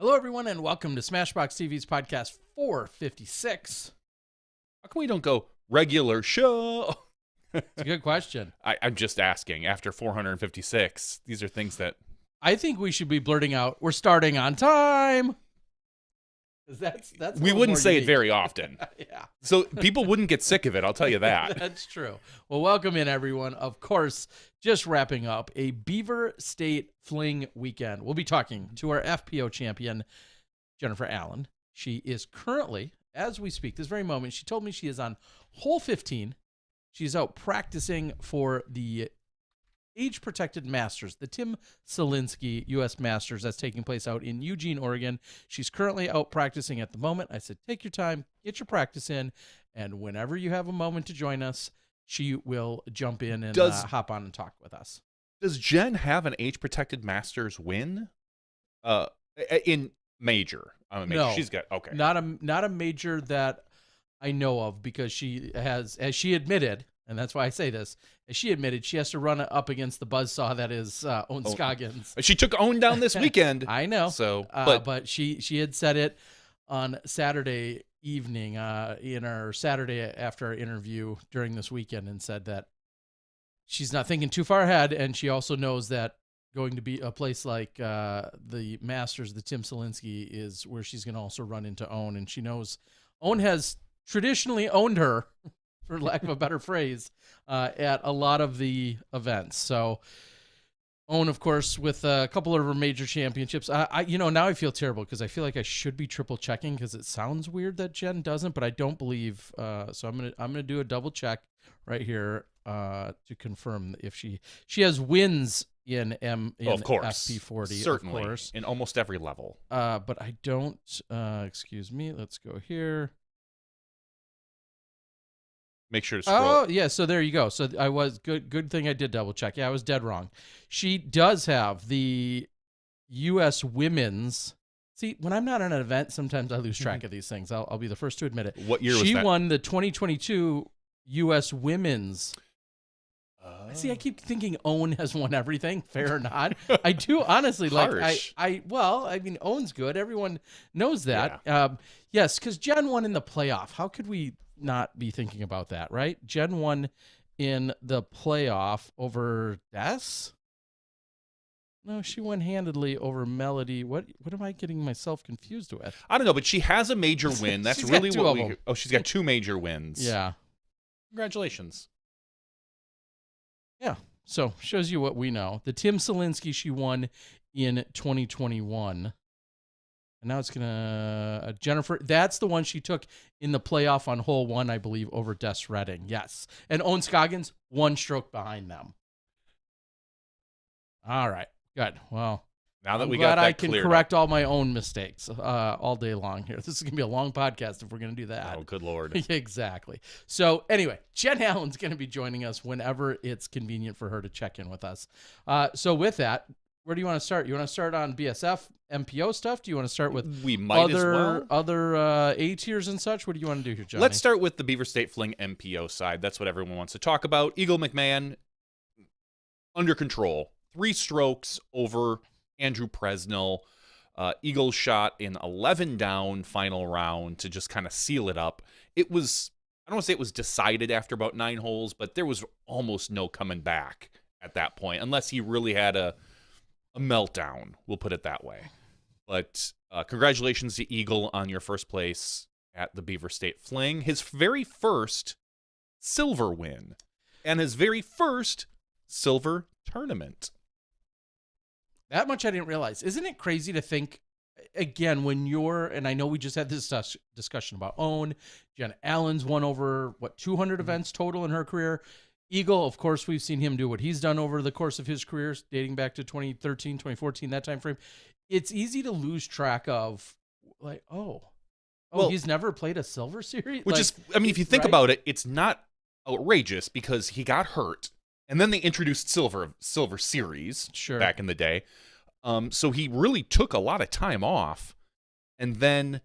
Hello, everyone, and welcome to Smashbox TV's podcast 456. How come we don't go regular show? It's a good question. I'm just asking. After 456, these are things that... I think we should be blurting out, we're starting on time. That's we wouldn't say it very often. Yeah. So people wouldn't get sick of it, I'll tell you that. That's true. Well, welcome in, everyone. Of course, just wrapping up a Beaver State Fling weekend. We'll be talking to our FPO champion, Jennifer Allen. She is currently, as we speak, this very moment, she told me she is on hole 15. She's out practicing for the age-protected Masters, the Tim Selinsky U.S. Masters that's taking place out in Eugene, Oregon. She's currently out practicing at the moment. I said, take your time, get your practice in, and whenever you have a moment to join us, she will jump in and hop on and talk with us. Does Jen have an age-protected Masters win? In major? No. She's got, okay. Not a major that I know of, because she has, as she admitted, and that's why I say this, as she admitted, she has to run up against the buzzsaw that is Owen Scoggins. She took Owen down this weekend. I know. So, but she had said it on Saturday evening in our Saturday after our interview during this weekend, and said that she's not thinking too far ahead, and she also knows that going to be a place like the Masters, the Tim Selinsky, is where she's going to also run into Owen, and she knows Owen has traditionally owned her, for lack of a better phrase, at a lot of the events. So Owen, of course, with a couple of her major championships. Now I feel terrible because I feel like I should be triple checking, because it sounds weird that Jen doesn't, but I don't believe. So I'm gonna do a double check right here to confirm if she has wins in of course, FP40, certainly, of course, in almost every level. But I don't. Excuse me. Let's go here. Make sure to scroll. Oh, yeah, so there you go. So I was good thing I did double check. Yeah, I was dead wrong. She does have the U.S. Women's. See, when I'm not at an event, sometimes I lose track of these things. I'll be the first to admit it. What year was that? She won the 2022 U.S. Women's. See, I keep thinking Owen has won everything. Fair or not, I do honestly. Harsh. I mean, Owen's good. Everyone knows that. Yeah. Yes, because Jen won in the playoff. How could we not be thinking about that, right? Jen won in the playoff over Des. No, she won handedly over Melody. What am I getting myself confused with? I don't know, but she has a major win. That's really what we. Oh, she's got 2 major wins. Yeah. Congratulations. Yeah. So shows you what we know. The Tim Selinsky she won in 2021. And now it's going to Jennifer. That's the one she took in the playoff on hole 1, I believe, over Des Redding. Yes. And Owen Scoggins, 1 stroke behind them. All right. Good. Well, now that we got that I can correct up all my own mistakes all day long here. This is going to be a long podcast if we're going to do that. Oh, good Lord. Exactly. So anyway, Jen Allen's going to be joining us whenever it's convenient for her to check in with us. So with that, where do you want to start? You want to start on BSF MPO stuff? Do you want to start with other A tiers and such? What do you want to do here, Johnny? Let's start with the Beaver State Fling MPO side. That's what everyone wants to talk about. Eagle McMahon, under control. 3 strokes over Andrew Presnell. Eagle shot in 11 down final round to just kind of seal it up. It was, I don't want to say it was decided after about 9 holes, but there was almost no coming back at that point, unless he really had a meltdown, we'll put it that way. But congratulations to Eagle on your first place at the Beaver State Fling. His very first silver win and his very first silver tournament. That much I didn't realize. Isn't it crazy to think, again, when you're, and I know we just had this discussion about Owen, Jen Allen's won over, 200 events total in her career. Eagle, of course, we've seen him do what he's done over the course of his career, dating back to 2013, 2014, that time frame. It's easy to lose track of, like, well, he's never played a silver series? Which is, I mean, if you think about it, it's not outrageous because he got hurt. And then they introduced Silver Series back in the day. So he really took a lot of time off. And then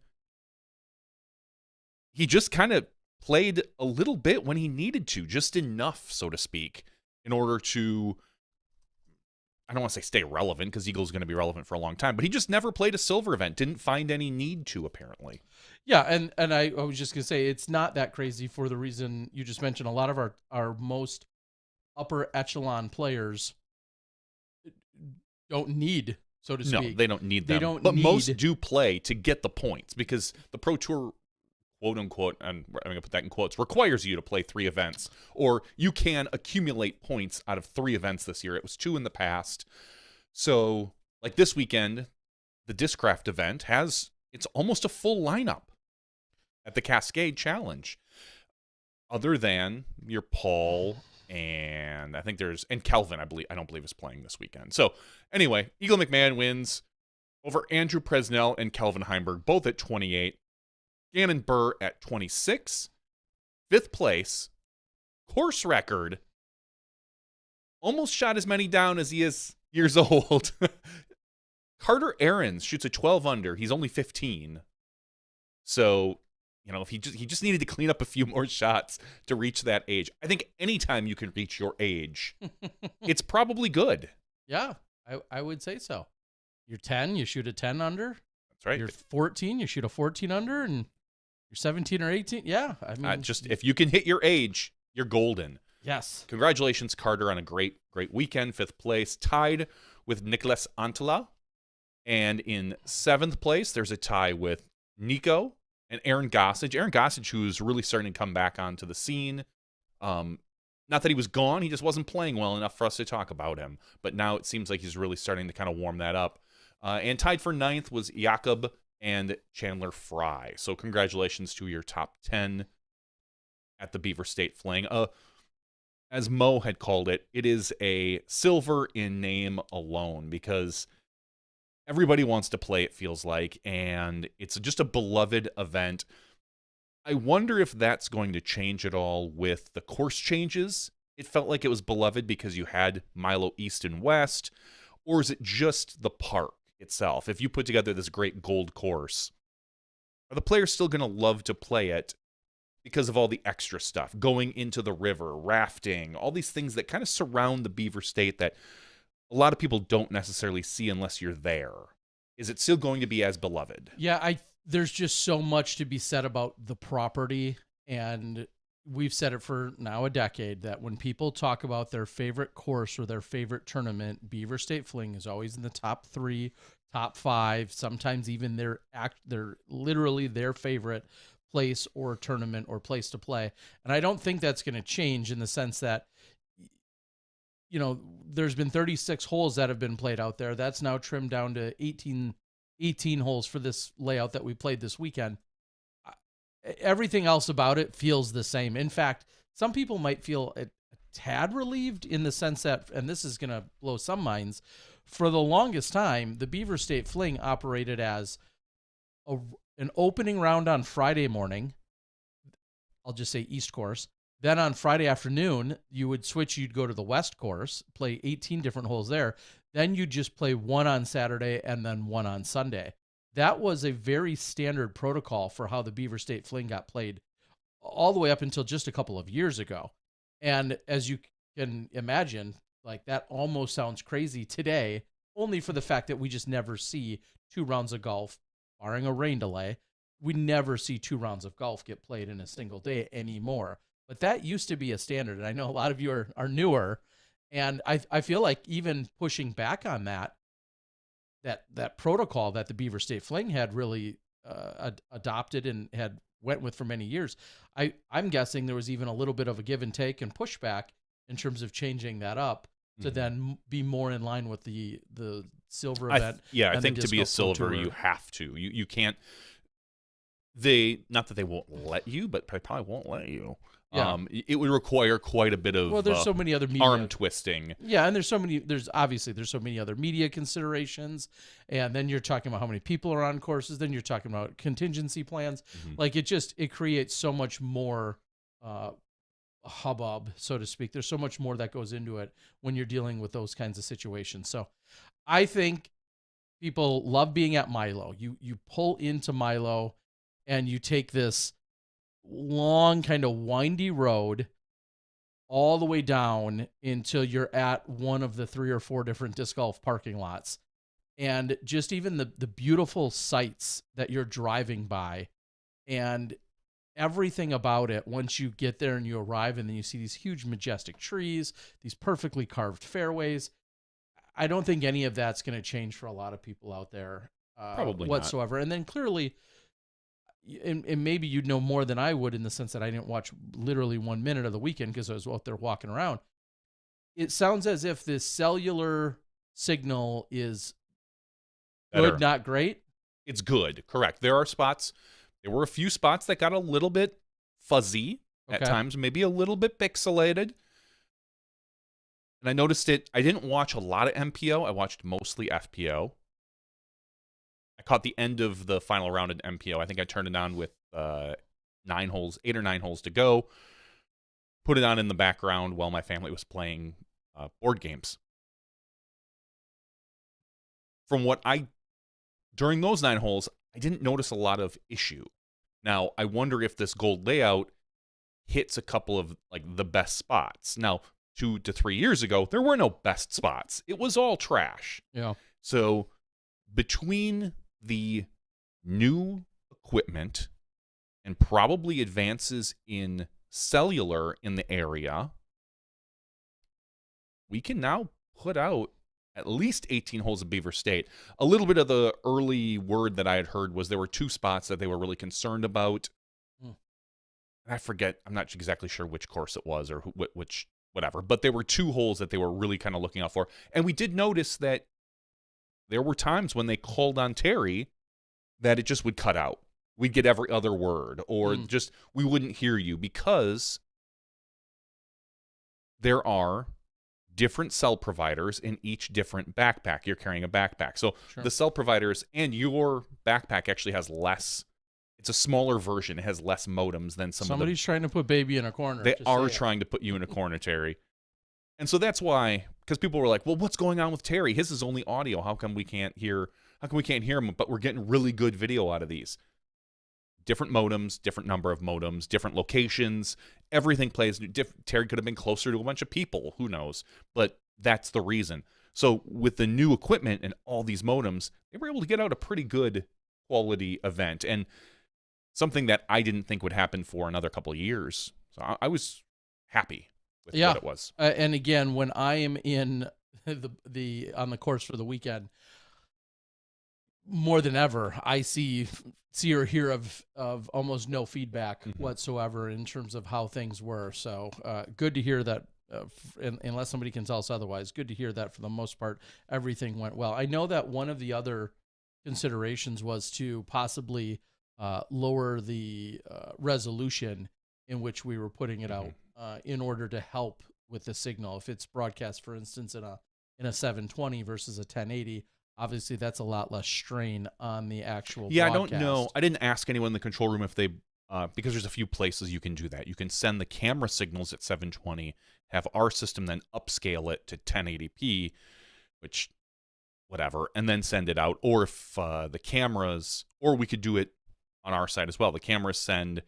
he just kind of played a little bit when he needed to, just enough, so to speak, in order to I don't want to say stay relevant because Eagle's going to be relevant for a long time, but he just never played a silver event. Didn't find any need to, apparently. Yeah, and I was just going to say, it's not that crazy for the reason you just mentioned. A lot of our most upper echelon players don't need, so to speak. No, they don't need them. They don't but need... most do play to get the points because the Pro Tour, quote unquote, and I'm going to put that in quotes, requires you to play 3 events, or you can accumulate points out of 3 events this year. It was 2 in the past. So, like this weekend, the Discraft event it's almost a full lineup at the Cascade Challenge. Other than your Paul and I think and Kelvin, I don't believe is playing this weekend. So anyway, Eagle McMahon wins over Andrew Presnell and Kelvin Heimberg, both at 28. Gannon Burr at 26. 5th place. Course record. Almost shot as many down as he is years old. Carter Aarons shoots a 12 under. He's only 15. So, if he just needed to clean up a few more shots to reach that age. I think anytime you can reach your age, it's probably good. Yeah, I would say so. You're 10, you shoot a 10 under. That's right. You're 14, you shoot a 14 under, and you're 17 or 18. Yeah, I mean, if you can hit your age, you're golden. Yes. Congratulations, Carter, on a great weekend. 5th place, tied with Nicholas Antala. And in 7th place, there's a tie with Nico and Aaron Gossage. Aaron Gossage, who's really starting to come back onto the scene. Not that he was gone, he just wasn't playing well enough for us to talk about him. But now it seems like he's really starting to kind of warm that up. And tied for 9th was Jakob and Chandler Fry. So congratulations to your top 10 at the Beaver State Fling. As Mo had called it, it is a silver in name alone because everybody wants to play, it feels like, and it's just a beloved event. I wonder if that's going to change at all with the course changes. It felt like it was beloved because you had Milo East and West, or is it just the park itself? If you put together this great gold course, are the players still going to love to play it because of all the extra stuff, going into the river, rafting, all these things that kind of surround the Beaver State that a lot of people don't necessarily see unless you're there? Is it still going to be as beloved? Yeah, there's just so much to be said about the property, and we've said it for now a decade that when people talk about their favorite course or their favorite tournament, Beaver State Fling is always in the top 3, top 5, sometimes even they're literally their favorite place or tournament or place to play. And I don't think that's going to change in the sense that, there's been 36 holes that have been played out there. That's now trimmed down to 18 holes for this layout that we played this weekend. Everything else about it feels the same. In fact, some people might feel a tad relieved in the sense that, and this is going to blow some minds, for the longest time, the Beaver State Fling operated as an opening round on Friday morning. I'll just say East course. Then on Friday afternoon, you'd go to the West course, play 18 different holes there. Then you'd just play 1 on Saturday and then 1 on Sunday. That was a very standard protocol for how the Beaver State Fling got played all the way up until just a couple of years ago. And as you can imagine, like, that almost sounds crazy today, only for the fact that we just never see 2 rounds of golf, barring a rain delay. We never see 2 rounds of golf get played in a single day anymore. But that used to be a standard, and I know a lot of you are newer, and I feel like even pushing back on that protocol that the Beaver State Fling had really adopted and had went with for many years, I'm guessing there was even a little bit of a give and take and pushback in terms of changing that up to then be more in line with the silver event. I think to be a silver, you have to. You can't. Not that they won't let you, but they probably won't let you. Yeah. It would require quite a bit of there's so many other media, arm twisting. Yeah, and there's so many other media considerations, and then you're talking about how many people are on courses, then you're talking about contingency plans. Like, it creates so much more hubbub, so to speak. There's so much more that goes into it when you're dealing with those kinds of situations. So I think people love being at Milo. You pull into Milo and you take this long kind of windy road all the way down until you're at one of the 3 or 4 different disc golf parking lots. And just even the beautiful sights that you're driving by and everything about it, once you get there and you arrive and then you see these huge majestic trees, these perfectly carved fairways, I don't think any of that's going to change for a lot of people out there Probably whatsoever. not. And then clearly, and maybe you'd know more than I would in the sense that I didn't watch literally 1 minute of the weekend because I was out there walking around. It sounds as if this cellular signal is Better. good, not great. It's good, correct. There were a few spots that got a little bit fuzzy at times, maybe a little bit pixelated. And I noticed it. I didn't watch a lot of MPO. I watched mostly FPO. I caught the end of the final round at MPO. I think I turned it on with 8 or 9 holes to go. Put it on in the background while my family was playing board games. During those 9 holes, I didn't notice a lot of issue. Now, I wonder if this gold layout hits a couple of like the best spots. Now, 2 to 3 years ago, there were no best spots. It was all trash. Yeah. So between the new equipment and probably advances in cellular in the area, we can now put out at least 18 holes of Beaver State. A little bit of the early word that I had heard was there were 2 spots that they were really concerned about. I forget. I'm not exactly sure which course it was or which whatever. But there were 2 holes that they were really kind of looking out for. And we did notice that there were times when they called on Terry that it just would cut out. We'd get every other word or just we wouldn't hear you because there are different cell providers in each different backpack. You're carrying a backpack. So the cell providers and your backpack actually has less. It's a smaller version. It has less modems than Somebody's trying to put baby in a corner. They are trying to put you in a corner, Terry. And so that's why, because people were like, well, what's going on with Terry? His is only audio. How come we can't hear him? But we're getting really good video out of these. Different modems, different number of modems, different locations. Everything plays. Terry could have been closer to a bunch of people. Who knows? But that's the reason. So with the new equipment and all these modems, they were able to get out a pretty good quality event. And something that I didn't think would happen for another couple of years. So I was happy with what it was. And again, when I am in the on the course for the weekend, more than ever, I see or hear of almost no feedback whatsoever in terms of how things were. So good to hear that, unless somebody can tell us otherwise, good to hear that for the most part, everything went well. I know that one of the other considerations was to possibly lower the resolution in which we were putting it out in order to help with the signal. If it's broadcast, for instance, in a 720 versus a 1080, obviously that's a lot less strain on the actual broadcast. I don't know. I didn't ask anyone in the control room if they, because there's a few places you can do that. You can send the camera signals at 720, have our system then upscale it to 1080p, which, whatever, and then send it out. Or if the cameras, or we could do it on our side as well. The cameras send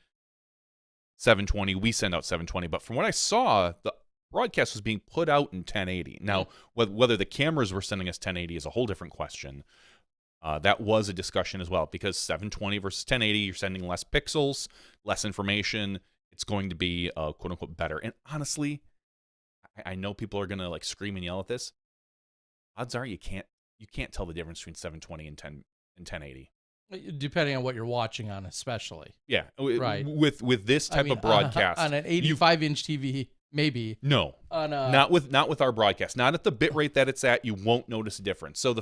720, we send out 720. But from what I saw, the broadcast was being put out in 1080. Now, whether the cameras were sending us 1080 is a whole different question. That was a discussion as well, because 720 versus 1080, you're sending less pixels, less information. It's going to be quote unquote better. And honestly, I know people are gonna like scream and yell at this. Odds are you can't tell the difference between 720 and 1080. Depending on what you're watching on, especially. Yeah, right. With this type of broadcast on an 85-inch TV, maybe. No, not with our broadcast. Not at the bit rate that it's at. You won't notice a difference. So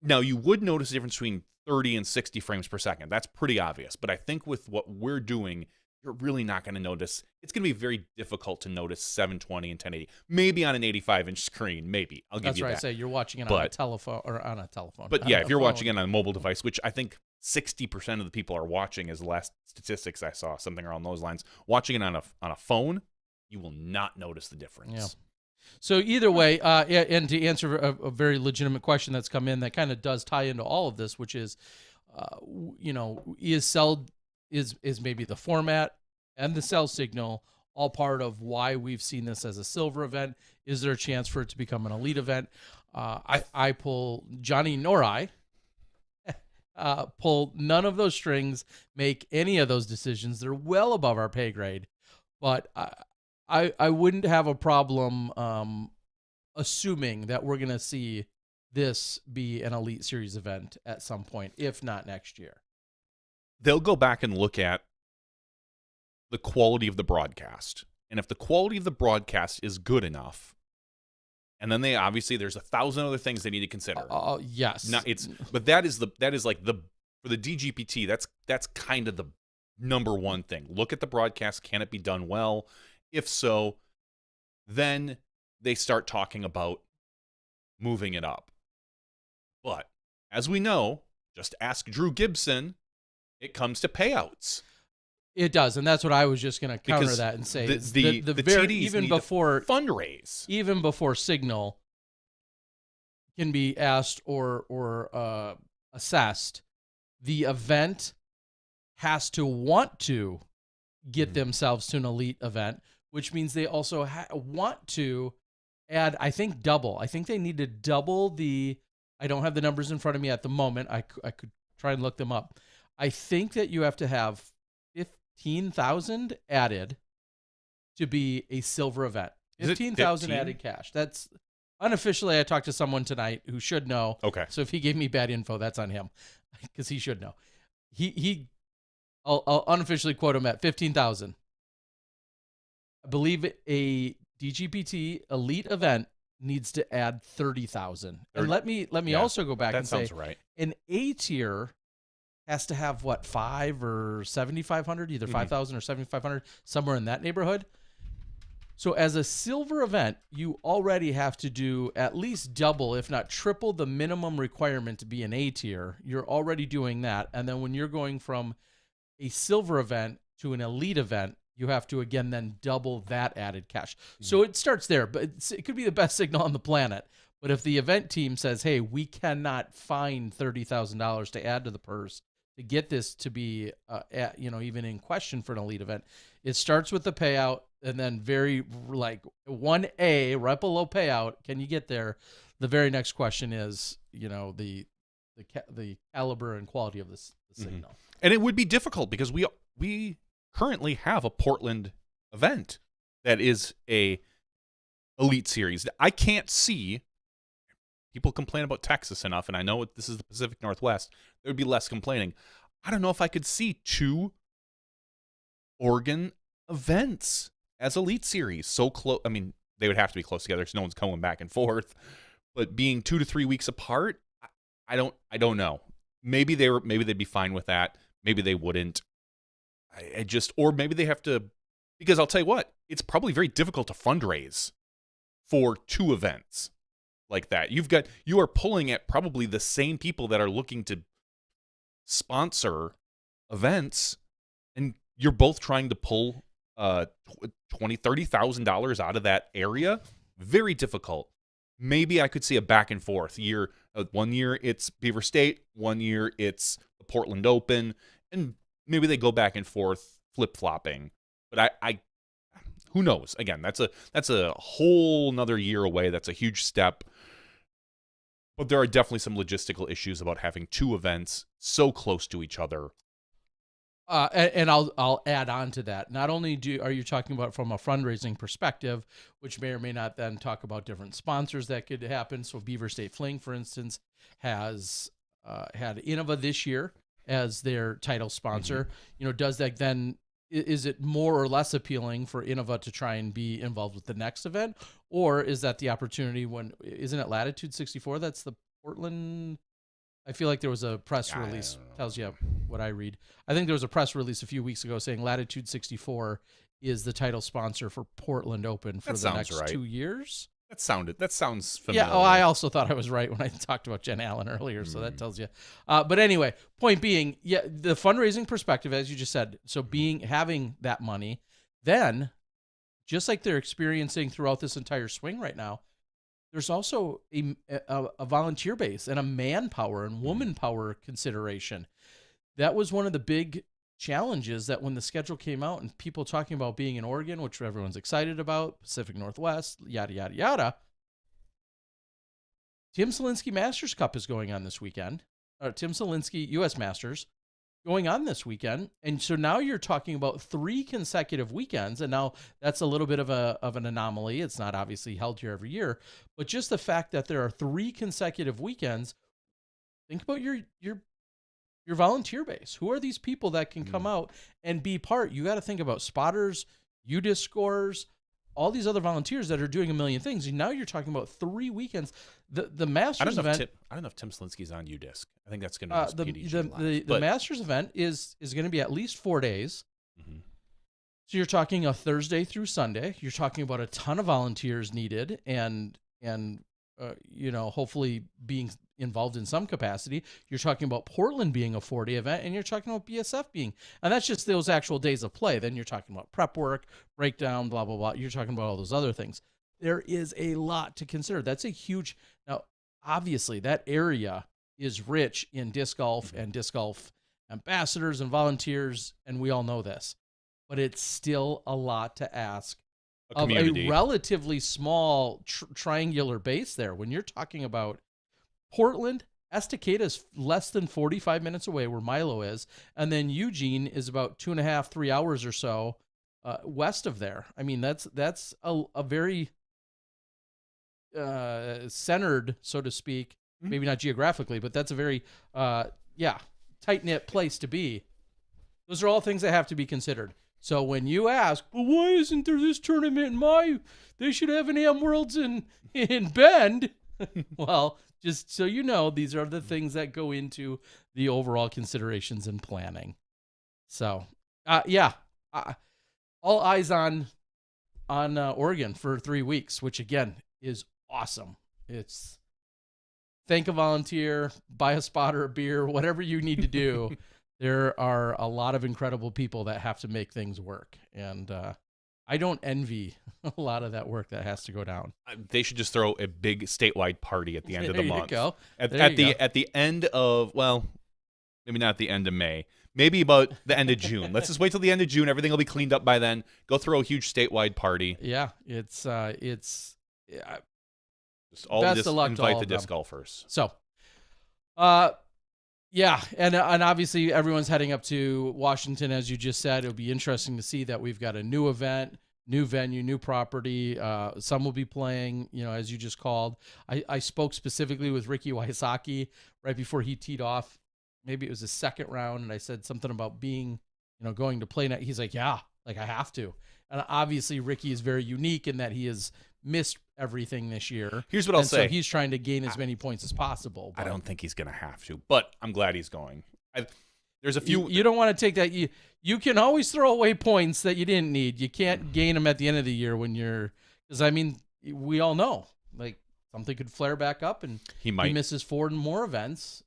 now you would notice a difference between 30 and 60 frames per second. That's pretty obvious. But I think with what we're doing, you're really not going to notice. It's going to be very difficult to notice 720 and 1080. Maybe on an 85-inch screen, maybe. I'll give you that. That's right. I say you're watching it on a telephone or on a telephone. But yeah, if you're watching it on a mobile device, which I think 60% of the people are watching, is the last statistics I saw, something around those lines. Watching it on a phone, you will not notice the difference. Yeah. So either way, and to answer a very legitimate question that's come in that kind of does tie into all of this, which is, is maybe the format and the cell signal all part of why we've seen this as a silver event. Is there a chance for it to become an elite event? I pull Johnny nor I pull none of those strings, make any of those decisions. They're well above our pay grade, but I wouldn't have a problem assuming that we're going to see this be an Elite Series event at some point, if not next year. They'll go back and look at the quality of the broadcast. And if the quality of the broadcast is good enough, and then they obviously there's 1,000 other things they need to consider. Yes. But that is like for the DGPT, that's kind of the number one thing. Look at the broadcast. Can it be done well? If so, then they start talking about moving it up. But as we know, just ask Drew Gibson, it comes to payouts. It does, and that's what I was just going to counter that and say. The TDs even need before to fundraise, even before Signal can be asked or assessed, the event has to want to get themselves to an elite event, which means they also want to add, I think, double. I think they need to double the. I don't have the numbers in front of me at the moment. I could try and look them up. I think that you have to have 15,000 added to be a silver event. 15,000 added cash. That's unofficially. I talked to someone tonight who should know. Okay. So if he gave me bad info, that's on him, because he should know. I'll unofficially quote him at 15,000. I believe a DGPT elite event needs to add 30,000. And let me also go back and say, right. An A tier has to have what, 5 or 7,500, either 5,000 or 7,500, somewhere in that neighborhood. So as a silver event, you already have to do at least double, if not triple, the minimum requirement to be an A tier. You're already doing that. And then when you're going from a silver event to an elite event, you have to, again, then double that added cash. So it starts there, but it could be the best signal on the planet. But if the event team says, hey, we cannot find $30,000 to add to the purse to get this to be, even in question for an elite event, it starts with the payout, and then very like 1A, right below payout. Can you get there? The very next question is, the caliber and quality of the signal. And it would be difficult because we currently have a Portland event that is a elite series. I can't see. People complain about Texas enough, and I know this is the Pacific Northwest. There would be less complaining. I don't know if I could see 2 Oregon events as elite series so close. I mean, they would have to be close together because no one's going back and forth. But being 2 to 3 weeks apart, I don't know. Maybe they'd be fine with that. Maybe they wouldn't. Or maybe they have to, because I'll tell you what, it's probably very difficult to fundraise for 2 events like that. You are pulling at probably the same people that are looking to sponsor events, and you're both trying to pull $20,000-$30,000 out of that area. Very difficult. Maybe I could see a back and forth year. 1 year it's Beaver State, 1 year it's the Portland Open, and maybe they go back and forth, flip-flopping. But I who knows? Again, that's a whole nother year away. That's a huge step. But there are definitely some logistical issues about having 2 events so close to each other. And I'll add on to that. Not only are you talking about from a fundraising perspective, which may or may not then talk about different sponsors that could happen. So Beaver State Fling, for instance, has had Innova this year as their title sponsor. Does that then, is it more or less appealing for Innova to try and be involved with the next event? Or is that the opportunity isn't it Latitude 64? That's the Portland. I feel like there was a press release, tells you what I read. I think there was a press release a few weeks ago saying Latitude 64 is the title sponsor for Portland Open for the next 2 years. That sounds familiar. Yeah, I also thought I was right when I talked about Jen Allen earlier, so that tells you. But anyway, point being, the fundraising perspective, as you just said, so having that money, then, just like they're experiencing throughout this entire swing right now, there's also a volunteer base and a manpower and woman power consideration. That was one of the big challenge is that when the schedule came out and people talking about being in Oregon, which everyone's excited about, Pacific Northwest, yada, yada, yada, Tim Selinsky Masters Cup is going on this weekend. Tim Selinsky U.S. Masters going on this weekend. And so now you're talking about 3 consecutive weekends. And now that's a little bit of an anomaly. It's not obviously held here every year, but just the fact that there are 3 consecutive weekends, think about your volunteer base. Who are these people that can come out and be part? You got to think about spotters, UDISC scorers, all these other volunteers that are doing a million things. And now you're talking about 3 weekends. The Masters event. I don't know if Tim Selinsky's on UDISC. I think that's going to be the Masters event is going to be at least 4 days. Mm-hmm. So you're talking a Thursday through Sunday. You're talking about a ton of volunteers needed, and hopefully being involved in some capacity. You're talking about Portland being a 4-day event, and you're talking about BSF being, and that's just those actual days of play. Then you're talking about prep work, breakdown, blah, blah, blah. You're talking about all those other things. There is a lot to consider. That's a huge, now, obviously that area is rich in disc golf and disc golf ambassadors and volunteers, and we all know this, but it's still a lot to ask of a relatively small triangular base there. When you're talking about Portland, Estacada is less than 45 minutes away where Milo is, and then Eugene is about 2.5, 3 hours or so west of there. I mean, that's a very centered, so to speak, maybe not geographically, but that's a very tight-knit place to be. Those are all things that have to be considered. So when you ask, well, why isn't there this tournament in they should have an Am Worlds in Bend. Well, just so you know, these are the things that go into the overall considerations and planning. So, all eyes on Oregon for 3 weeks, which again is awesome. It's thank a volunteer, buy a spotter a beer, whatever you need to do. There are a lot of incredible people that have to make things work, and I don't envy a lot of that work that has to go down. They should just throw a big statewide party at the end of the month. Go. At the end of, well, maybe not at the end of May, maybe about the end of June. Let's just wait till the end of June. Everything will be cleaned up by then. Go throw a huge statewide party. Yeah, it's just best of luck invite to the disc golfers. So, yeah, and obviously everyone's heading up to Washington, as you just said. It'll be interesting to see that we've got a new event, new venue, new property. Some will be playing, as you just called. I spoke specifically with Ricky Wysocki right before he teed off. Maybe it was the second round, and I said something about being, going to play night. He's like, yeah, like I have to. And obviously Ricky is very unique in that he has missed everything this year. Here's what I'll say. So he's trying to gain as many points as possible. I don't think he's going to have to, but I'm glad he's going. There's a few. You don't want to take that. You can always throw away points that you didn't need. You can't gain them at the end of the year because I mean, we all know like something could flare back up and he misses 4 more events,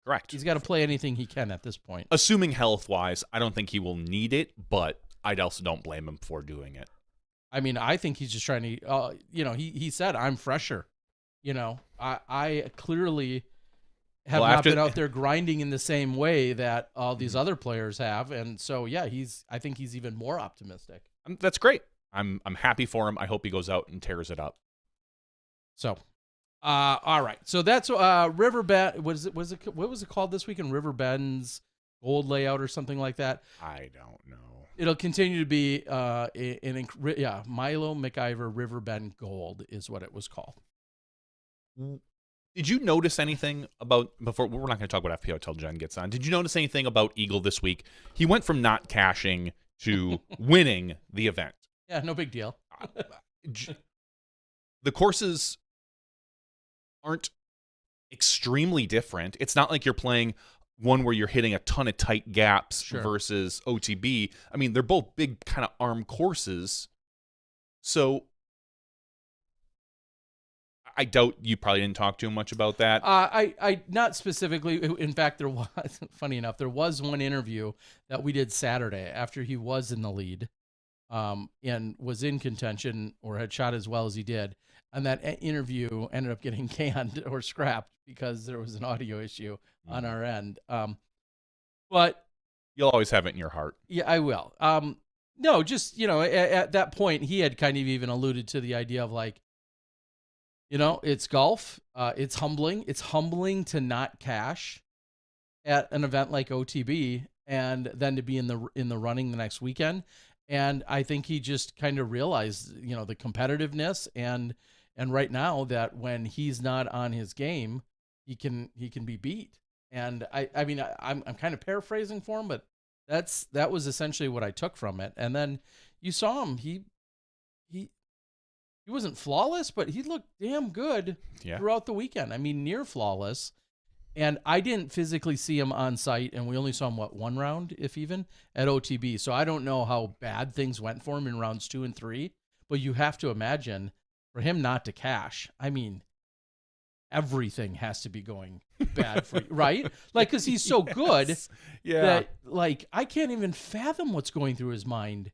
Correct. He's got to play anything he can at this point. Assuming health-wise, I don't think he will need it, but I also don't blame him for doing it. I mean, I think he's just trying to, he said, I'm fresher. I clearly have not been out there grinding in the same way that all these other players have. And so, yeah, I think he's even more optimistic. That's great. I'm happy for him. I hope he goes out and tears it up. So, all right. So that's Riverbend. What was it called this weekend? Riverbend's Gold Layout or something like that. I don't know. It'll continue to be Milo McIver Riverbend Gold is what it was called. Did you notice anything about before? We're not going to talk about FPO until Jen gets on. Did you notice anything about Eagle this week? He went from not cashing to winning the event. Yeah, no big deal. The courses aren't extremely different. It's not like you're playing one where you're hitting a ton of tight gaps versus OTB. I mean, they're both big kind of arm courses. So I doubt you probably didn't talk too much about that. I not specifically. In fact, there was, funny enough, there was one interview that we did Saturday after he was in the lead and was in contention or had shot as well as he did. And that interview ended up getting canned or scrapped because there was an audio issue on our end. But You'll always have it in your heart. Yeah, I will. No, just, at that point, he had kind of even alluded to the idea of like, it's golf. It's humbling. It's humbling to not cash at an event like OTB and then to be in the running the next weekend. And I think he just kind of realized, the competitiveness and right now that when he's not on his game, he can be beat. And I mean, I'm kind of paraphrasing for him, but that was essentially what I took from it. And then you saw him, he wasn't flawless, but he looked damn good throughout the weekend. I mean, near flawless. And I didn't physically see him on site, and we only saw him, one round, if even, at OTB. So I don't know how bad things went for him in rounds 2 and 3, but you have to imagine for him not to cash, I mean, everything has to be going bad for you, right? Like, because he's so good that, like, I can't even fathom what's going through his mind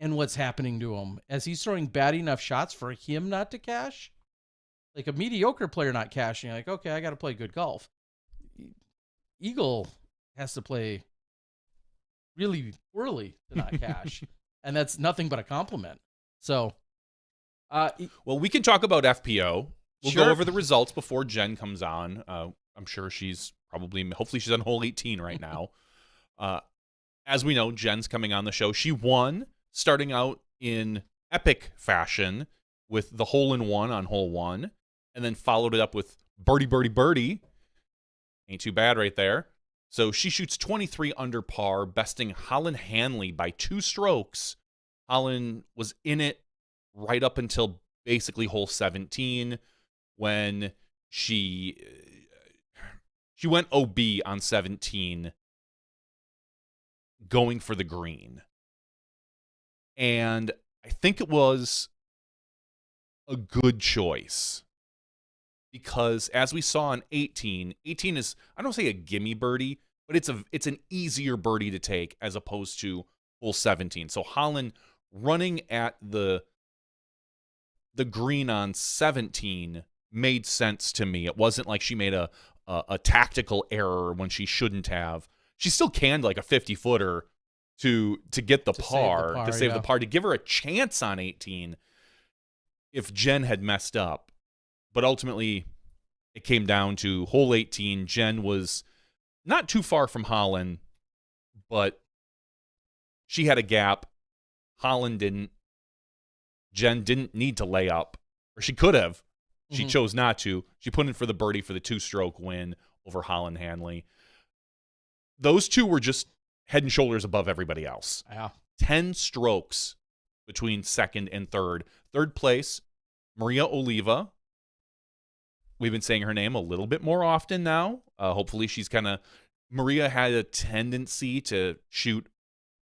and what's happening to him as he's throwing bad enough shots for him not to cash. Like a mediocre player not cashing, like, okay, I got to play good golf. Eagle has to play really poorly to not cash, and that's nothing but a compliment. So, well, we can talk about FPO. We'll Sure. go over the results before Jen comes on. I'm sure hopefully she's on hole 18 right now. As we know, Jen's coming on the show. She won, starting out in epic fashion with the hole-in-one on hole 1, and then followed it up with birdie, birdie, birdie. Ain't too bad right there. So she shoots 23 under par, besting Holland Hanley by 2 strokes. Holland was in it right up until basically hole 17 when she went OB on 17 going for the green. And I think it was a good choice because as we saw on 18 is, I don't say a gimme birdie, but it's an easier birdie to take as opposed to hole 17. So Holland running at the green on 17 made sense to me. It wasn't like she made a tactical error when she shouldn't have. She still canned like a 50-footer to get the par, to save the par, to give her a chance on 18 if Jen had messed up. But ultimately, it came down to hole 18. Jen was not too far from Holland, but she had a gap. Holland didn't. Jen didn't need to lay up, or she could have. She chose not to. She put in for the birdie for the 2-stroke win over Holland Hanley. Those two were just head and shoulders above everybody else. Yeah. 10 strokes between second and third. Third place, Maria Oliva. We've been saying her name a little bit more often now. Hopefully she's Maria had a tendency to shoot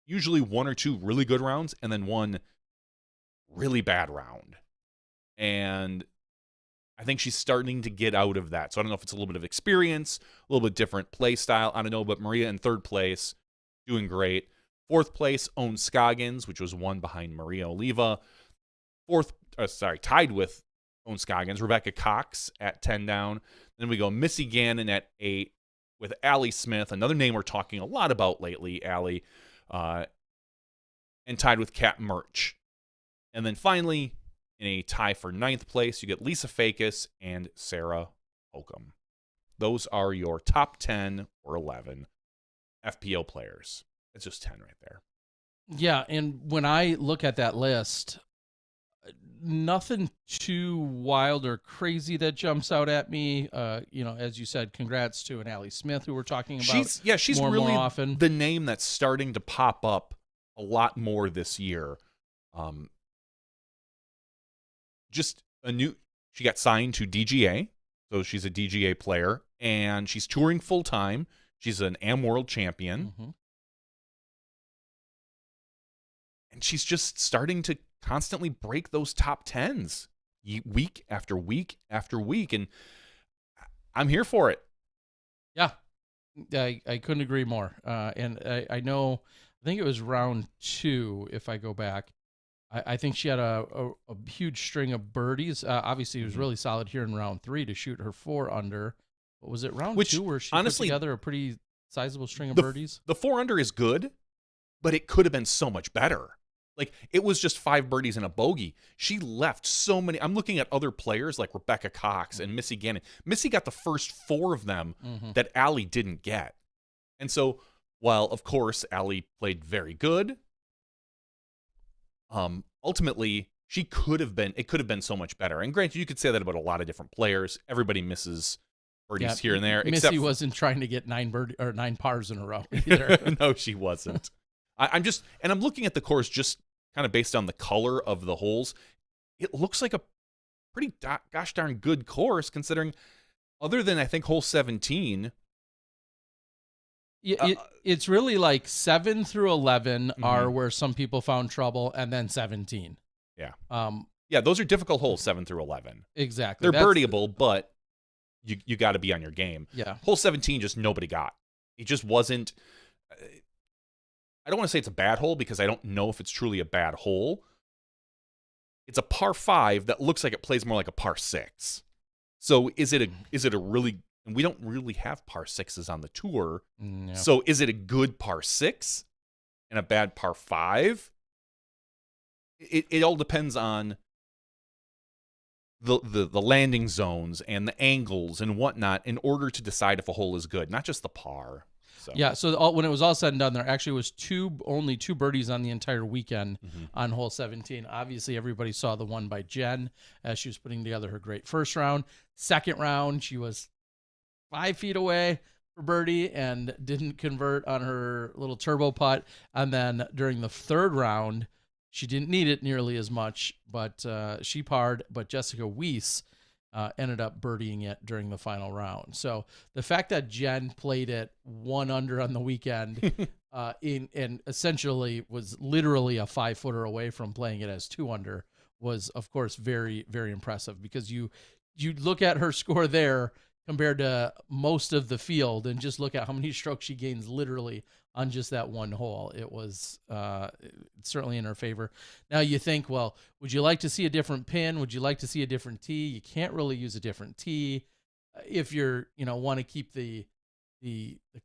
usually 1 or 2 really good rounds and then 1 really bad round. And I think she's starting to get out of that. So I don't know if it's a little bit of experience, a little bit different play style. I don't know, but Maria in third place, doing great. Fourth place, Owen Scoggins, which was 1 behind Maria Oliva. Tied with Owen Scoggins. Rebecca Cox at 10 down. Then we go Missy Gannon at 8 with Allie Smith, another name we're talking a lot about lately, Allie, and tied with Kat Murch. And then finally, in a tie for 9th place, you get Lisa Fakis and Sarah Holcomb. Those are your top 10 or 11 FPO players. It's just 10 right there. Yeah, and when I look at that list, nothing too wild or crazy that jumps out at me. As you said, congrats to an Allie Smith who we're talking about. She's more really more often. The name that's starting to pop up a lot more this year. She got signed to DGA, so she's a DGA player, and she's touring full time. She's an AM World Champion. Mm-hmm. And she's just starting to constantly break those top 10s week after week after week. And I'm here for it. Yeah, I couldn't agree more. And I think it was round 2, if I go back. I think she had a huge string of birdies. Obviously, it was really solid here in round 3 to shoot her 4 under. What was it, round 2, where she honestly put together a pretty sizable string of birdies. The 4-under is good, but it could have been so much better. Like, it was just 5 birdies and a bogey. She left so many. I'm looking at other players like Rebecca Cox and Missy Gannon. Missy got the first 4 of them that Allie didn't get. And so, while, of course, Allie played very good, ultimately, it could have been so much better. And granted, you could say that about a lot of different players. Everybody misses birdies here and there. Missy wasn't trying to get 9 pars in a row either. No, she wasn't. I'm looking at the course just kind of based on the color of the holes. It looks like a pretty gosh darn good course, considering, other than I think hole 17. It's really like 7 through 11 are where some people found trouble, and then 17. Yeah. Yeah, those are difficult holes, 7 through 11. Exactly. They're birdieable, but you got to be on your game. Yeah. Hole 17 just nobody got. It just wasn't. I don't want to say it's a bad hole because I don't know if it's truly a bad hole. It's a par 5 that looks like it plays more like a par 6. So is it a really, and we don't really have par 6s on the tour. No. So is it a good par 6 and a bad par 5? It all depends on the landing zones and the angles and whatnot in order to decide if a hole is good, not just the par. So. Yeah, so when it was all said and done, there actually was only 2 birdies on the entire weekend on hole 17. Obviously, everybody saw the one by Jen as she was putting together her great first round. Second round, she was 5 feet away for birdie and didn't convert on her little turbo putt. And then during the third round, she didn't need it nearly as much, but she parred. But Jessica Weiss ended up birdieing it during the final round. So the fact that Jen played it 1 under on the weekend and essentially was literally a 5-footer away from playing it as 2 under was, of course, very, very impressive, because you look at her score there compared to most of the field and just look at how many strokes she gains literally on just that one hole. It was certainly in her favor. Now you think, well, would you like to see a different pin? Would you like to see a different tee? You can't really use a different tee if you're, want to keep the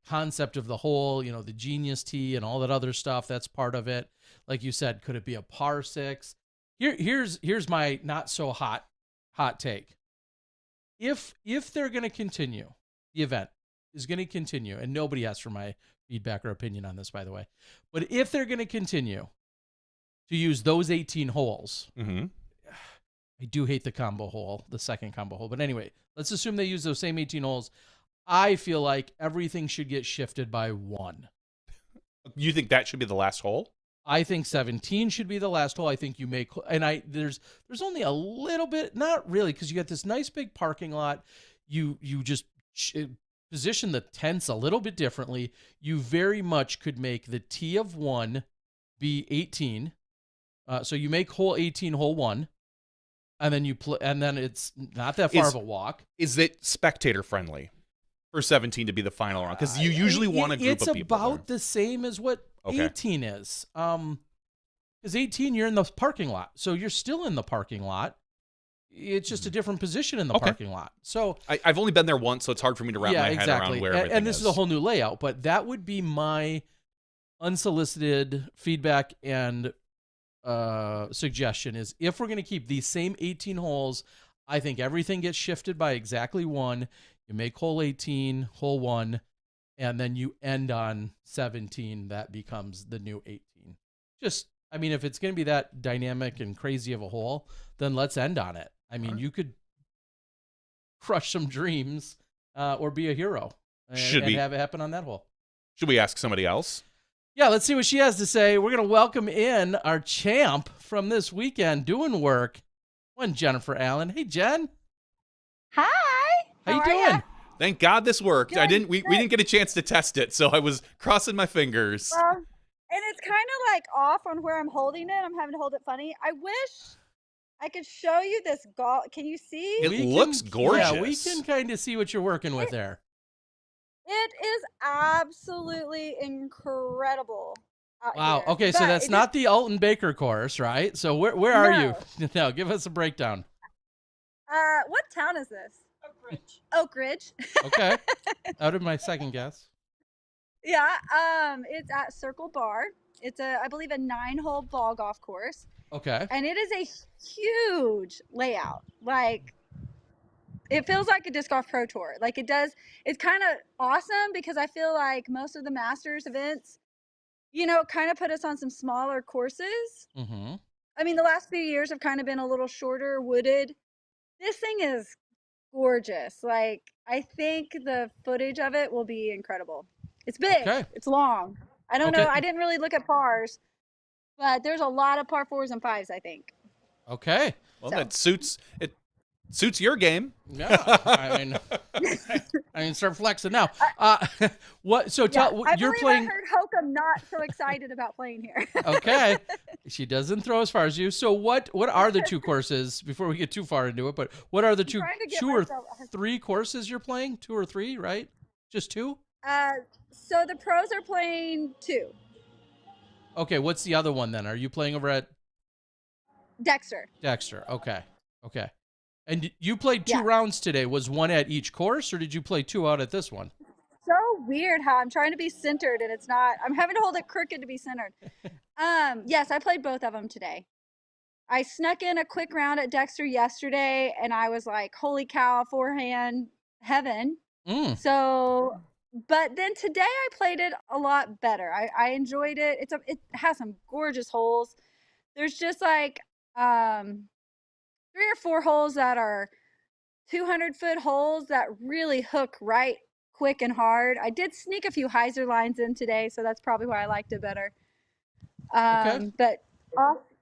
concept of the hole, the genius tee and all that other stuff. That's part of it. Like you said, could it be a par 6? Here's my not so hot take. If they're going to continue, the event is going to continue, and nobody asked for my feedback or opinion on this, by the way, but if they're going to continue to use those 18 holes, I do hate the combo hole, the second combo hole. But anyway, let's assume they use those same 18 holes. I feel like everything should get shifted by 1. You think that should be the last hole? I think 17 should be the last hole. I think you make, and there's only a little bit, not really, because you got this nice big parking lot. You just position the tents a little bit differently. You very much could make the tee of 1 be 18. So you make hole 18 hole 1, and then you play, and then it's not that far of a walk. Is it spectator friendly for 17 to be the final round? Because you usually want a group of people. It's about the same as what 18 is. Because 18 you're in the parking lot, so you're still in the parking lot. It's just a different position in the parking lot. So I've only been there once, so it's hard for me to wrap my head around where everything is. And this is a whole new layout, but that would be my unsolicited feedback and suggestion is, if we're going to keep these same 18 holes, I think everything gets shifted by exactly 1. You make hole 18, hole 1, and then you end on 17. That becomes the new 18. If it's going to be that dynamic and crazy of a hole, then let's end on it. You could crush some dreams or be a hero and have it happen on that hole. Should we ask somebody else? Yeah, let's see what she has to say. We're going to welcome in our champ from this weekend doing work, Jennifer Allen. Hey, Jen. Hi. How you doing? Ya? Thank God this worked. Good, we didn't get a chance to test it, so I was crossing my fingers. And it's kind of like off on where I'm holding it. I'm having to hold it funny. I wish I could show you this golf. Can you see? It looks gorgeous. Yeah, we can kind of see what you're working with there. It is absolutely incredible. Wow. Here. Okay, so that's not the Alton Baker course, right? So where are you? No, give us a breakdown. What town is this? Oak Ridge. Okay. Out of my second guess. Yeah, it's at Circle Bar. It's I believe, a 9-hole ball golf course, Okay. and it is a huge layout. Like, it feels like a disc golf pro tour. Like, it does. It's kind of awesome because I feel like most of the Masters events, kind of put us on some smaller courses. Mm-hmm. I mean, the last few years have kind of been a little shorter, wooded. This thing is gorgeous. Like, I think the footage of it will be incredible. It's big. Okay. It's long. I don't know. Okay. I didn't really look at pars, but there's a lot of par 4s and 5s, I think. Okay. Well, So. that suits your game. Yeah. I mean, start flexing now. What? So tell I you're believe playing. I heard Hokum not so excited about playing here. Okay. She doesn't throw as far as you. So what are the two courses before we get too far into it? But what are the two or three courses you're playing? 2 or 3, right? Just 2? So the pros are playing 2. Okay, what's the other one then? Are you playing over at Dexter? Okay. Okay. And you played 2 rounds today. Was one at each course, or did you play 2 out at this one? So weird how I'm trying to be centered and it's not. I'm having to hold it crooked to be centered. Yes, I played both of them today. I snuck in a quick round at Dexter yesterday, and I was like, holy cow, forehand heaven. So, but then today I played it a lot better. I enjoyed it. It has some gorgeous holes. There's just like 3 or 4 holes that are 200-foot holes that really hook right quick and hard. I did sneak a few hyzer lines in today, so that's probably why I liked it better. Okay. But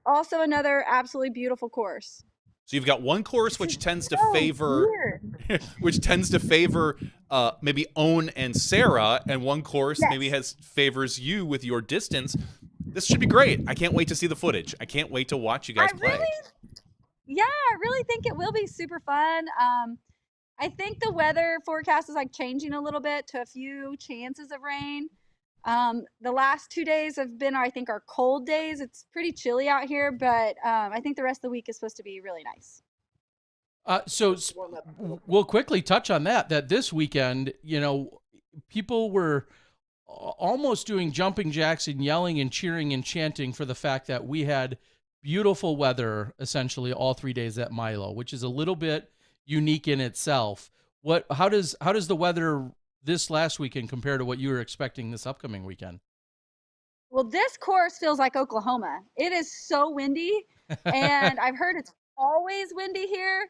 also another absolutely beautiful course. So you've got one course which tends to favor maybe Owen and Sarah, and one course maybe favors you with your distance. This should be great. I can't wait to see the footage. I can't wait to watch you guys play. I really think it will be super fun. I think the weather forecast is like changing a little bit to a few chances of rain. The last 2 days have been, I think, our cold days. It's pretty chilly out here, but I think the rest of the week is supposed to be really nice. So we'll quickly touch on that this weekend, people were almost doing jumping jacks and yelling and cheering and chanting for the fact that we had beautiful weather essentially all 3 days at Milo, which is a little bit unique in itself. How does the weather this last weekend compare to what you were expecting this upcoming weekend? Well, this course feels like Oklahoma. It is so windy, and I've heard it's always windy here.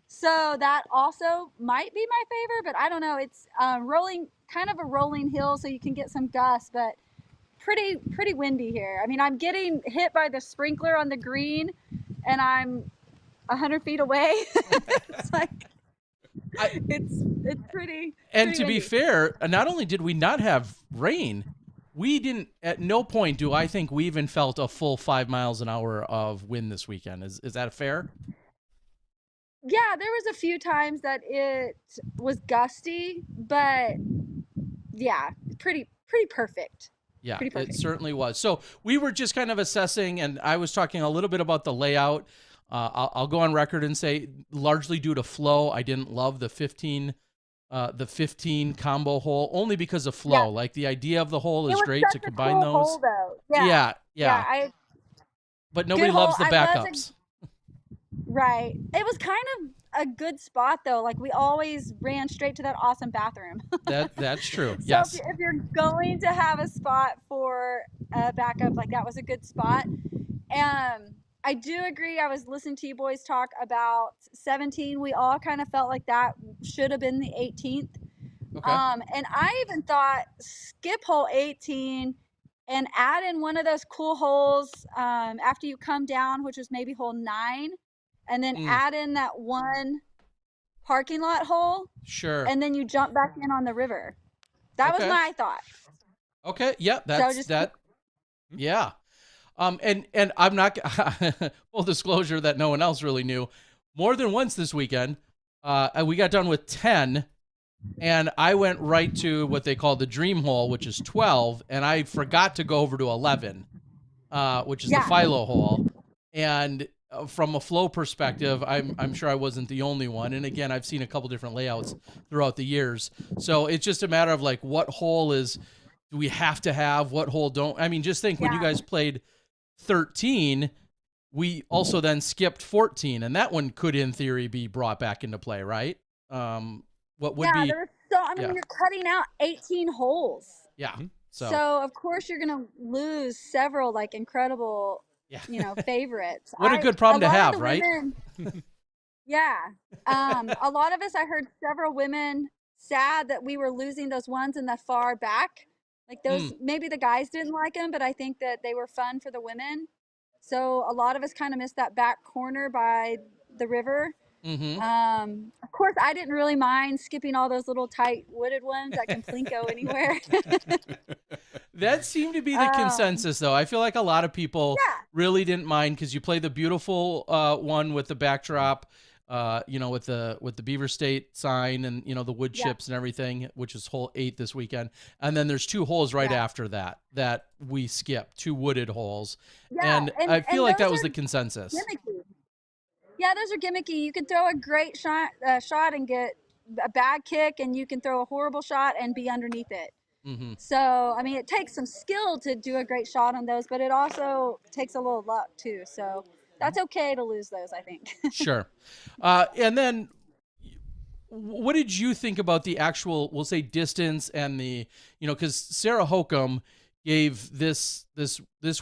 So that also might be my favor, but I don't know. It's rolling, kind of a rolling hill, so you can get some gusts, but pretty windy here. I mean, I'm getting hit by the sprinkler on the green, and I'm 100 feet away. It's like it's pretty. And to windy. be fair, not only did we not have rain, we didn't. At no point do I think we even felt a full 5 miles an hour of wind this weekend. Is that fair? Yeah, there was a few times that it was gusty, but yeah, pretty perfect. Yeah, it certainly was. So we were just kind of assessing, and I was talking a little bit about the layout. I'll go on record and say, largely due to flow, I didn't love the 15 combo hole, only because of flow. Yeah. Like, the idea of the hole is great to combine those. Hole, though. Yeah. But nobody loves the backups. Right. It was kind of a good spot, though. Like, we always ran straight to that awesome bathroom. That's true. So yes. If you're going to have a spot for a backup, like, that was a good spot. I do agree. I was listening to you boys talk about 17. We all kind of felt like that should have been the 18th. Okay. And I even thought skip hole 18 and add in one of those cool holes after you come down, which was maybe hole 9. And then add in that one parking lot hole. Sure. And then you jump back in on the river. That was my thought. Okay. Yeah. That's that. Yeah. And I'm not full disclosure that no one else really knew. More than once this weekend, we got done with 10, and I went right to what they call the dream hole, which is 12, and I forgot to go over to 11, which is the Philo hole. And from a flow perspective, I'm sure I wasn't the only one. And again, I've seen a couple different layouts throughout the years. So it's just a matter of like what hole is do we have to have, what hole don't? I mean, just think when you Yeah. guys played 13, we also then skipped 14, and that one could, in theory, be brought back into play, right? What would be? there was so. I mean, Yeah, you're cutting out 18 holes. yeah. So of course you're gonna lose several like incredible, yeah. favorites. What a good A problem to lot of have, the right? women, yeah. A lot of us, I heard several women sad that we were losing those ones in the far back. Like those, maybe the guys didn't like them, but I think that they were fun for the women. So a lot of us kind of missed that back corner by the river. Of course, I didn't really mind skipping all those little tight wooded ones that can plinko anywhere. That seemed to be the consensus, though. I feel like a lot of people really didn't mind because you play the beautiful one with the backdrop, with the Beaver State sign and the wood chips and everything, which is hole 8 this weekend. And then there's 2 holes right after that we skipped, 2 wooded holes, and I feel like that was the consensus. Gimmicky. Yeah, those are gimmicky. You can throw a great shot and get a bad kick, and you can throw a horrible shot and be underneath it. So, I mean, it takes some skill to do a great shot on those, but it also takes a little luck too. So that's okay to lose those, I think. Sure. And then what did you think about the actual, we'll say, distance and the, because Sarah Hokum gave this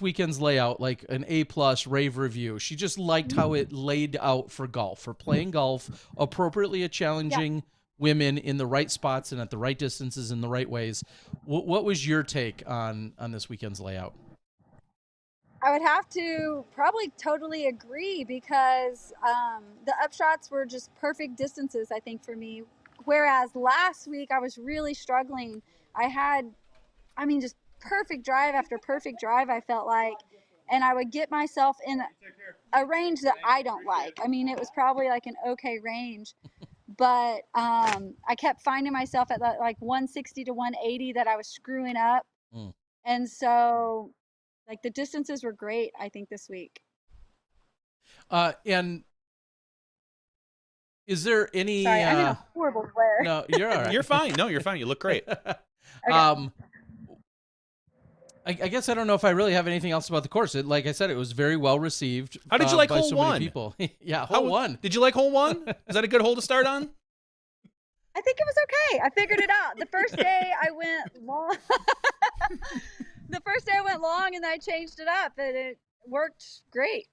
weekend's layout like an A+ rave review. She just liked how it laid out for golf, for playing golf appropriately, challenging women in the right spots and at the right distances in the right ways. What was your take on this weekend's layout? I would have to probably totally agree because the upshots were just perfect distances, I think, for me. Whereas last week I was really struggling. I had, just perfect drive after perfect drive, I felt like. And I would get myself in a range that I don't like. I mean, it was probably like an okay range. But I kept finding myself at like 160 to 180 that I was screwing up. And so, like, the distances were great, I think, this week. And is there any... Sorry, I'm in a horrible glare. No, you're all right. You're fine. No, you're fine. You look great. Okay. I guess I don't know if I really have anything else about the course. Like I said, it was very well received. How did you like by hole so 1? many people. Yeah, hole 1. Did you like hole 1? Is that a good hole to start on? I think it was okay. I figured it out. The first day I went long. The first day I went long, and I changed it up, and it worked great.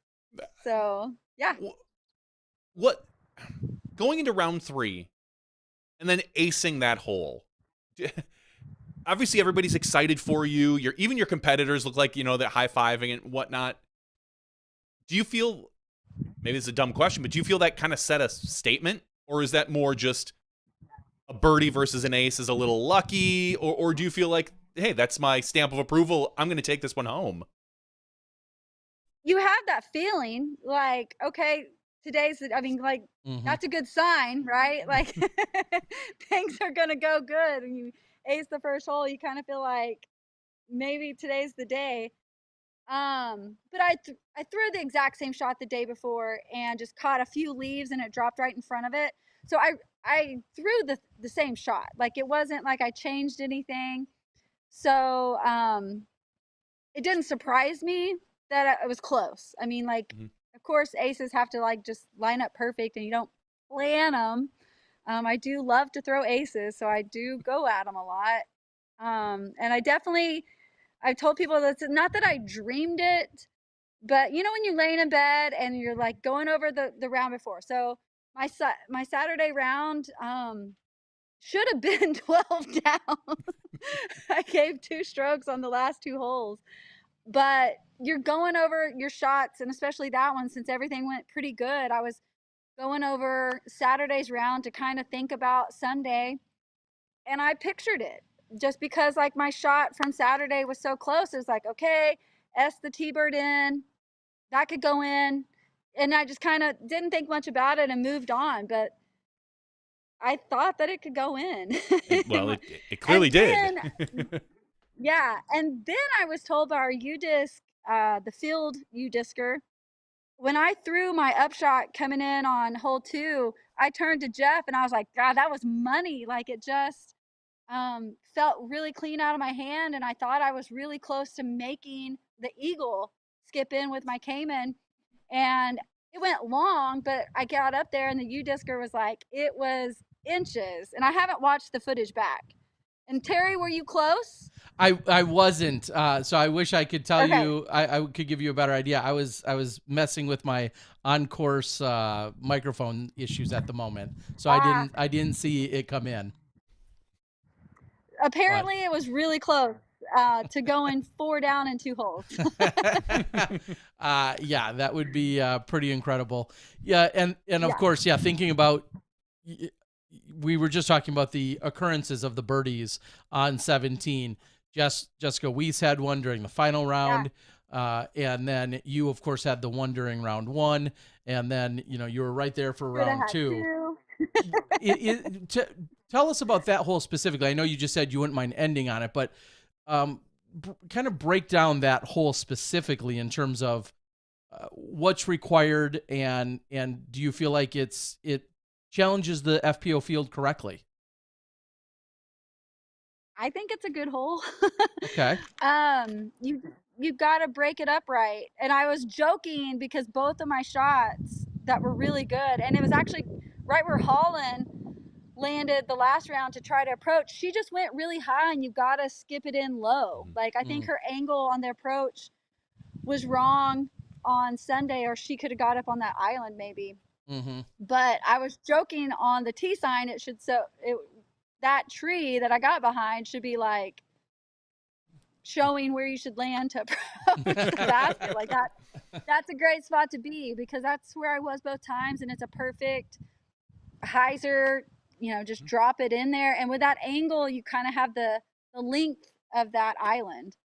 So, yeah. What going into round 3 and then acing that hole? Obviously, everybody's excited for you. Even your competitors look like, they're high-fiving and whatnot. Do you feel, maybe it's a dumb question, but do you feel that kind of set a statement? Or is that more just a birdie versus an ace is a little lucky? Or do you feel like, hey, that's my stamp of approval, I'm going to take this one home? You have that feeling like, okay, that's a good sign, right? Like, things are going to go good. And you ace the first hole, you kind of feel like maybe today's the day. But I threw the exact same shot the day before and just caught a few leaves and it dropped right in front of it. So I threw the same shot. Like, it wasn't like I changed anything. So it didn't surprise me that it was close. I mean, like, of course, aces have to like just line up perfect, and you don't plan them. I do love to throw aces, so I do go at them a lot. And I've told people that it's not that I dreamed it, but when you're laying in bed and you're like going over the round before. So my Saturday round should have been 12 down. I gave 2 strokes on the last 2 holes, but you're going over your shots, and especially that one, since everything went pretty good. I was going over Saturday's round to kind of think about Sunday, and I pictured it just because like my shot from Saturday was so close. It was like, okay, the T-bird in, that could go in. And I just kind of didn't think much about it and moved on. But I thought that it could go in. It clearly did. Yeah. And then I was told by our U-disc, the field U-discer, when I threw my upshot coming in on hole 2, I turned to Jeff and I was like, God, that was money. Like, it just, felt really clean out of my hand, and I thought I was really close to making the eagle skip in with my Cayman, and it went long, but I got up there and the U-Discer was like, it was inches, and I haven't watched the footage back. And Terry, were you close? I wasn't. So I wish I could tell Okay. you. I could give you a better idea. I was messing with my on course microphone issues at the moment, so I didn't see it come in. Apparently, it was really close to going 4 down in 2 holes. Yeah, that would be pretty incredible. Yeah, and of course, yeah, thinking about. We were just talking about the occurrences of the birdies on 17. Jessica Weiss had one during the final round. And then you, of course, had the one during round 1. And then, you were right there for round 2. Tell us about that hole specifically. I know you just said you wouldn't mind ending on it, but kind of break down that hole specifically in terms of what's required and do you feel like it challenges the FPO field correctly? I think it's a good hole. Okay. You got to break it up right. And I was joking because both of my shots that were really good, and it was actually right where Holland landed the last round to try to approach. She just went really high, and you got to skip it in low. Like, I think her angle on the approach was wrong on Sunday, or she could have got up on that island maybe. But I was joking on the T sign. It should that tree that I got behind should be like showing where you should land to approach the basket. Like that's a great spot to be because that's where I was both times, and it's a perfect hyzer. Just drop it in there, and with that angle, you kind of have the length of that island.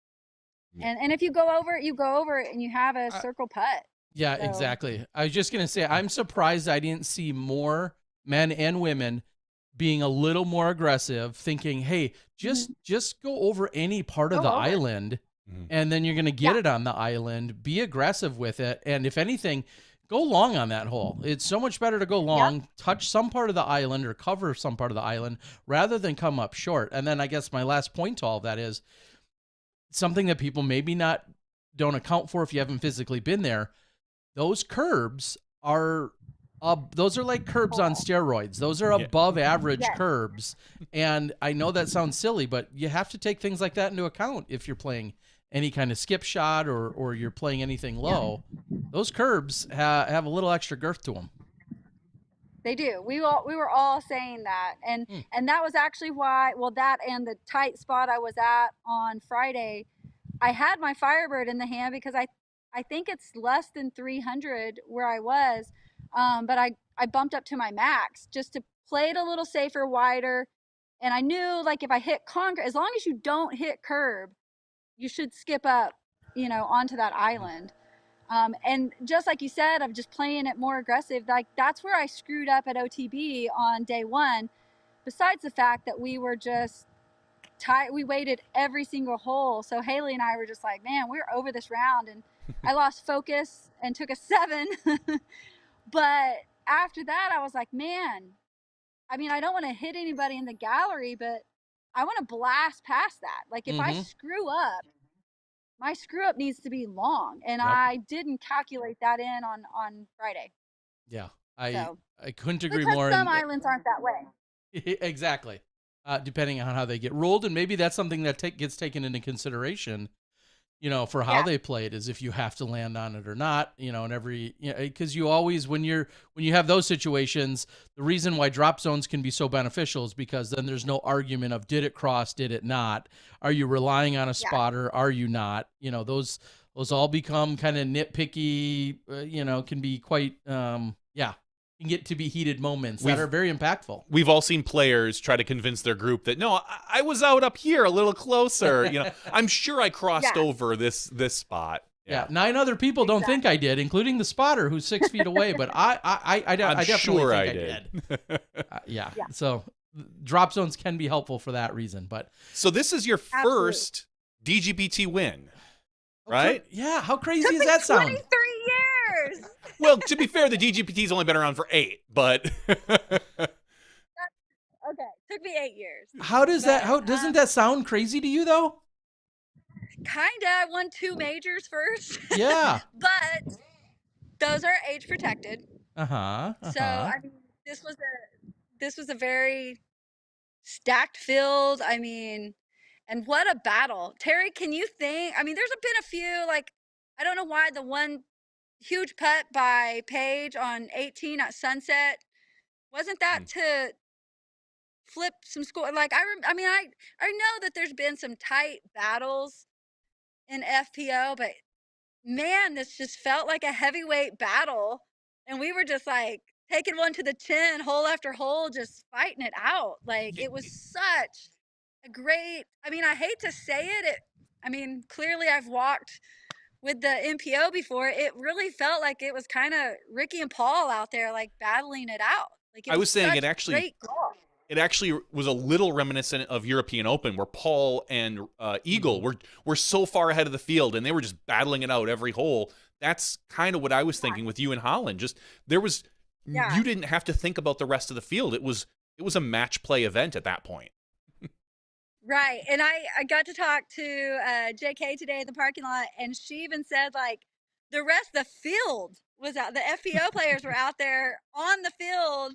And if you go over it, and you have a circle putt. Yeah, so. Exactly. I was just going to say, I'm surprised I didn't see more men and women being a little more aggressive, thinking, hey, just go over any part of the island, and then you're going to get it on the island. Be aggressive with it. And if anything, go long on that hole. It's so much better to go long, touch some part of the island or cover some part of the island rather than come up short. And then I guess my last point to all of that is something that people maybe don't account for if you haven't physically been there. Those curbs are those are like curbs on steroids. Those are above average curbs. And I know that sounds silly, but you have to take things like that into account if you're playing any kind of skip shot or you're playing anything low. Those curbs have a little extra girth to them. They do. We were all saying that. And that was actually why, that and the tight spot I was at on Friday, I had my Firebird in the hand because I think it's less than 300 where I was, but I bumped up to my max just to play it a little safer, wider. And I knew, like, if I hit concrete, as long as you don't hit curb, you should skip up, onto that island. And just like you said, of just playing it more aggressive, like that's where I screwed up at OTB on day 1. Besides the fact that we were just we waited every single hole. So Haley and I were just like, man, we're over this round. And I lost focus and took a 7. But after that, I was like, man, I mean, I don't want to hit anybody in the gallery, but I want to blast past that. Like if I screw up, my screw up needs to be long. And I didn't calculate that in on Friday. Yeah. I couldn't agree more. Some islands aren't that way. Exactly. Depending on how they get ruled. And maybe that's something that gets taken into consideration, for how they play it, is if you have to land on it or not, and every, because you always, when you have those situations, the reason why drop zones can be so beneficial is because then there's no argument of did it cross, did it not? Are you relying on a spotter? Are you not? Those all become kind of nitpicky, can be quite, can get to be heated moments that are very impactful. We've all seen players try to convince their group that, no, I was out up here a little closer. I'm sure I crossed over this spot. Yeah. 9 other people don't think I did, including the spotter who's 6 feet away, but I definitely think I did. So drop zones can be helpful for that reason. But so this is your first DGPT win, right? Yeah. How crazy does that sound? 23 years. Well, to be fair, the DGPT's only been around for 8, but Okay. Took me 8 years. How does doesn't that sound crazy to you though? Kinda. I won 2 majors first. Yeah. But those are age protected. So I mean, this was a very stacked field. I mean, and what a battle. Terry, can you think? I mean, there's been a few, like, I don't know why the one huge putt by Paige on 18 at Sunset, wasn't that to flip some score? Like, I mean, I know that there's been some tight battles in FPO, but man, this just felt like a heavyweight battle. And we were just like taking one to the chin, hole after hole, just fighting it out. Like, it was such a great, I mean, I hate to say it. I mean, clearly I've walked with the MPO before. It really felt like it was kind of Ricky and Paul out there, like battling it out. Like, I was saying it great golf. It actually was a little reminiscent of European Open, where Paul and Eagle were so far ahead of the field, and they were just battling it out every hole. That's kind of what I was thinking with you in Holland. Just you didn't have to think about the rest of the field. It was a match play event at that point. Right. And I got to talk to JK today in the parking lot, and she even said, like, the rest of the field was out. The FPO players were out there on the field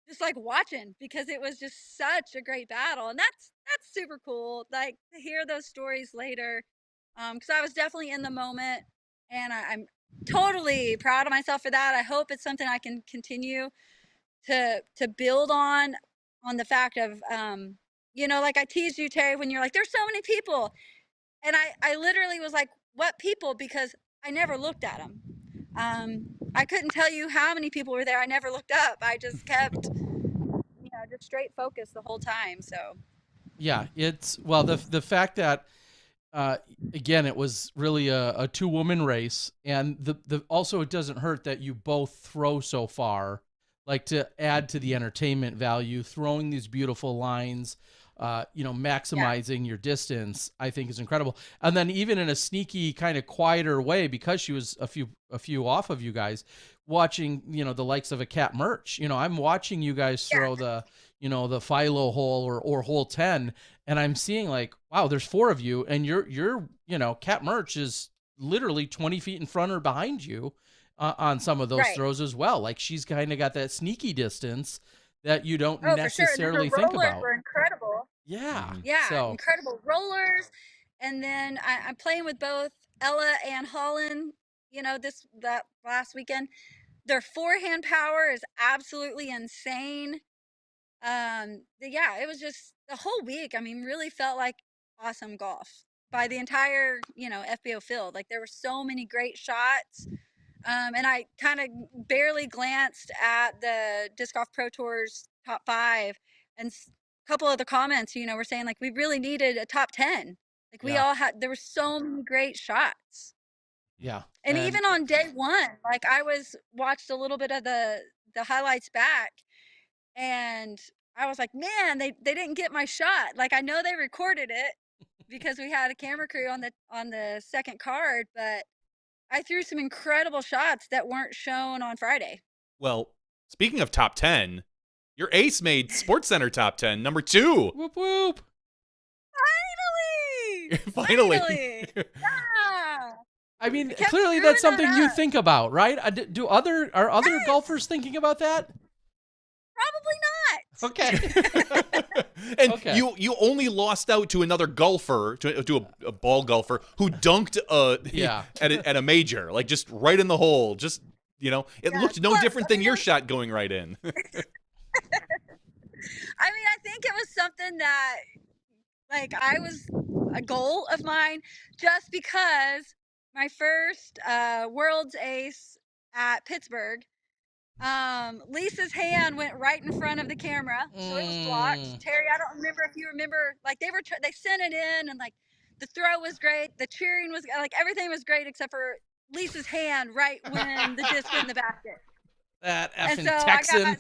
just like watching, because it was just such a great battle. And that's super cool, like, to hear those stories later, because I was definitely in the moment, and I'm totally proud of myself for that. I hope it's something I can continue to build on the fact of, you know, like I teased you, Terry, when you're like, there's so many people, and I literally was like, what people? Because I never looked at them. I couldn't tell you how many people were there. I never looked up. I just kept, you know, just straight focus the whole time. So yeah, it's, well, the fact that again, it was really a 2-woman race, and the also, it doesn't hurt that you both throw so far, like, to add to the entertainment value, throwing these beautiful lines, you know, maximizing your distance, I think is incredible. And then even in a sneaky kind of quieter way, because she was a few off of you guys, watching, you know, the likes of a Cat Merch, you know, I'm watching you guys throw the, you know, the Philo hole or hole 10, and I'm seeing, like, wow, there's 4 of you, and you're, you know, Cat Merch is literally 20 feet in front or behind you on some of those throws as well. Like, she's kind of got that sneaky distance that you don't necessarily think about. Were incredible. Yeah. Yeah, incredible rollers. And then I'm playing with both Ella and Holland, you know, that last weekend. Their forehand power is absolutely insane. Yeah, it was just the whole week, I mean, really felt like awesome golf by the entire, you know, FPO field. Like, there were so many great shots. And I kind of barely glanced at the Disc Golf Pro Tour's top 5, and a couple of the comments, you know, were saying, like, we really needed a top 10. Like, we all had, there were so many great shots. Yeah. And even on day 1, like, I watched a little bit of the highlights back, and I was like, man, they didn't get my shot. Like, I know they recorded it because we had a camera crew on the second card, but I threw some incredible shots that weren't shown on Friday. Well, speaking of top 10, your ace made SportsCenter top 10, number 2. Whoop whoop. Finally. Yeah. I mean, clearly that's something you think about, right? Are other golfers thinking about that? Probably not. Okay. And you only lost out to another golfer, to a ball golfer who dunked at a major, like, just right in the hole. Just, you know, it looked no different than your shot going right in. I mean, I think it was something that, like, was a goal of mine, just because my first World's Ace at Pittsburgh, Lisa's hand went right in front of the camera, so it was blocked. Terry, I don't remember if you remember, like, they sent it in, and, like, the throw was great, the cheering was, like, everything was great except for Lisa's hand right when the disc went in the basket. That effing Texan.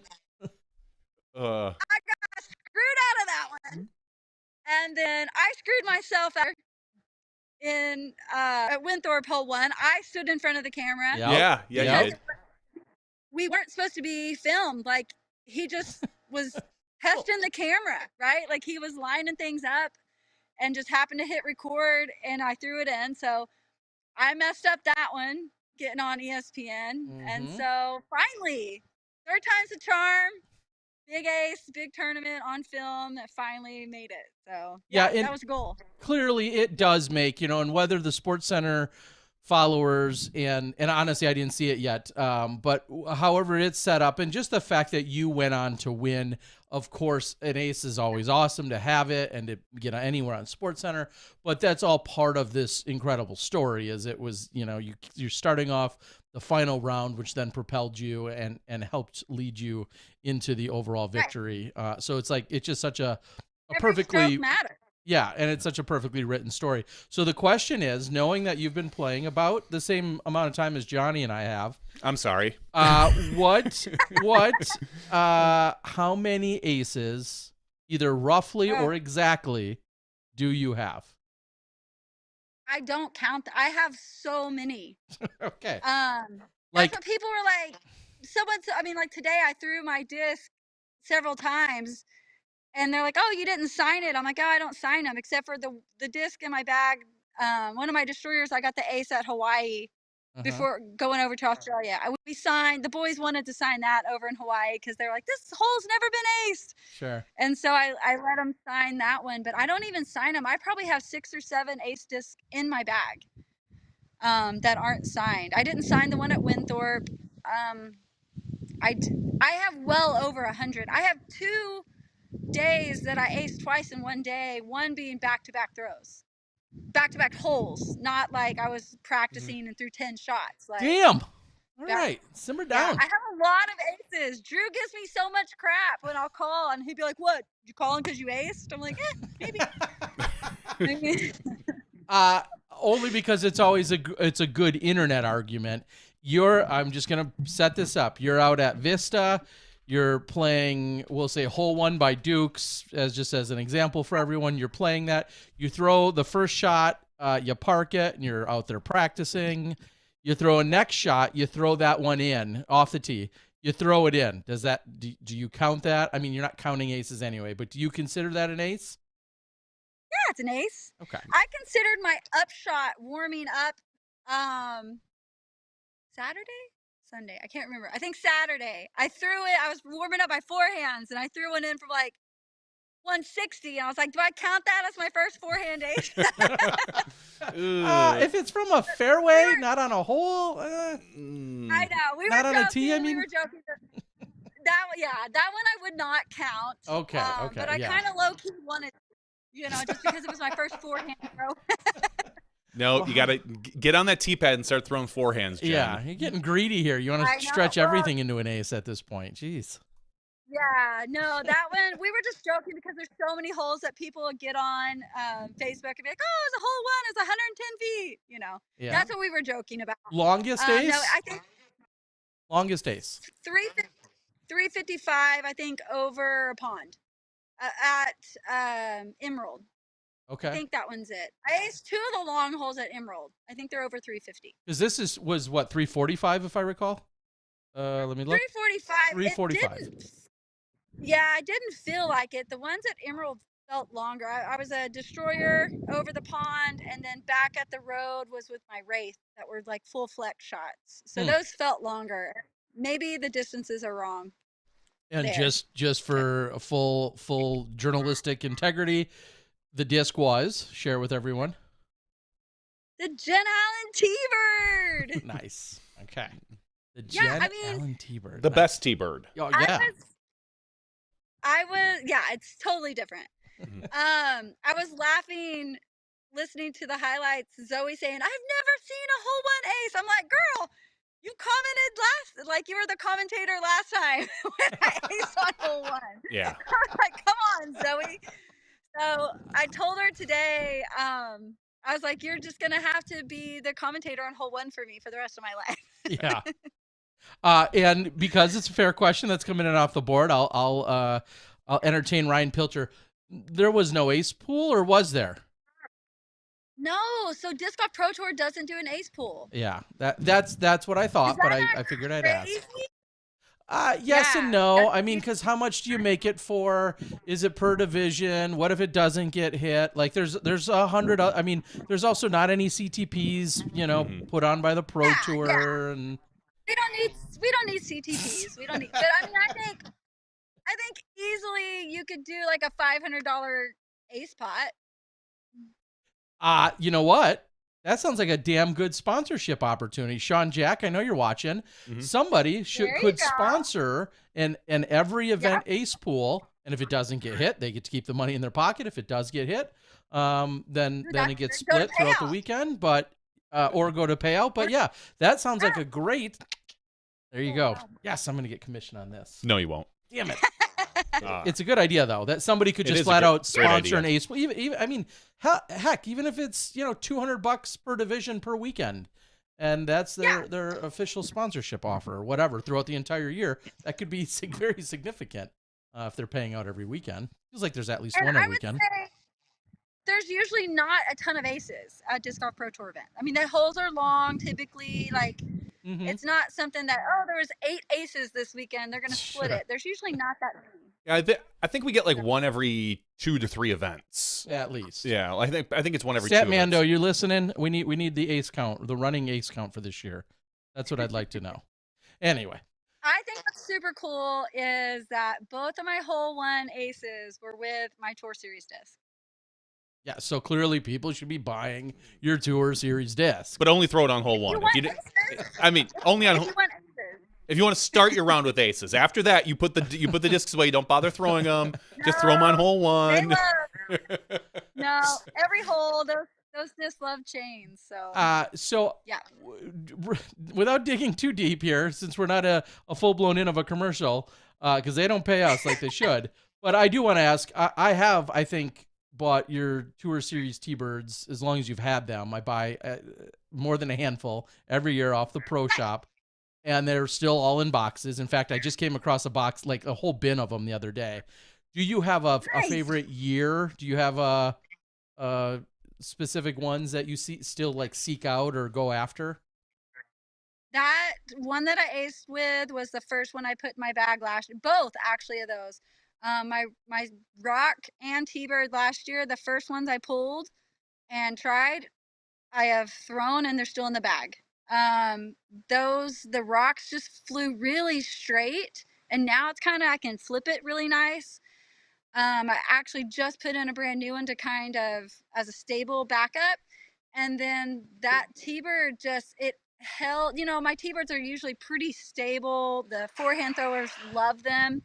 I got screwed out of that one, and then I screwed myself out in at Winthorpe hole 1. I stood in front of the camera. Yeah, you did. We weren't supposed to be filmed. Like, he just was testing the camera, right? Like he was lining things up and just happened to hit record and I threw it in. So I messed up that one getting on ESPN. And so finally, third time's a charm. Big ace, big tournament on film that finally made it. So yeah, that was a goal. Clearly it does make, and whether the Sports Center followers and honestly I didn't see it yet, but however it's set up and just the fact that you went on to win, of course an ace is always awesome to have it and to get anywhere on Sports Center, but that's all part of this incredible story. As it was, you're starting off the final round, which then propelled you and helped lead you into the overall victory. Right. So it's like it's just such a perfectly matter. Yeah, and it's such a perfectly written story. So the question is, knowing that you've been playing about the same amount of time as Johnny and I have. I'm sorry. How many aces, either roughly or exactly, do you have? I don't count. I have so many. Okay. That's what people were like. Like today I threw my disc several times. And they're like, oh, you didn't sign it. I'm like, oh, I don't sign them except for the disc in my bag. One of my destroyers, I got the ace at Hawaii before going over to Australia. We signed, the boys wanted to sign that over in Hawaii because they're like, this hole's never been aced. Sure. And so I let them sign that one, but I don't even sign them. I probably have 6 or 7 ace discs in my bag that aren't signed. I didn't sign the one at Winthrop. I have well over 100. I have 2 days that I aced twice in one day, one being back-to-back throws, back-to-back holes, not like I was practicing and threw 10 shots. Like, damn. All right, simmer down. Yeah, I have a lot of aces. Drew gives me so much crap when I'll call and he'd be like, what, you calling because you aced? I'm like, maybe. Only because it's always it's a good internet argument. I'm just gonna set this up. You're out at Vista. You're playing, we'll say, hole 1 by Dukes, as an example for everyone. You're playing that. You throw the first shot, you park it, and you're out there practicing. You throw a next shot, you throw that one in off the tee. You throw it in. Do you count that? I mean, you're not counting aces anyway, but do you consider that an ace? Yeah, it's an ace. Okay. I considered my upshot warming up Saturday? Sunday. I can't remember. I think Saturday. I threw it. I was warming up my forehands and I threw one in from like 160. And I was like, do I count that as my first forehand ace? If it's from a fairway, not on a hole. I know. We not were on joking. A tee, I mean. We were joking. That one I would not count. Okay. But I kind of low-key wanted, just because it was my first forehand throw. No, you got to get on that tee pad and start throwing forehands, Jen. Yeah, you're getting greedy here. You want to stretch everything into an ace at this point. Jeez. Yeah, no, that one, we were just joking because there's so many holes that people get on Facebook and be like, oh, it's a hole 1, it's 110 feet, Yeah. That's what we were joking about. Longest ace? No, I think longest ace. 355, I think, over a pond at Emerald. Okay. I think that one's it. I aced 2 of the long holes at Emerald. I think they're over 350. Because this was what, 345 if I recall? Let me look. 345. I didn't feel like it. The ones at Emerald felt longer. I was a destroyer over the pond, and then back at the road was with my Wraith that were like full flex shots. So those felt longer. Maybe the distances are wrong. And there. just for a full journalistic integrity, the disc was, share with everyone, the Jen Allen T-Bird. Nice. Okay. The Jen Allen T-Bird. The best T-Bird. Oh, yeah. I was, it's totally different. I was laughing listening to the highlights, Zoe saying, I've never seen a hole 1 ace. I'm like, girl, you commented you were the commentator last time when I aced on hole 1. Yeah. I was like, come on, Zoe. So I told her today, I was like, you're just going to have to be the commentator on hole 1 for me for the rest of my life. Yeah. And because it's a fair question that's coming in off the board, I'll entertain Ryan Pilcher. There was no ace pool, or was there? No, so Disc Golf Pro Tour doesn't do an ace pool. Yeah, that's what I thought, but I figured I'd ask. Yes and Yeah, no. I mean, because how much do you make it for? Is it per division? What if it doesn't get hit? Like, there's 100. I mean, there's also not any CTPs, put on by the Pro yeah. Tour, and We don't need CTPs. We don't need. But I mean, I think easily you could do like a $500 ace pot. you know what? That sounds like a damn good sponsorship opportunity. Sean Jack, I know you're watching. Somebody could sponsor an every event ace pool, and if it doesn't get hit, they get to keep the money in their pocket. If it does get hit, then it gets split throughout the weekend, but or go to payout. But yeah, that sounds like a great. There you go. Yes, I'm going to get commission on this. No, you won't. Damn it. It's a good idea, though, that somebody could just flat out sponsor an ace. Even, I mean, heck, even if it's $200 per division per weekend, and that's their official sponsorship offer or whatever throughout the entire year, that could be very significant if they're paying out every weekend. Feels like there's at least one a weekend. There's usually not a ton of aces at Disc Golf Pro Tour event. I mean, the holes are long, typically. Like, it's not something that, there was 8 aces this weekend, they're going to split it. There's usually not that many. Yeah, I think we get like one every 2 to 3 events at least. Yeah, I think it's one every 2 events. Statmando, you're listening? We need the ace count, the running ace count for this year. That's what I'd like to know. Anyway. I think what's super cool is that both of my hole 1 aces were with my Tour Series disc. Yeah, so clearly people should be buying your Tour Series disc. But only throw it on hole 1. I mean, only on hole. If you want to start your round with aces, after that you put the discs away. You don't bother throwing them. Just throw them on hole 1. No, every hole those discs love chains. So yeah. Without digging too deep here, since we're not a full blown in of a commercial, because they don't pay us like they should. But I do want to ask. I think bought your Tour Series T-Birds as long as you've had them. I buy more than a handful every year off the Pro Shop. And they're still all in boxes. In fact, I just came across a box, like a whole bin of them the other day. Do you have a favorite year? Do you have a specific ones that you still like seek out or go after? That one that I aced with was the first one I put in my bag last year. Both actually of those. My Rock and T-Bird last year, the first ones I pulled and tried, I have thrown and they're still in the bag. The Rocks just flew really straight, and now it's kind of, I can flip it really nice. I actually just put in a brand new one to kind of as a stable backup, and then that T-Bird it held. My T-Birds are usually pretty stable. The forehand throwers love them.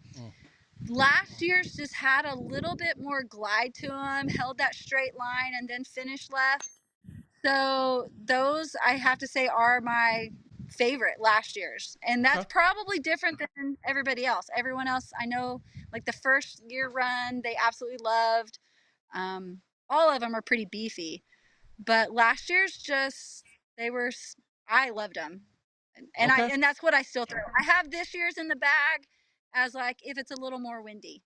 Last year's just had a little bit more glide to them, held that straight line, and then finished left. So those, I have to say, are my favorite last year's. And that's probably different than everybody else. Everyone else, I know, like the first year run, they absolutely loved. All of them are pretty beefy. But last year's I loved them. And that's what I still throw. I have this year's in the bag as like if it's a little more windy.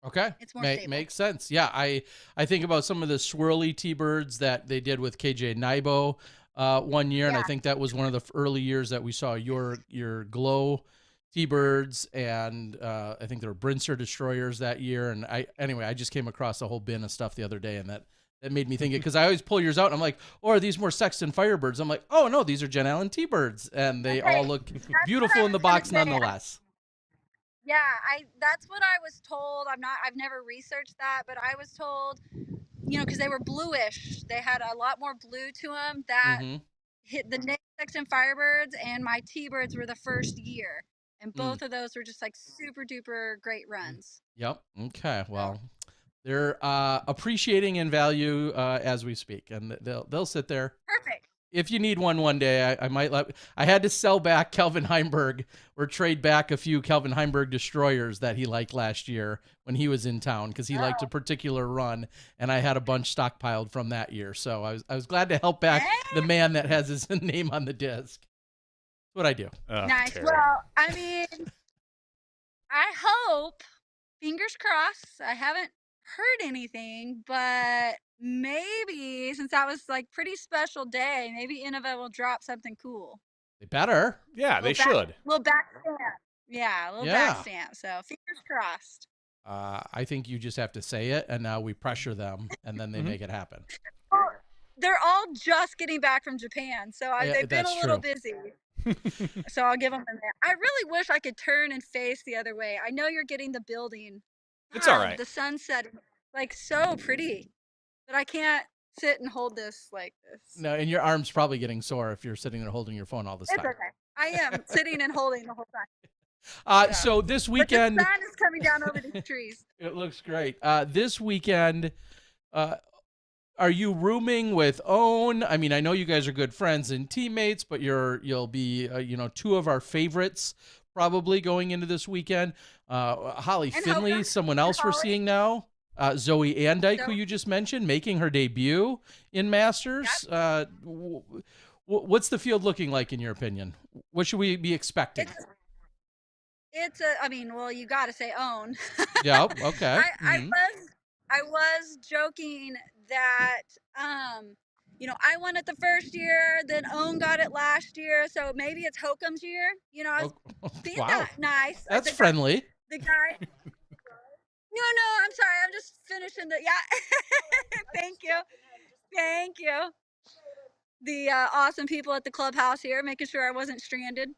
Okay. It's more stable. Makes sense. Yeah, I think about some of the swirly T-Birds that they did with KJ Naibo one year, and I think that was one of the early years that we saw your glow T-Birds, and I think there were Brinster Destroyers that year. And I just came across a whole bin of stuff the other day, and that made me think it, because I always pull yours out and I'm like, are these more Sexton Firebirds? I'm like, oh no, these are Jen Allen T-Birds, and they all look beautiful in the box nonetheless. Yeah, that's what I was told. I've never researched that, but I was told, because they were bluish. They had a lot more blue to them. That hit the Nick Sexton Firebirds and my T-Birds were the first year. And both of those were just like super duper great runs. Yep. Okay. Well, they're appreciating in value as we speak, and they'll sit there. Perfect. If you need one day, I might I had to sell back Kelvin Heimberg or trade back a few Kelvin Heimberg Destroyers that he liked last year when he was in town, because he liked a particular run, and I had a bunch stockpiled from that year. So I was glad to help back the man that has his name on the disc. That's what I do. Nice. Terry. Well, I mean, I hope, fingers crossed, I haven't heard anything, but maybe since that was like pretty special day, maybe Innova will drop something cool. They better. Yeah, they should. We'll back stand. Yeah, a little Yeah. back stamp. So fingers crossed. I think you just have to say it, and now we pressure them, and then they Mhm. make it happen. Well, they're all just getting back from Japan, so Yeah, they've been a that's little true. busy. So I'll give them a minute. I really wish I could turn and face the other way. I know you're getting the building. It's all right. The sunset, like so pretty, but I can't sit and hold this like this. No, and your arm's probably getting sore if you're sitting there holding your phone all this It's time. okay. I am sitting and holding the whole time. Yeah. So this But weekend, the sun is coming down over these trees. it looks great. This weekend, are you rooming with Owen? I mean, I know you guys are good friends and teammates, but you'll be two of our favorites probably going into this weekend. Holly And Finley, Hoka. someone else we're Holly. seeing now. Zoe Andike, who Zoe. you just mentioned, making her debut in Masters. Yep. What's the field looking like in your opinion? What should we be expecting? I mean, well, you got to say own. Yeah. Okay. I was joking that, I won it the first year, then Own got it last year, so maybe it's Hokum's year. I was being Wow. that nice. That's friendly. The guy. No, I'm sorry. I'm just finishing the. Yeah. Thank you. The awesome people at the clubhouse here, making sure I wasn't stranded.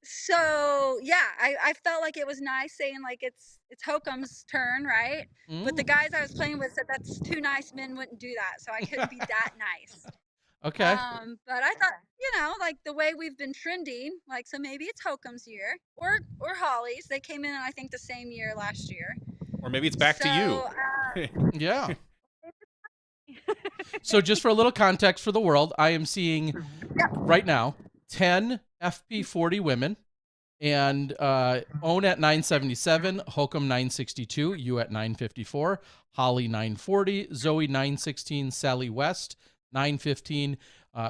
So yeah, I felt like it was nice saying like it's Hokum's turn, right? But the guys I was playing with said that's too nice, men wouldn't do that, so I couldn't be that nice. Okay. But I thought, like the way we've been trending, like so maybe it's Hokum's year or Holly's. They came in I think the same year last year. Or maybe it's back to you. Yeah. So just for a little context for the world, I am seeing right now 10 FP40 women, and Own at 977, Hokum 962, you at 954, Holly 940, Zoe 916, Sally West 915,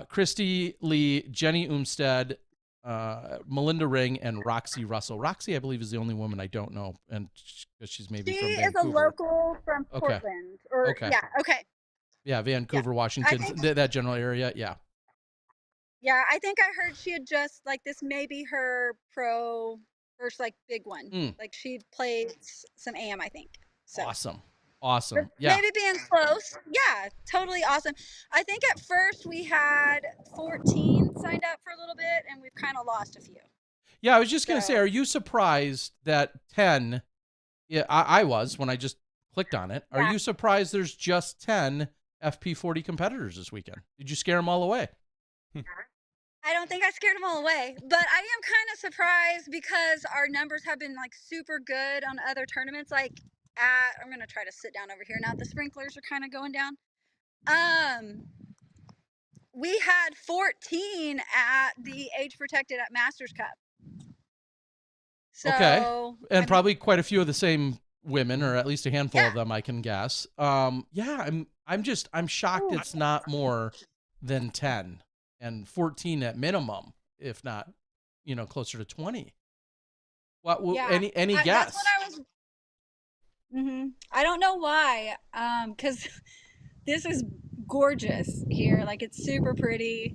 Christy Lee, Jenny Umstead, Melinda Ring, and Roxy Russell. Roxy, I believe, is the only woman I don't know, and she's maybe from Vancouver. She is a local from Portland. Okay. Yeah, okay. Yeah, Vancouver, Washington, that general area, yeah. Yeah, I think I heard she had just, like, this may be her pro first, like, big one. Like, she played some AM, I think. So. Awesome. Yeah. Maybe being close. Yeah, totally awesome. I think at first we had 14 signed up for a little bit, and we've kind of lost a few. Yeah, I was just going to say, are you surprised that 10, yeah, I was when I just clicked on it. Are you surprised there's just 10 FP40 competitors this weekend? Did you scare them all away? I don't think I scared them all away, but I am kind of surprised because our numbers have been like super good on other tournaments. Like I'm going to try to sit down over here now. The sprinklers are kind of going down. We had 14 at the age protected at Masters Cup. So, okay. And probably quite a few of the same women, or at least a handful of them, I can guess. I'm shocked it's not more than 10 and 14 at minimum, if not, closer to 20. What? Any guess? That's what I was. I don't know why. Because this is gorgeous here. Like it's super pretty,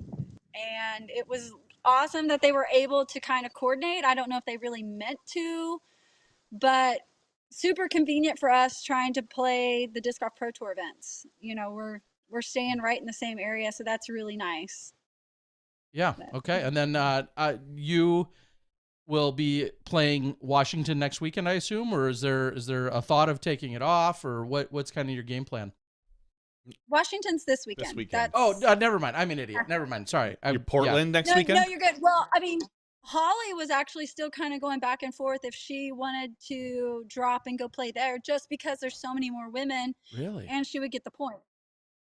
and it was awesome that they were able to kind of coordinate. I don't know if they really meant to, but super convenient for us trying to play the Disc Golf Pro Tour events. We're staying right in the same area, so that's really nice. Yeah. Okay. And then you will be playing Washington next weekend, I assume, or is there a thought of taking it off, or what's kind of your game plan? Washington's this weekend. Never mind. I'm an idiot. Never mind. Sorry. You're Portland next weekend? No, you're good. Well, I mean, Holly was actually still kind of going back and forth if she wanted to drop and go play there, just because there's so many more women. Really? And she would get the point.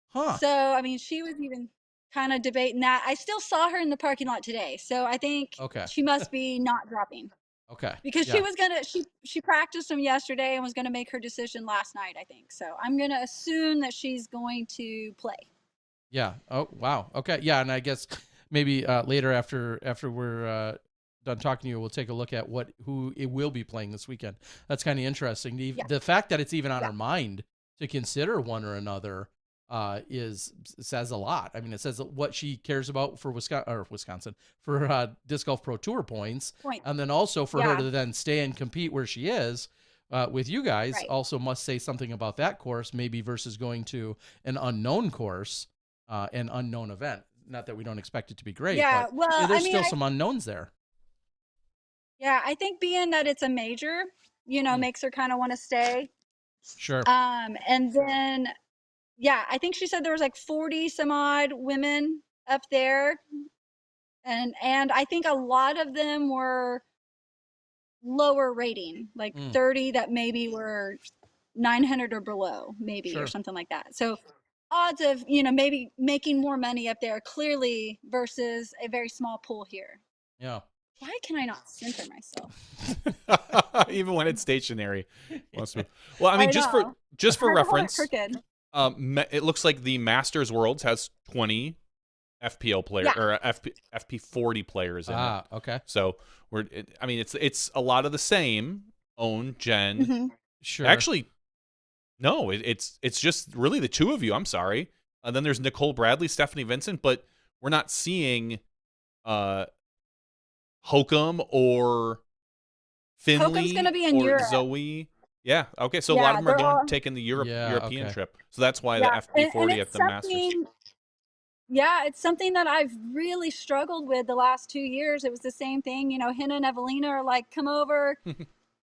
Huh. So, I mean, she was even kind of debating that. I still saw her in the parking lot today. So I think she must be not dropping. Okay. Because she was going to, she practiced them yesterday and was going to make her decision last night, I think. So I'm going to assume that she's going to play. Yeah. Oh, wow. Okay. Yeah. And I guess maybe later after we're done talking to you, we'll take a look at who it will be playing this weekend. That's kind of interesting. The fact that it's even on our mind to consider one or another says a lot. I mean, it says what she cares about for Wisconsin for Disc Golf Pro Tour points, and then also for her to then stay and compete where she is with you guys. Also must say something about that course, maybe versus going to an unknown course, an unknown event. Not that we don't expect it to be great, but there's still some unknowns there. Yeah, I think being that it's a major, makes her kind of want to stay. Sure. And then, I think she said there was like 40 some odd women up there. And I think a lot of them were lower rating, like 30 that maybe were 900 or below, maybe, or something like that. So odds of, maybe making more money up there clearly versus a very small pool here. Yeah. Why can I not center myself? Even when it's stationary. Well, I mean, just for reference, it looks like the Masters Worlds has 20 FPO players or FP40 players in it. Okay. So it's a lot of the same. Own Jen. Mm-hmm. Sure. Actually, no, it's just really the two of you. I'm sorry. And then there's Nicole Bradley, Stephanie Vincent, but we're not seeing Hokum or Finley. Hokum's gonna be in or Europe. Zoe. Yeah. Okay. So a lot of them are taking the European trip. So that's why the FP40 at the Masters. Yeah, it's something that I've really struggled with the last 2 years. It was the same thing. Hannah and Evelina are like, come over.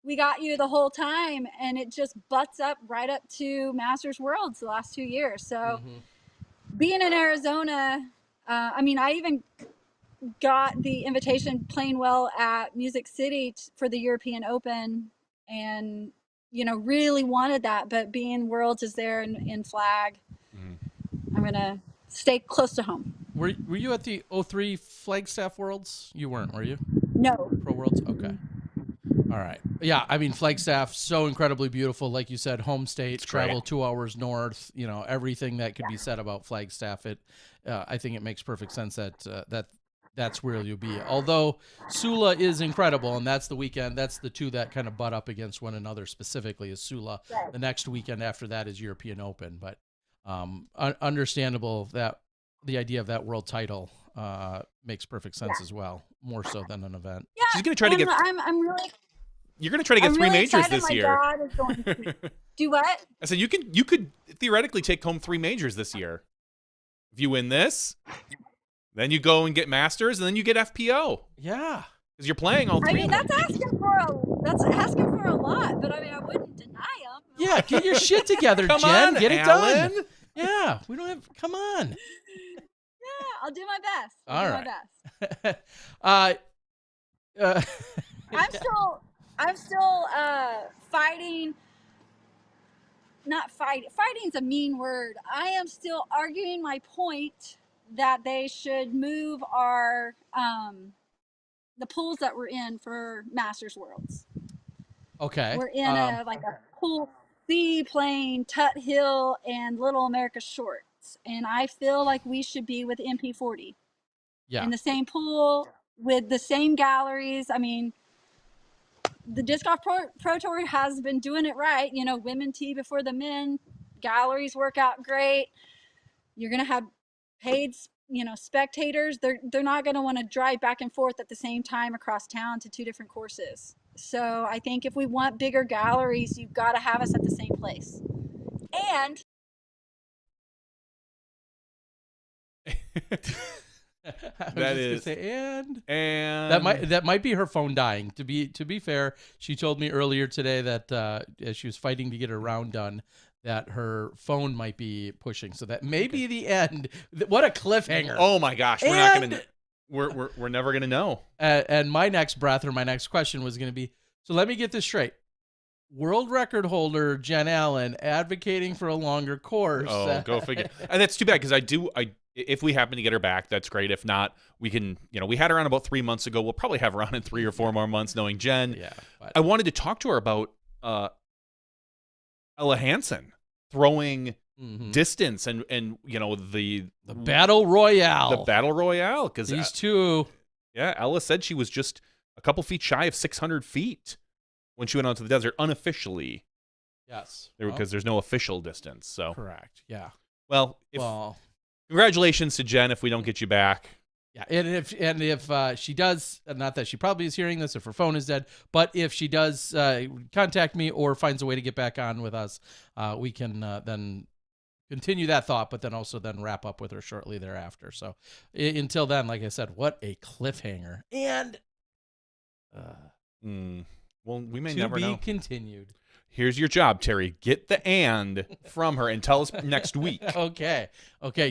We got you the whole time. And it just butts up right up to Masters Worlds the last 2 years. So being in Arizona, I even got the invitation playing well at Music City for the European Open and, really wanted that. But being Worlds is there in Flag, I'm going to stay close to home. Were you at the 03 Flagstaff Worlds? You weren't, were you? No. Pro Worlds? Okay. All right. Yeah, I mean, Flagstaff, so incredibly beautiful. Like you said, home state, travel 2 hours north, everything that could be said about Flagstaff. I think it makes perfect sense that that's where you'll be. Although Sula is incredible, and that's the weekend. That's the two that kind of butt up against one another specifically is Sula. Right. The next weekend after that is European Open. But understandable that the idea of that world title makes perfect sense as well, more so than an event. Yeah, she's going to try to get. I'm really. You're going to try to get 3 majors this year. My dad is going to do what? I said you could theoretically take home 3 majors this year. If you win this, then you go and get Masters, and then you get FPO. Yeah, because you're playing all 3. I mean, that's asking for a lot, but I wouldn't deny them. Yeah, get your shit together, Come Jen. on, get it Alan. done. Yeah, we don't have. Come on. Yeah, I'll do my best. All right. I'm still fighting. Not fighting. Fighting's a mean word. I am still arguing my point that they should move our the pools that we're in for Masters Worlds. Okay. We're in a pool C playing Tut Hill and Little America Shorts, and I feel like we should be with MP40. Yeah. In the same pool with the same galleries. I mean, the Disc Golf Pro Tour has been doing it right. Women tee before the men. Galleries work out great. You're going to have paid, spectators. They're not going to want to drive back and forth at the same time across town to 2 different courses. So I think if we want bigger galleries, you've got to have us at the same place. And that might be her phone dying. To be fair, she told me earlier today that as she was fighting to get her round done, that her phone might be pushing. So that may be the end. What a cliffhanger! Oh my gosh, we're not gonna. We're never gonna know. And my next question was gonna be. So let me get this straight. World record holder Jen Allen advocating for a longer course. Oh, go figure. And that's too bad because if we happen to get her back, that's great. If not, we can, we had her on about 3 months ago. We'll probably have her on in 3 or 4 more months, knowing Jen. Yeah. I wanted to talk to her about Ella Hansen throwing distance and the battle royale. The battle royale. Because these two. Yeah, Ella said she was just a couple feet shy of 600 feet when she went onto the desert unofficially. Yes. Because there's no official distance. So correct. Yeah. Well, congratulations to Jen if we don't get you back. Yeah, and if she does, not that she probably is hearing this if her phone is dead, but if she does contact me or finds a way to get back on with us, we can then continue that thought, but then also then wrap up with her shortly thereafter. So until then, like I said, what a cliffhanger. And well, we may to never be know. Continued. Here's your job, Terry. Get the and from her and tell us next week. Okay.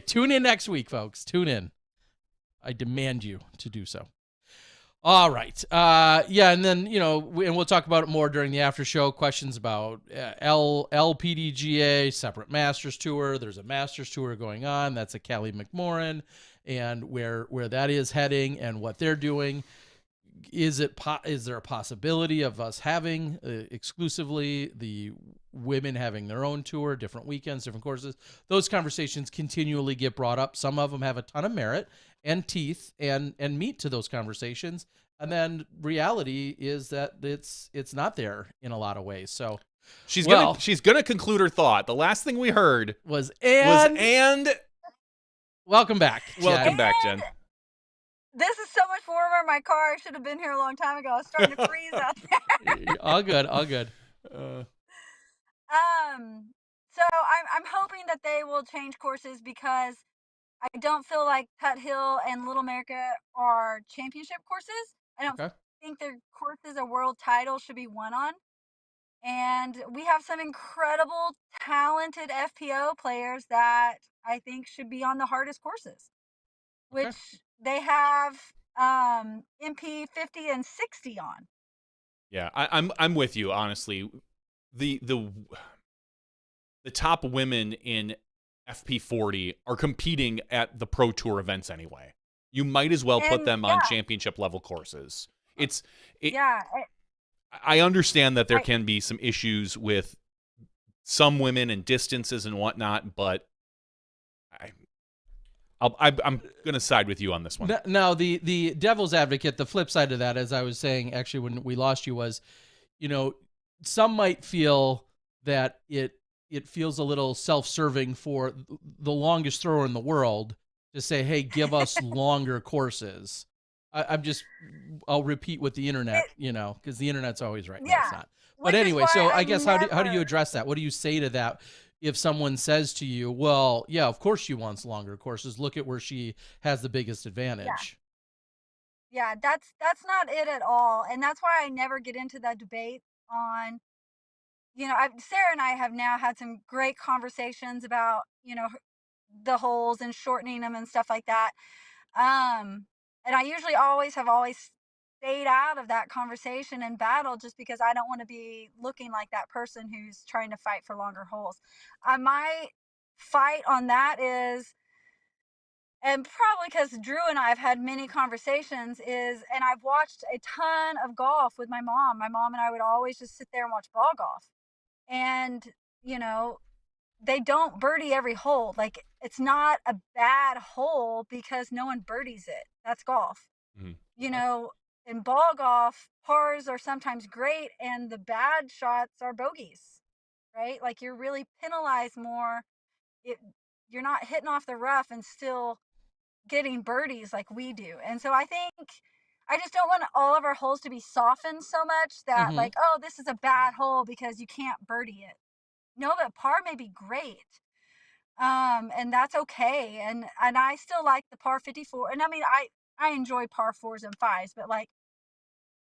Tune in next week, folks. Tune in. I demand you to do so. All right. Yeah, and then, and we'll talk about it more during the after show. Questions about LPDGA, separate Masters Tour. There's a Masters Tour going on. That's a Callie McMahon, and where that is heading and what they're doing. Is there a possibility of us having exclusively the women having their own tour, different weekends, different courses? Those conversations continually get brought up. Some of them have a ton of merit and teeth and meat to those conversations. And then reality is that it's not there in a lot of ways. So she's gonna conclude her thought. The last thing we heard was welcome back. Welcome back, Jen. This is so much warmer. My car should have been here a long time ago. It's starting to freeze out there. All good. So I'm hoping that they will change courses because I don't feel like Tut Hill and Little America are championship courses. I don't think their courses a world title should be won on. And we have some incredible, talented FPO players that I think should be on the hardest courses, which they have MP 50 and 60 on. Yeah, I'm with you, honestly. The top women in FP40 are competing at the Pro Tour events anyway. You might as well put them on championship level courses. I understand that there can be some issues with some women and distances and whatnot, but I'm going to side with you on this one. Now, the devil's advocate, the flip side of that, as I was saying, actually, when we lost you was, some might feel that it feels a little self-serving for the longest thrower in the world to say, hey, give us longer courses. I'll repeat with the internet, because the internet's always right. Yeah. No, it's not. But anyway, so I guess how do you address that? What do you say to that? If someone says to you, well, yeah, of course she wants longer courses. Look at where she has the biggest advantage. Yeah, that's not it at all. And that's why I never get into that debate on, Sarah and I have now had some great conversations about, the holes and shortening them and stuff like that. And I usually always stayed out of that conversation and battle just because I don't want to be looking like that person who's trying to fight for longer holes. My fight on that is, and probably because Drew and I have had many conversations, and I've watched a ton of golf with my mom. My mom and I would always just sit there and watch ball golf. And, they don't birdie every hole. Like, it's not a bad hole because no one birdies it. That's golf. Mm-hmm. In ball golf, pars are sometimes great and the bad shots are bogeys, right? Like, you're really penalized more. You're not hitting off the rough and still getting birdies like we do. And so I think I just don't want all of our holes to be softened so much that like, oh, this is a bad hole because you can't birdie it. No, but par may be great. And that's okay. And I still like the par 54. And I mean, I enjoy par 4s and 5s, but like,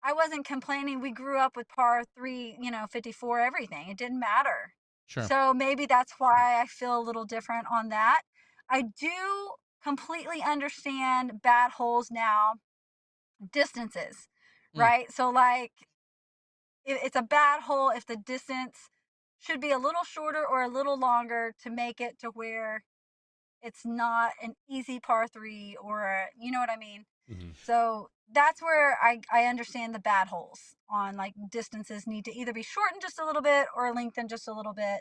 I wasn't complaining. We grew up with par 3, 54, everything. It didn't matter. Sure. So maybe that's why I feel a little different on that. I do completely understand bad holes now, distances, right? So like, it's a bad hole if the distance should be a little shorter or a little longer to make it to where it's not an easy par 3 or, you know what I mean? Mm-hmm. So that's where I understand the bad holes on, like, distances need to either be shortened just a little bit or lengthened just a little bit.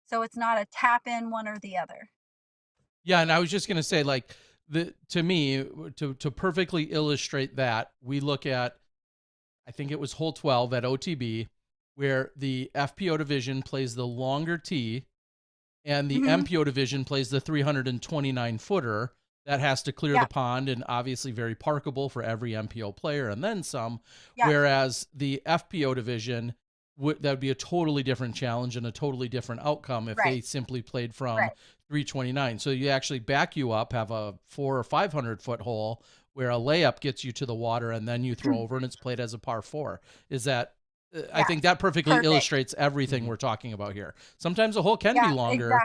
So it's not a tap in one or the other. Yeah. And I was just going to say, like, to me, to perfectly illustrate that, we look at, I think it was hole 12 at OTB, where the FPO division plays the longer tee and the MPO division plays the 329 footer that has to clear the pond and obviously very parkable for every MPO player and then some. Whereas the FPO division, that would be a totally different challenge and a totally different outcome if they simply played from 329. So you actually back you up, have a 400 or 500 foot hole where a layup gets you to the water and then you throw over and it's played as a par 4. Is that, I think that perfectly illustrates everything we're talking about here. Sometimes a hole can be longer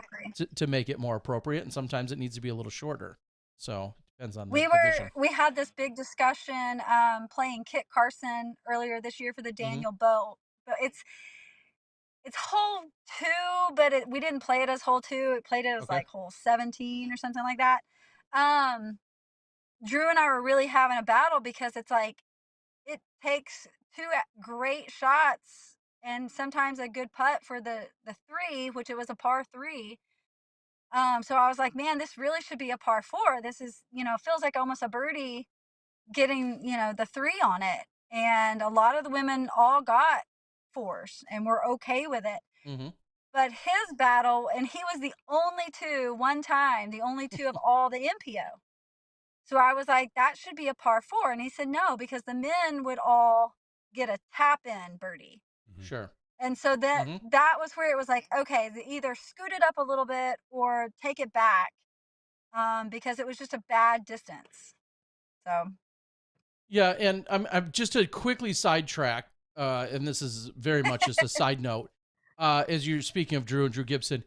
to make it more appropriate, and sometimes it needs to be a little shorter. So it depends on the division. We had this big discussion playing Kit Carson earlier this year for the Daniel Boat. But it's hole 2, but we didn't play it as hole 2. It played it as like hole 17 or something like that. Drew and I were really having a battle because it's like it takes 2 great shots and sometimes a good putt for the 3, which it was a par 3. So I was like, man, this really should be a par 4. This is, feels like almost a birdie getting, the 3 on it. And a lot of the women all got 4s and we're okay with it. But his battle, and he was the only 2 of all the MPO. So I was like, that should be a par 4. And he said, no, because the men would all get a tap in birdie. Sure. And so that was where it was like, okay, either scoot it up a little bit or take it back because it was just a bad distance. So. Yeah. And I'm just to quickly sidetrack, and this is very much just a side note, as you're speaking of Drew and Drew Gibson,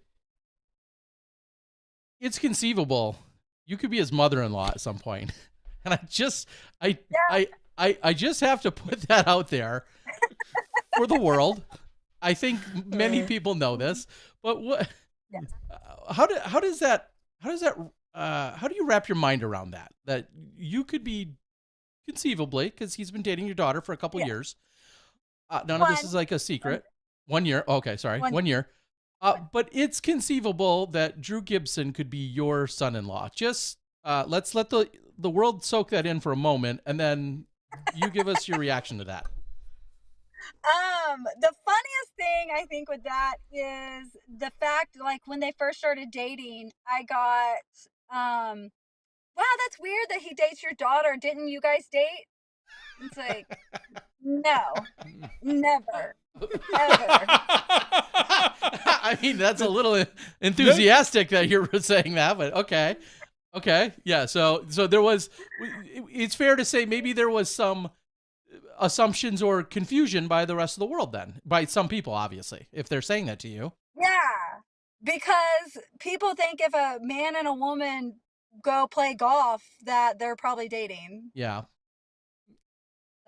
it's conceivable you could be his mother-in-law at some point. And I just have to put that out there for the world. I think many people know this, but what, how do you wrap your mind around that you could be conceivably, because he's been dating your daughter for a couple years. None of this is like a secret. 1 year. Okay. Sorry. 1 year. But it's conceivable that Drew Gibson could be your son-in-law. Just let's let the world soak that in for a moment, and then you give us your reaction to that. The funniest thing I think with that is the fact, like when they first started dating, I got, wow, that's weird that he dates your daughter. Didn't you guys date? It's like, no, never, ever. I mean, that's a little enthusiastic that you're saying that, but okay. Okay. Yeah. So there was, it's fair to say maybe there was some assumptions or confusion by the rest of the world then, by some people, obviously, if they're saying that to you. Yeah. Because people think if a man and a woman go play golf that they're probably dating. Yeah.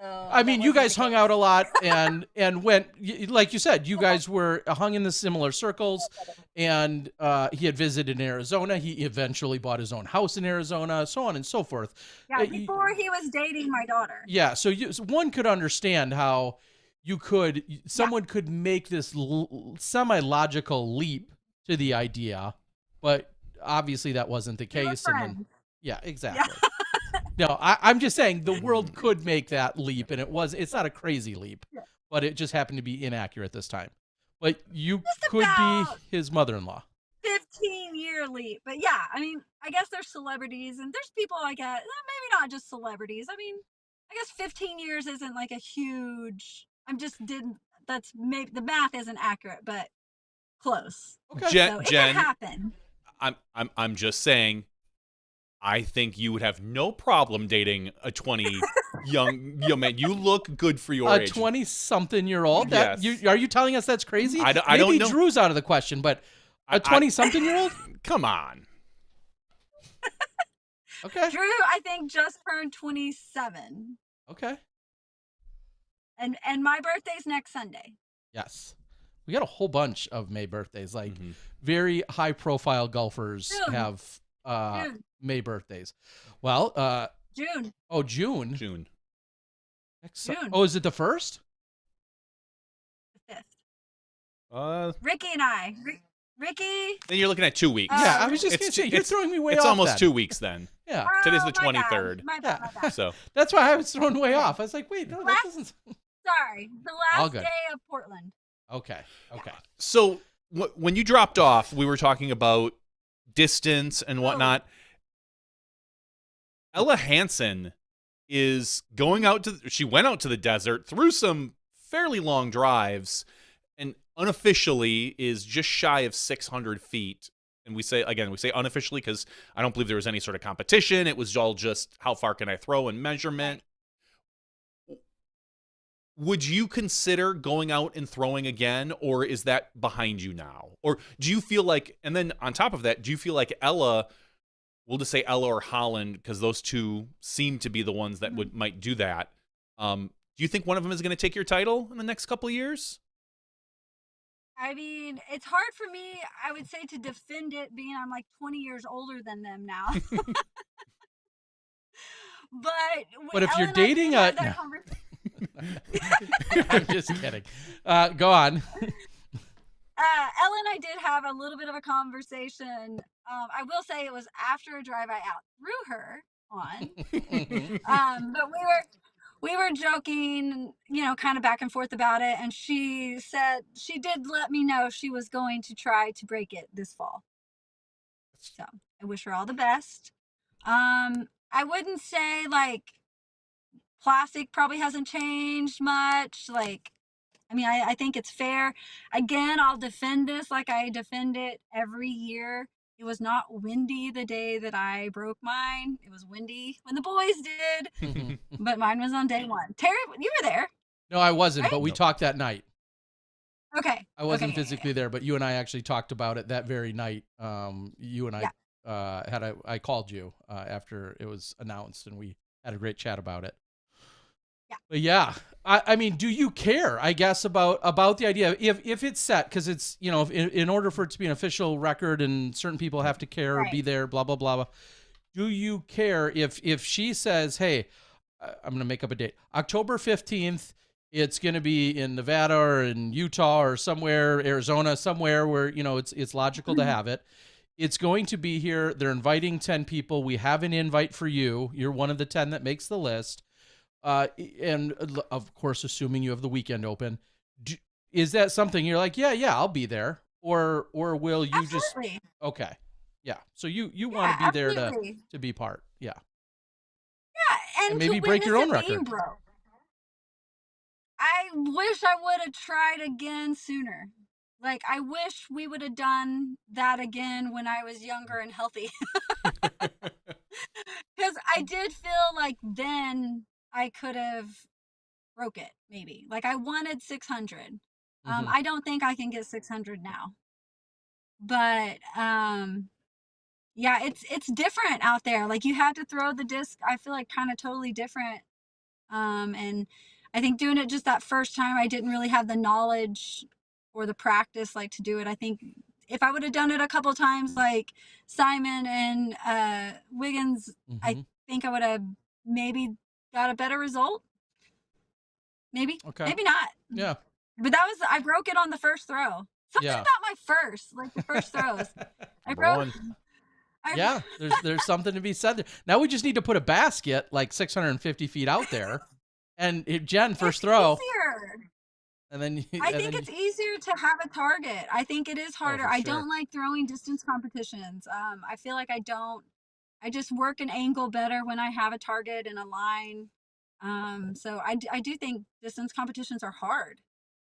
I mean, you guys hung out a lot and went, like you said, you guys were hung in the similar circles, and he had visited in Arizona. He eventually bought his own house in Arizona, so on and so forth. Yeah, before he was dating my daughter. Yeah, so one could understand how someone could make this semi-logical leap to the idea, but obviously that wasn't the case. And then, yeah, exactly. Yeah. No, I'm just saying the world could make that leap, and it's not a crazy leap, but it just happened to be inaccurate this time. But you could be his mother-in-law. 15-year leap. But yeah, I mean, I guess there's celebrities, and there's people like that. Maybe not just celebrities. I mean, I guess 15 years isn't like a huge, that's maybe the math isn't accurate, but close. Okay. So it can happen. I'm just saying, I think you would have no problem dating a 20 young man. You look good for your age. A 20-something-year-old? Yes. Are you telling us that's crazy? I don't know. Maybe Drew's out of the question, but a 20-something-year-old? Come on. Okay. Drew, I think, just turned 27. Okay. And my birthday's next Sunday. Yes. We got a whole bunch of May birthdays. Like, very high-profile golfers have May birthdays. Well, June. Oh, June. June. Oh, is it the 1st? The 5th. Ricky and I. Ricky. Then you're looking at 2 weeks. Yeah, I was just going to say, you're throwing me way off. It's almost 2 weeks then. Yeah. Today's the 23rd. My bad. So that's why I was thrown way off. I was like, wait, no, that doesn't. Sorry, the last day of Portland. Okay. So when you dropped off, we were talking about distance and whatnot. Ella Hansen is going out to. She went out to the desert through some fairly long drives, and unofficially is just shy of 600 feet. And we say unofficially because I don't believe there was any sort of competition. It was all just how far can I throw and measurement. Would you consider going out and throwing again, or is that behind you now? Or do you feel like, and then on top of that, do you feel like Ella, we'll just say Ella or Holland, because those two seem to be the ones that might do that. Do you think one of them is going to take your title in the next couple of years? I mean, it's hard for me, I would say, to defend it, being I'm like 20 years older than them now. But if you're dating I'm just kidding. Go on. Ella and I did have a little bit of a conversation. I will say it was after a drive I outthrew her on. But we were joking, kind of back and forth about it, and she said she did let me know she was going to try to break it this fall. So I wish her all the best. I wouldn't say like plastic probably hasn't changed much. Like, I mean, I think it's fair. Again, I'll defend this like I defend it every year. It was not windy the day that I broke mine. It was windy when the boys did, but mine was on day one. Terry, you were there. No, I wasn't, right? But we talked that night. Okay. I wasn't physically there, but you and I actually talked about it that very night. You and I I called you after it was announced, and we had a great chat about it. Yeah. But yeah, I mean, do you care, I guess, about the idea if it's set, because it's, in order for it to be an official record and certain people have to care or be there, blah, blah, blah, blah. Do you care if she says, hey, I'm going to make up a date, October 15th, it's going to be in Nevada or in Utah or somewhere, Arizona, somewhere where, it's logical to have it. It's going to be here. They're inviting 10 people. We have an invite for you. You're one of the 10 that makes the list. And of course, assuming you have the weekend open, is that something you're like, yeah, I'll be there, or will you absolutely. Just okay, yeah? So you want to be there to be part, yeah, and maybe break your own record. I wish I would have tried again sooner. Like, I wish we would have done that again when I was younger and healthy. Because I did feel like then I could have broke it, maybe. Like, I wanted 600. I don't think I can get 600 now. But, yeah, it's different out there. Like, you had to throw the disc, I feel like, kind of totally different. And I think doing it just that first time, I didn't really have the knowledge or the practice, like, to do it. I think if I would have done it a couple of times, like Simon and Wiggins, I think I would have maybe got a better result. Maybe. Okay. Maybe not. Yeah. But I broke it on the first throw. Something about my first, like the first throws. I broke. Yeah, there's something to be said there. Now we just need to put a basket like 650 feet out there, and Jen first throw. Easier. And then I think it's easier to have a target. I think it is harder. I don't like throwing distance competitions. I feel like I just work an angle better when I have a target and a line. So I do think distance competitions are hard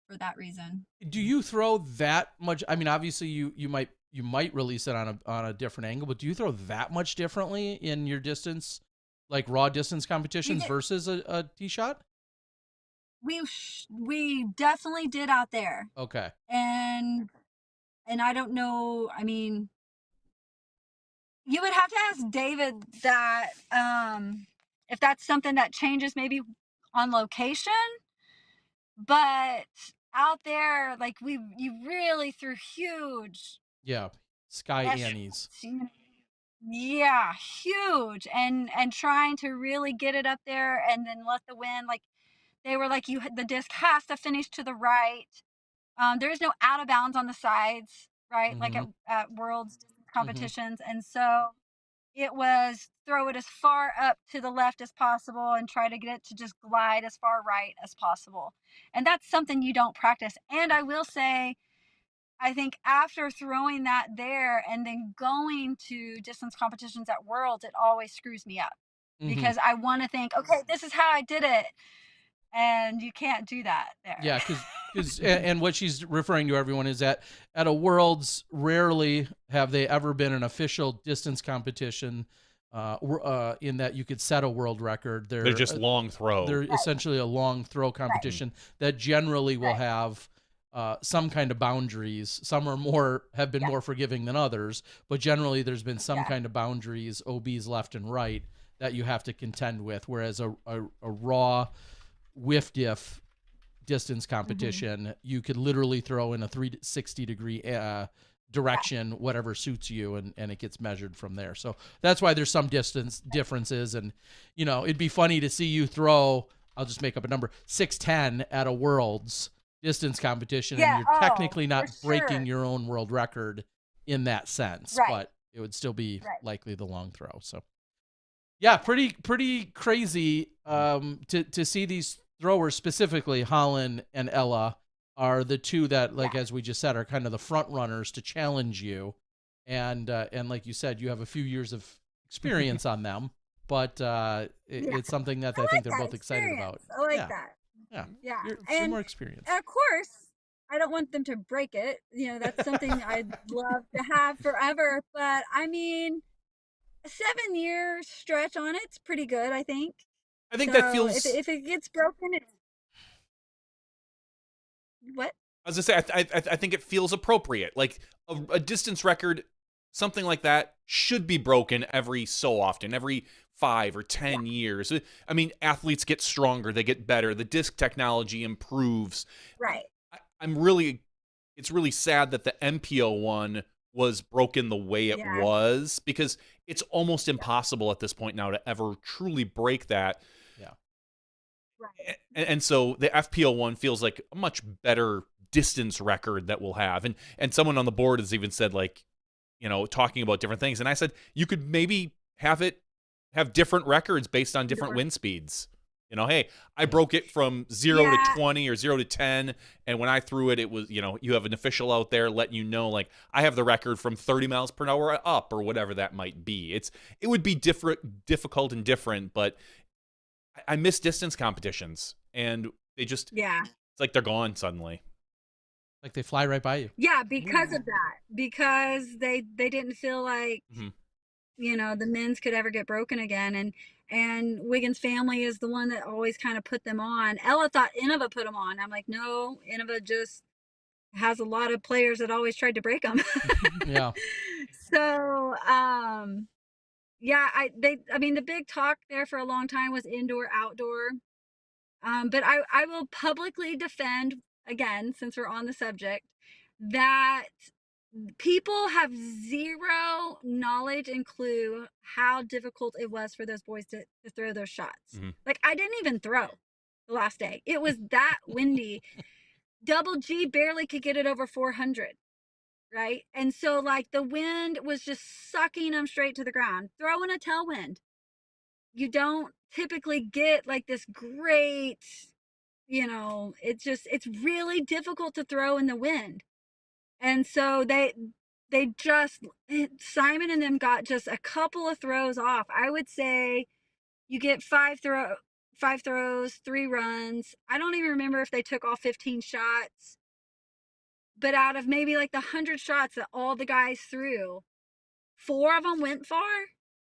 for that reason. Do you throw that much? I mean, obviously you might release it on a different angle, but do you throw that much differently in your distance, like raw distance competitions versus a tee shot? We definitely did out there. Okay. And I don't know, I mean, you would have to ask David that if that's something that changes maybe on location. But out there, like, you really threw huge. Yeah, Sky Annies. Yeah, huge, and trying to really get it up there and then let the wind, like, they were like, the disc has to finish to the right. There is no out of bounds on the sides, right? Like at Worlds competitions, and so it was throw it as far up to the left as possible and try to get it to just glide as far right as possible. And that's something you don't practice. And I will say, I think after throwing that there and then going to distance competitions at Worlds, it always screws me up because I want to think, okay, this is how I did it. And you can't do that there. Yeah, because and what she's referring to, everyone, is that at a Worlds, rarely have they ever been an official distance competition in that you could set a world record. They're just long throw. They're essentially a long throw competition that generally will have some kind of boundaries. Some have been more forgiving than others, but generally there's been some kind of boundaries, OBs left and right, that you have to contend with. Whereas a raw whiff diff distance competition, you could literally throw in a 360-degree direction, whatever suits you, and it gets measured from there. So that's why there's some distance differences. And, you know, it'd be funny to see you throw, I'll just make up a number, 6'10" at a Worlds distance competition, and you're technically not breaking your own world record in that sense, but it would still be likely the long throw. So yeah, pretty crazy to see these throwers, specifically Holland and Ella, are the two that, like, as we just said, are kind of the front runners to challenge you. And like you said, you have a few years of experience on them, but it's something that I think they're both excited about. I like that. Yeah. And more experience. Of course, I don't want them to break it. You know, that's something I'd love to have forever. But I mean, a 7-year stretch on it's pretty good, I think. I think that feels. If it gets broken, it's what? I was gonna say, I think it feels appropriate. Like a distance record, something like that should be broken every so often, every 5 or 10 years. I mean, athletes get stronger, they get better, the disc technology improves. Right. It's really sad that the MPO one was broken the way it was, because it's almost impossible at this point now to ever truly break that. Yeah. Right. And so the FPO one feels like a much better distance record that we'll have. And someone on the board has even said, like, you know, talking about different things. And I said, you could maybe have different records based on different wind speeds. You know, hey, I broke it from 0 to 20 or 0 to 10. And when I threw it, it was, you know, you have an official out there letting you know, like, I have the record from 30 miles per hour up, or whatever that might be. It would be difficult and different, but I miss distance competitions, and they just, it's like they're gone suddenly. Like they fly right by you. Yeah, because of that. Because they didn't feel like, you know, the men's could ever get broken again. And Wiggins' family is the one that always kind of put them on. Ella thought Innova put them on. I'm like, no, Innova just has a lot of players that always tried to break them. Yeah. So, yeah, I mean, the big talk there for a long time was indoor, outdoor. But I will publicly defend, again, since we're on the subject, that people have zero knowledge and clue how difficult it was for those boys to throw those shots. Like, I didn't even throw the last day. It was that windy. Double G barely could get it over 400. Right. And so, like, the wind was just sucking them straight to the ground. Throw in a tailwind. You don't typically get like this great, you know, it's really difficult to throw in the wind. And so they just, Simon and them got just a couple of throws off. I would say you get 5 throws, 3 runs. I don't even remember if they took all 15 shots. But out of maybe like the 100 shots that all the guys threw, 4 of them went far.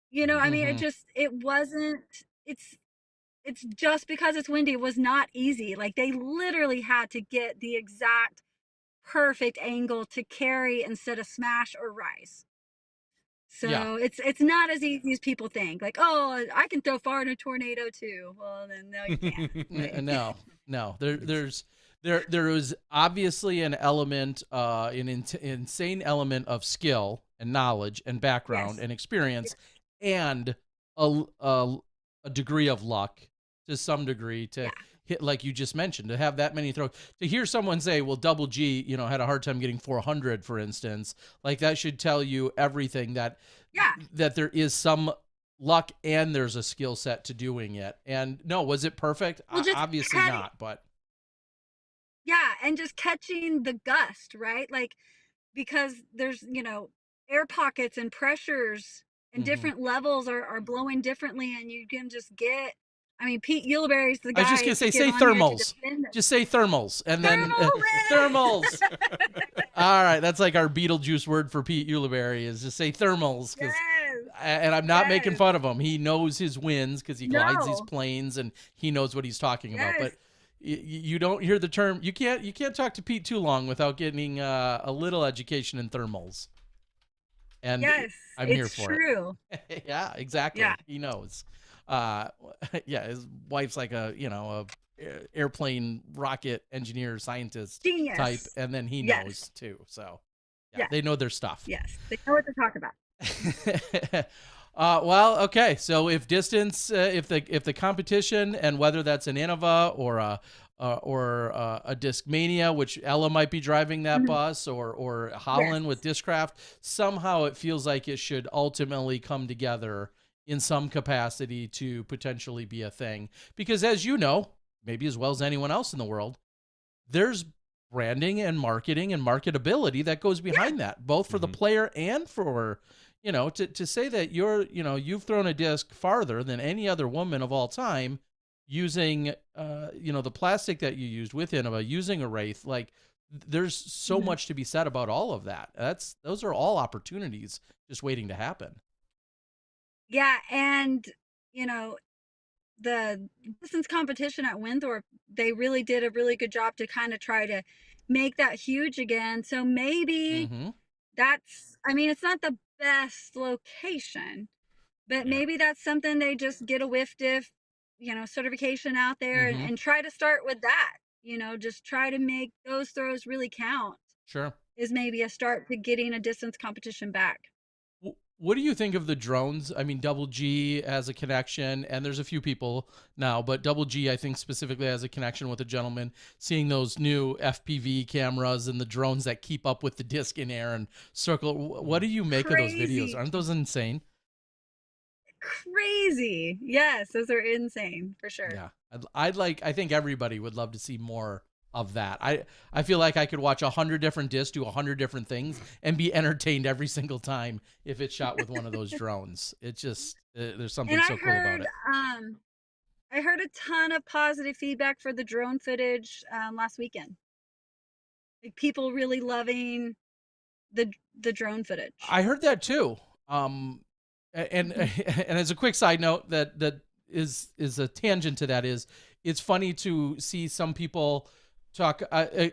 You know, I mean, it wasn't, it's just because it's windy, it was not easy. Like, they literally had to get the exact perfect angle to carry instead of smash or rise. So it's not as easy as people think. Like, oh, I can throw far in a tornado too. Well, then no, you can't. No. There was obviously an element, insane element of skill and knowledge and background and experience, and a degree of luck to some degree to hit, like you just mentioned, to have that many throws. To hear someone say, well, Double G, you know, had a hard time getting 400, for instance, like, that should tell you everything, that there is some luck and there's a skill set to doing it. And no, was it perfect? Well, obviously not, but. Yeah, and just catching the gust, right? Like, because there's, air pockets and pressures and different levels are blowing differently, and you can just get. I mean, Pete Ulibarri's the I was just guy gonna to get say on here to thermals. defend it. Just say thermals, and then Thermal thermals. All right, that's like our Beetlejuice word for Pete Ulibarri is just say thermals. Yes. And I'm not making fun of him. He knows his wins because he glides these No. planes and he knows what he's talking about. Yes. But you don't hear the term. You can't talk to Pete too long without getting a little education in thermals. And Yes, I'm it's here for true. it. Yeah, exactly. Yeah. He knows. Yeah, his wife's like a airplane rocket engineer scientist Genius. type, and then he Yes. knows too. So yeah, Yeah. they know their stuff. Yes, they know what to talk about. Well, okay. So if distance, if the competition, and whether that's an Innova or a Discmania, which Ella might be driving that bus, or Holland with Discraft, somehow it feels like it should ultimately come together in some capacity to potentially be a thing. Because as you know, maybe as well as anyone else in the world, there's branding and marketing and marketability that goes behind that, both for the player and for, to say that you've thrown a disc farther than any other woman of all time using, the plastic that you used with Innova, using a Wraith. Like, there's so much to be said about all of that. Those are all opportunities just waiting to happen. Yeah, and the distance competition at Winthrop, they really did a really good job to kind of try to make that huge again. So maybe that's, I mean, it's not the best location, but maybe that's something they just get a whiff diff, certification out there and try to start with that, just try to make those throws really count. Sure. Is maybe a start to getting a distance competition back. What do you think of the drones? I mean, Double G has a connection, and there's a few people now, but Double G, I think, specifically has a connection with a gentleman, seeing those new FPV cameras and the drones that keep up with the disc in air and circle. What do you make of those videos? Aren't those insane? Crazy. Yes, those are insane for sure. Yeah. I think everybody would love to see more of that. I feel like I could watch 100 different discs do 100 different things and be entertained every single time if it's shot with one of those drones. It's just there's something so cool about it. I heard a ton of positive feedback for the drone footage last weekend. Like, people really loving the drone footage. I heard that too. And as a quick side note, that is a tangent to that, is it's funny to see some people talk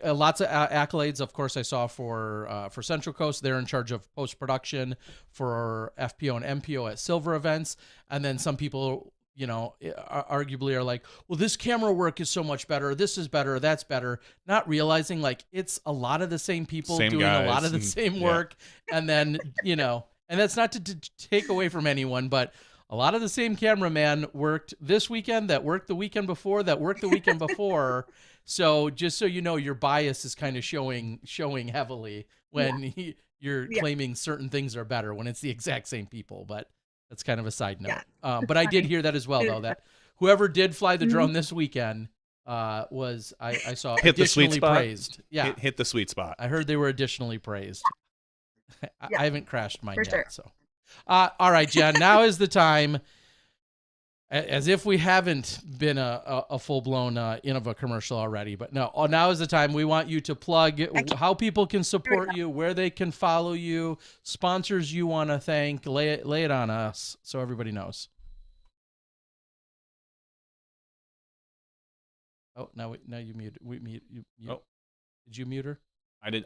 lots of accolades. Of course, I saw for Central Coast, they're in charge of post production for FPO and MPO at silver events, and then some people, arguably are like, well, this camera work is so much better, this is better, that's better, not realizing like it's a lot of the same people doing a lot of the same work, and then and that's not to take away from anyone, but a lot of the same cameraman worked this weekend, that worked the weekend before, that worked the weekend before. So just so you know, your bias is kind of showing heavily when you're claiming certain things are better when it's the exact same people. But that's kind of a side note. But I did hear that as well, though, that whoever did fly the drone this weekend was, I saw, hit the sweet additionally spot. praised. Yeah, hit the sweet spot. I heard they were additionally praised. I haven't crashed mine yet, sure. so. All right, Jen, now is the time, as if we haven't been a full-blown Innova commercial already, but no, now is the time. We want you to plug how people can support you, where they can follow you, sponsors you want to thank. Lay it on us so everybody knows. Oh, now you muted. You. Oh. Did you mute her? I did.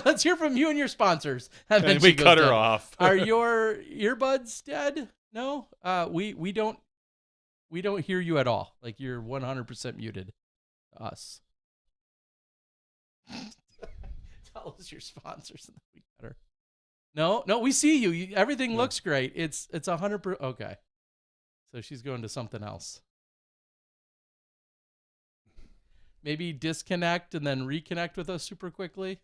Let's hear from you and your sponsors. And then we cut her off. Are your earbuds dead? No, we don't hear you at all. Like, you're 100% muted to us. Tell us your sponsors, and then we cut her. No, we see you. Everything looks great. It's 100%. Okay, so she's going to something else. Maybe disconnect and then reconnect with us super quickly.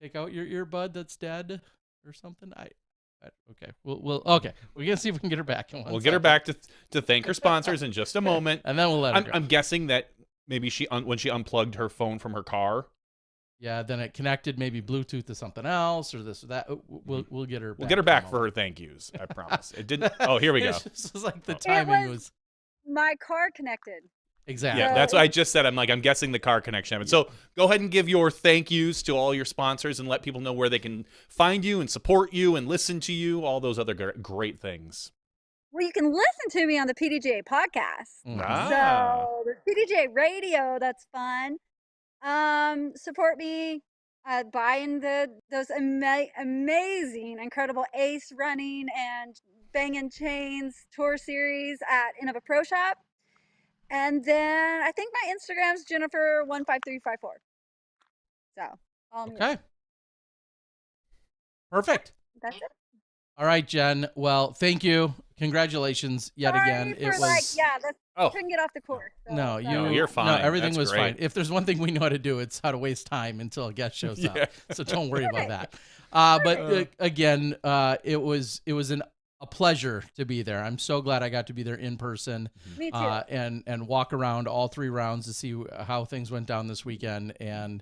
Take out your earbud that's dead or something. Okay. We'll okay. We're gonna see if we can get her back. We'll get her back to thank her sponsors in just a moment, and then we'll let her go. I'm guessing that maybe when she unplugged her phone from her car, Yeah, then it connected maybe Bluetooth to something else or this or that. We'll get her. We'll get her back for her thank yous. I promise. It didn't. Oh, here we go. It's just like the Oh. timing was my car connected. exactly. Yeah, that's what I just said. I'm guessing the car connection happened. So go ahead and give your thank yous to all your sponsors and let people know where they can find you and support you and listen to you, all those other great things. Well, you can listen to me on the PDJ podcast. So the PDJ radio, that's fun. Support me buying those amazing, incredible ace running and banging chains tour series at Innova Pro Shop. And then I think my Instagram's Jennifer15354. So follow me. Okay. Perfect. That's it. All right, Jen. Well, thank you. Congratulations yet Sorry again. for couldn't get off the course. So, No, you're fine. No, everything That's was great. fine. If there's one thing we know how to do, it's how to waste time until a guest shows up. So don't worry about that. But again, it was a pleasure to be there. I'm so glad I got to be there in person. Me too. And walk around all 3 rounds to see how things went down this weekend. And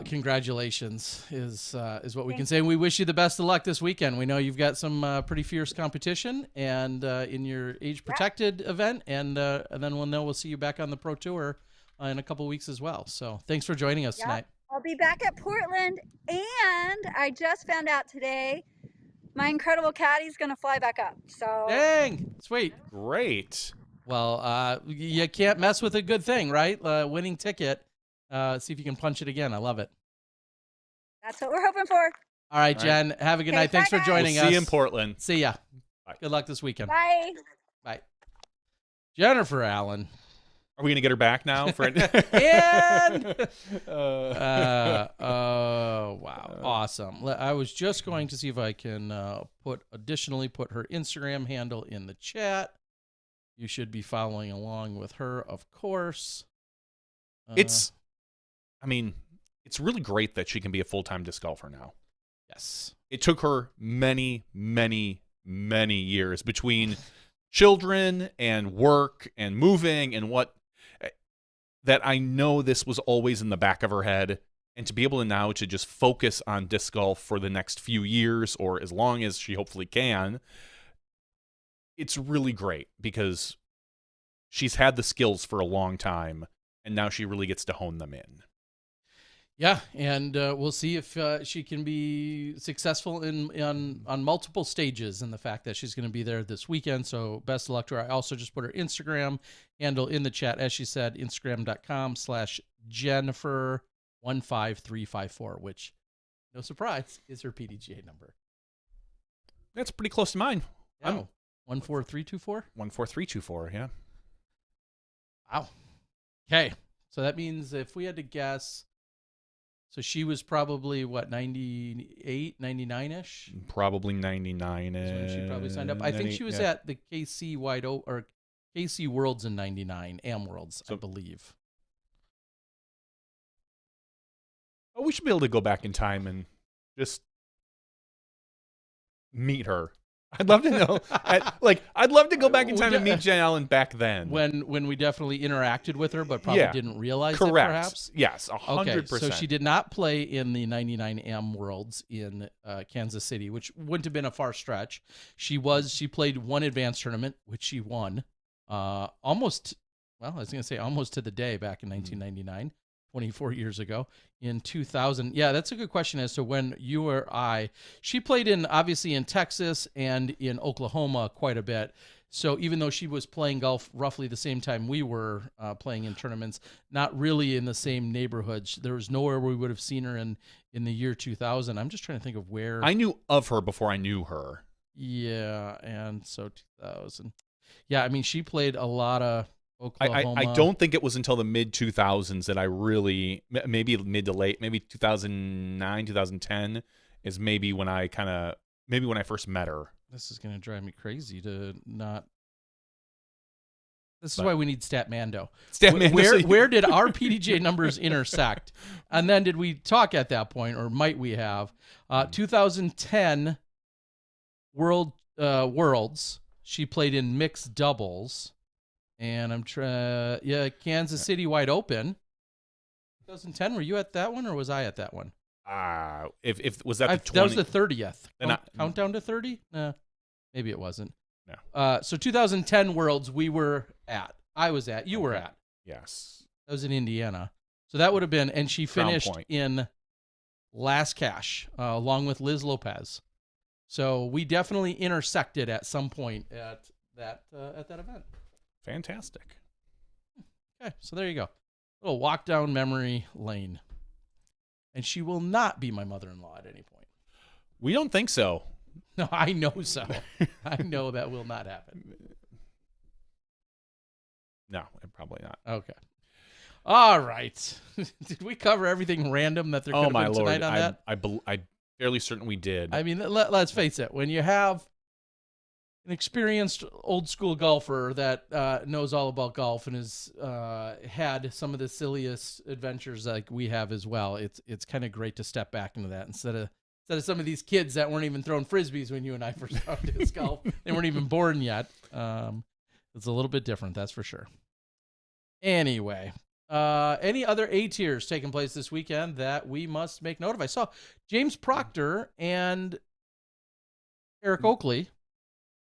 congratulations is what we can say. And we wish you the best of luck this weekend. We know you've got some pretty fierce competition and in your age protected event, and then we'll see you back on the Pro Tour in a couple weeks as well. So thanks for joining us tonight. I'll be back at Portland, and I just found out today my incredible caddy's gonna fly back up. So Dang, sweet, great. Well, you can't mess with a good thing, right? Winning ticket. See if you can punch it again. I love it. That's what we're hoping for. All right, Jen. Have a good night. Thanks for joining us. See you in Portland. See ya. Bye. Good luck this weekend. Bye. Bye. Jennifer Allen. Are we gonna get her back now? For And oh wow, awesome. I was just going to see if I can put her Instagram handle in the chat. You should be following along with her, of course. It's really great that she can be a full-time disc golfer now. Yes. It took her many, many, many years between children and work and moving and that I know this was always in the back of her head. And to be able to now to just focus on disc golf for the next few years or as long as she hopefully can, it's really great because she's had the skills for a long time and now she really gets to hone them in. Yeah, and we'll see if she can be successful on multiple stages in the fact that she's going to be there this weekend. So best of luck to her. I also just put her Instagram handle in the chat, as she said, Instagram.com/Jennifer15354, which, no surprise, is her PDGA number. That's pretty close to mine. Yeah. 14324? 14324, yeah. Wow. Okay, so that means if we had to guess, so she was probably, 98, 99-ish? Probably 99-ish. When she probably signed up. I think she was at the KC KC Worlds in 99, Am Worlds, I believe. Oh, we should be able to go back in time and just meet her. I'd love to know. I'd love to go back in time and meet Jen Allen back then. When we definitely interacted with her, but probably didn't realize it, perhaps? Yes, 100%. Okay, so she did not play in the 99 Am Worlds in Kansas City, which wouldn't have been a far stretch. She played one advanced tournament, which she won. Almost to the day back in 1999. 24 years ago. In 2000, yeah, that's a good question as to when you or she played obviously in Texas and in Oklahoma quite a bit. So even though she was playing golf roughly the same time we were playing in tournaments, not really in the same neighborhood. There was nowhere we would have seen her in the year 2000. I'm just trying to think of where. I knew of her before I knew her. Yeah, and so 2000. Yeah, I mean, she played a lot of Oklahoma. I don't think it was until the mid-2000s that I really, maybe mid to late, maybe 2009, 2010 is maybe when I first met her. This is going to drive me crazy to not. This is why we need Statmando. Where did our PDJ numbers intersect? And then did we talk at that point, or might we have? 2010 Worlds, she played in mixed doubles. And I'm Kansas City Wide Open. 2010. Were you at that one, or was I at that one? If was that the 20? That was the 30th. Then Countdown to 30? Maybe it wasn't. No. So 2010 Worlds we were at. I was at. You were at. Yes. That was in Indiana. So that would have been, and she finished in last cash along with Liz Lopez. So we definitely intersected at some point at that event. Fantastic. Okay, so there you go. A little walk down memory lane. And she will not be my mother-in-law at any point. We don't think so. No, I know so. I know that will not happen. No, probably not. Okay. All right. Did we cover everything random that there could have been tonight on that? I'm fairly certain we did. I mean, let's face it. When you have an experienced old school golfer that knows all about golf and has had some of the silliest adventures like we have as well, it's kind of great to step back into that instead of some of these kids that weren't even throwing frisbees when you and I first started disc golf. They weren't even born yet. It's a little bit different, that's for sure. Anyway, any other A tiers taking place this weekend that we must make note of? I saw James Proctor and Eric Oakley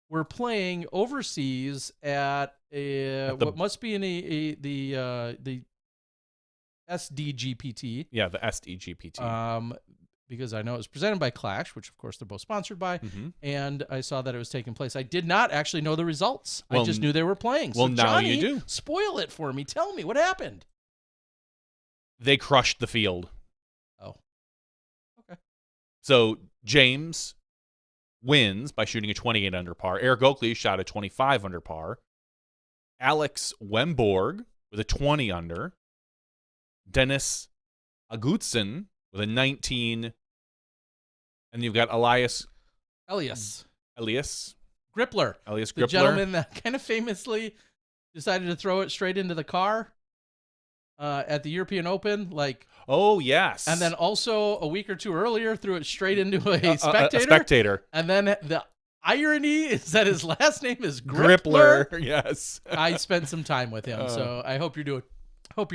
were playing overseas at what must be in the SDGPT. Yeah, the SDGPT. Because I know it was presented by Clash, which of course they're both sponsored by, Mm-hmm. and I saw that it was taking place. I did not actually know the results. I just knew they were playing. Well, so now Johnny, you do. Spoil it for me. Tell me what happened. They crushed the field. Oh. Okay. So James wins by shooting a 28 under par. Eric Oakley shot a 25 under par. Alex Wemborg with a 20 under. Dennis Agutson with a 19. And you've got Elias Grippler. The gentleman that kind of famously decided to throw it straight into the car at the European Open. Oh, yes. And then also a week or two earlier threw it straight into a spectator. A spectator. And then the irony is that his last name is Grippler. Yes. I spent some time with him, so I hope you're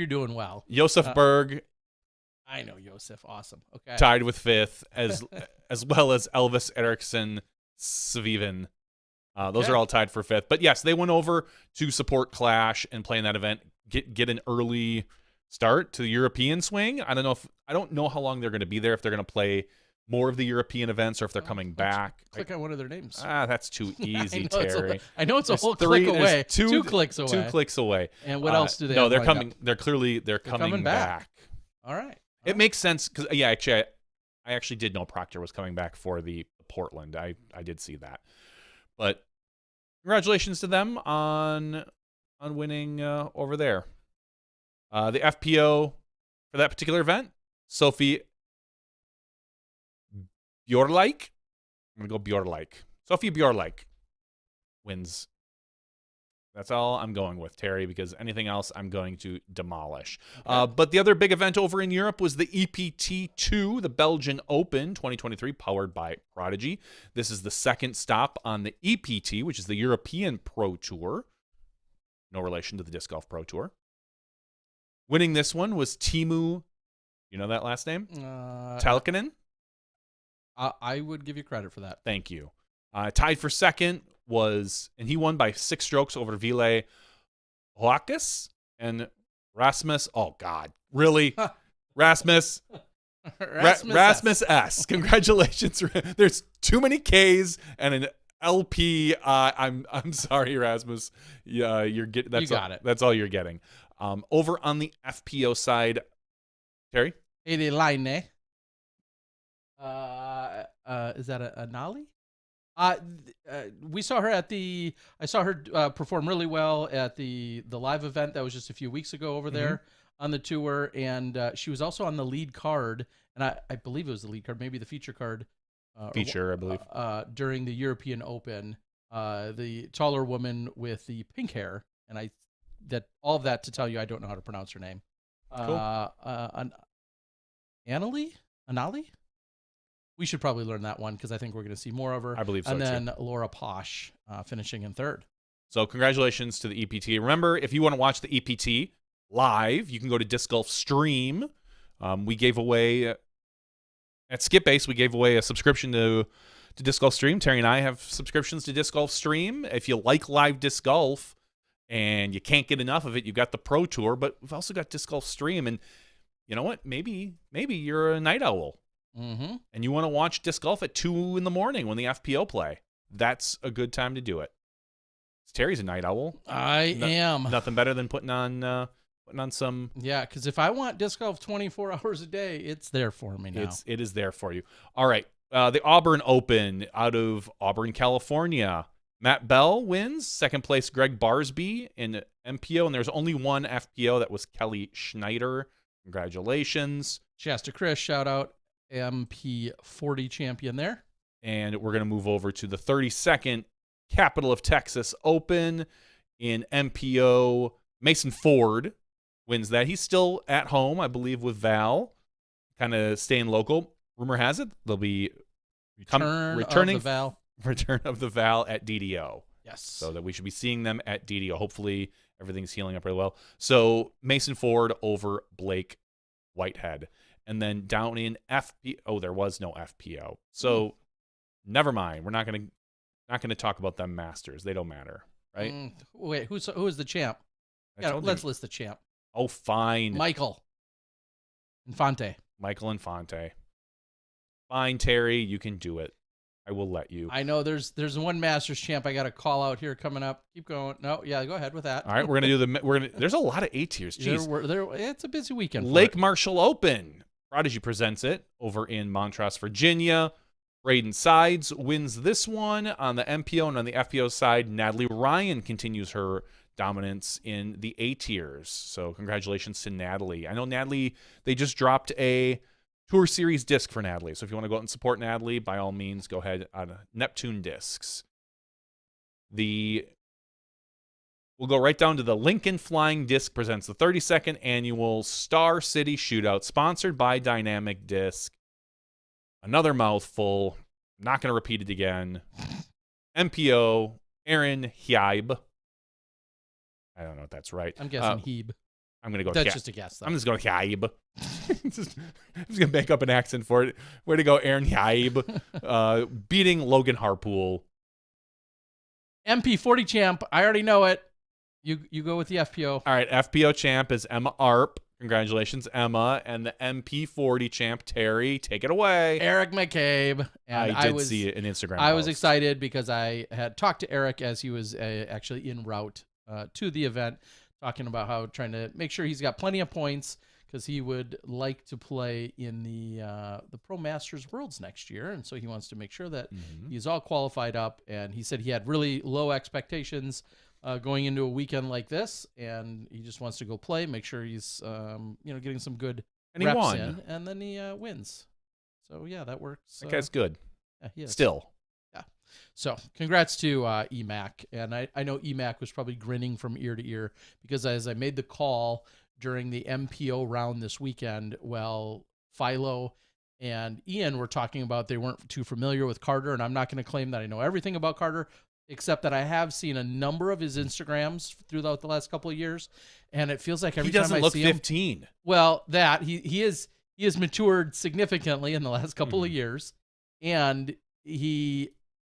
doing well. Josef Berg. I know Josef. Awesome. Okay. Tied with fifth, as well as Elvis Eriksson Sviven. Those are all tied for fifth. But yes, they went over to support Clash and play in that event. Get an early start to the European swing. I don't know how long they're going to be there. If they're going to play more of the European events or if they're coming back. Click on one of their names. That's too easy, Terry. I know it's a whole click away. Two clicks away. 2 clicks away. And what else do they? No, have they're coming. Up? They're coming back. All right. It makes sense because actually, I actually did know Proctor was coming back for the Portland. I did see that, but congratulations to them on winning over there. The FPO for that particular event, Sophie Bjorleik. I'm gonna go Bjorleik. Sophie Bjorleik wins. That's all I'm going with, Terry, because anything else I'm going to demolish. Okay. But the other big event over in Europe was the EPT2, the Belgian Open 2023, powered by Prodigy. This is the second stop on the EPT, which is the European Pro Tour. No relation to the Disc Golf Pro Tour. Winning this one was Timu, you know that last name? Talkinen? I would give you credit for that. Thank you. Tied for second and he won by 6 strokes over Ville Hoakes and Rasmus. Oh, God. Really? Rasmus S. Congratulations. There's too many Ks and an LP. I'm sorry, Rasmus. Yeah, you got it. That's all you're getting. Over on the FPO side, Terry? Line. Is that a Nali? We saw her I saw her perform really well at the live event that was just a few weeks ago over there on the tour, and she was also on the lead card, and I believe it was the lead card, maybe the feature card. I believe. During the European Open, the taller woman with the pink hair, and all of that to tell you I don't know how to pronounce her name. Cool. Anali? We should probably learn that one because I think we're going to see more of her. I believe so, and then Laura Posh finishing in third. So congratulations to the EPT. Remember, if you want to watch the EPT live. You can go to Disc Golf Stream. We gave away at Skip Base. We gave away a subscription to Disc Golf Stream. Terry and I have subscriptions to Disc Golf Stream. If you like live disc golf and you can't get enough of it, you've got the Pro Tour, but we've also got Disc Golf Stream. And you know what? Maybe you're a night owl and you want to watch disc golf at 2 in the morning when the FPO play. That's a good time to do it. Terry's a night owl. I am. Nothing better than putting on some. Yeah, because if I want disc golf 24 hours a day, it's there for me now. It is there for you. All right. The Auburn Open out of Auburn, California. Matt Bell wins. Second place, Greg Barsby in MPO. And there's only one FPO. That was Kelly Schneider. Congratulations. Shasta Chris, shout out. MP40 champion there. And we're going to move over to the 32nd Capital of Texas Open in MPO. Mason Ford wins that. He's still at home, I believe, with Val. Kind of staying local. Rumor has it they'll be returning of the Val. Return of the Val at DDO. Yes. So that we should be seeing them at DDO. Hopefully everything's healing up really well. So Mason Ford over Blake Whitehead. And then down in FPO, oh, there was no FPO. So never mind. We're not gonna talk about them Masters. They don't matter, right? Wait, who is the champ? Yeah, let's list the champ. Oh, fine. Michael Infante. Michael Infante. Fine, Terry, you can do it. I will let you. I know there's one Masters champ I got to call out here coming up. Keep going. No, yeah, go ahead with that. All right, we're gonna do there's a lot of A tiers. Jeez, it's a busy weekend. Lake Marshall Open. Prodigy presents it over in Montrose, Virginia. Braden Sides wins this one on the MPO, and on the FPO side, Natalie Ryan continues her dominance in the A tiers. So congratulations to Natalie. I know Natalie, they just dropped a Tour Series disc for Natalie. So if you want to go out and support Natalie, by all means, go ahead on Neptune discs. We'll go right down to the Lincoln Flying Disc presents the 32nd annual Star City Shootout, sponsored by Dynamic Disc. Another mouthful. Not going to repeat it again. MPO, Aaron Hyaib. I don't know if that's right. I'm guessing Heeb. I'm going to go. That's just a guess, though. I'm just going Hyaib. I'm just going to make up an accent for it. Way to go, Aaron Hyaib. Beating Logan Harpool. MP40 champ. I already know it. You go with the FPO. All right, FPO champ is Emma Arp. Congratulations, Emma. And the MP40 champ, Terry. Take it away. Eric McCabe. And I did see an Instagram I post. was excited because I had talked to Eric as he was actually en route to the event, talking about how trying to make sure he's got plenty of points because he would like to play in the Pro Masters Worlds next year. And so he wants to make sure that he's all qualified up. And he said he had really low expectations going into a weekend like this, and he just wants to go play, make sure he's getting some good reps in, and then he wins. So yeah, that works. That guy's good. Yeah, he is. Still. Yeah. So congrats to EMAC, and I know EMAC was probably grinning from ear to ear because as I made the call during the MPO round this weekend, well, Philo and Ian were talking about they weren't too familiar with Carter, and I'm not going to claim that I know everything about Carter, except that I have seen a number of his Instagrams throughout the last couple of years, and it feels like every time I see him... He doesn't look 15. Well, he has matured significantly in the last couple of years, and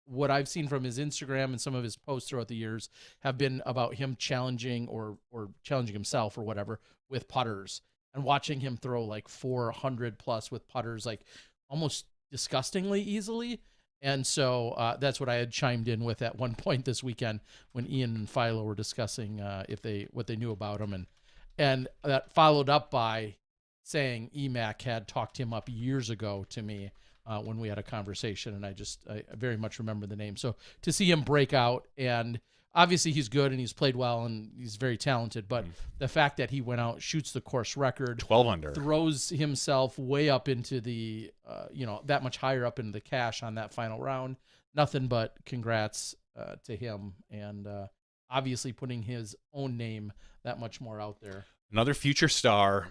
what I've seen from his Instagram and some of his posts throughout the years have been about him challenging or challenging himself or whatever with putters, and watching him throw like 400 plus with putters, like almost disgustingly easily. And so that's what I had chimed in with at one point this weekend when Ian and Philo were discussing what they knew about him, and that followed up by saying EMAC had talked him up years ago to me when we had a conversation, and I very much remember the name. So to see him break out, and obviously he's good and he's played well and he's very talented, but the fact that he went out, shoots the course record, 12 under, throws himself way up into the that much higher up into the cash on that final round, nothing but congrats to him, and obviously putting his own name that much more out there. Another future star.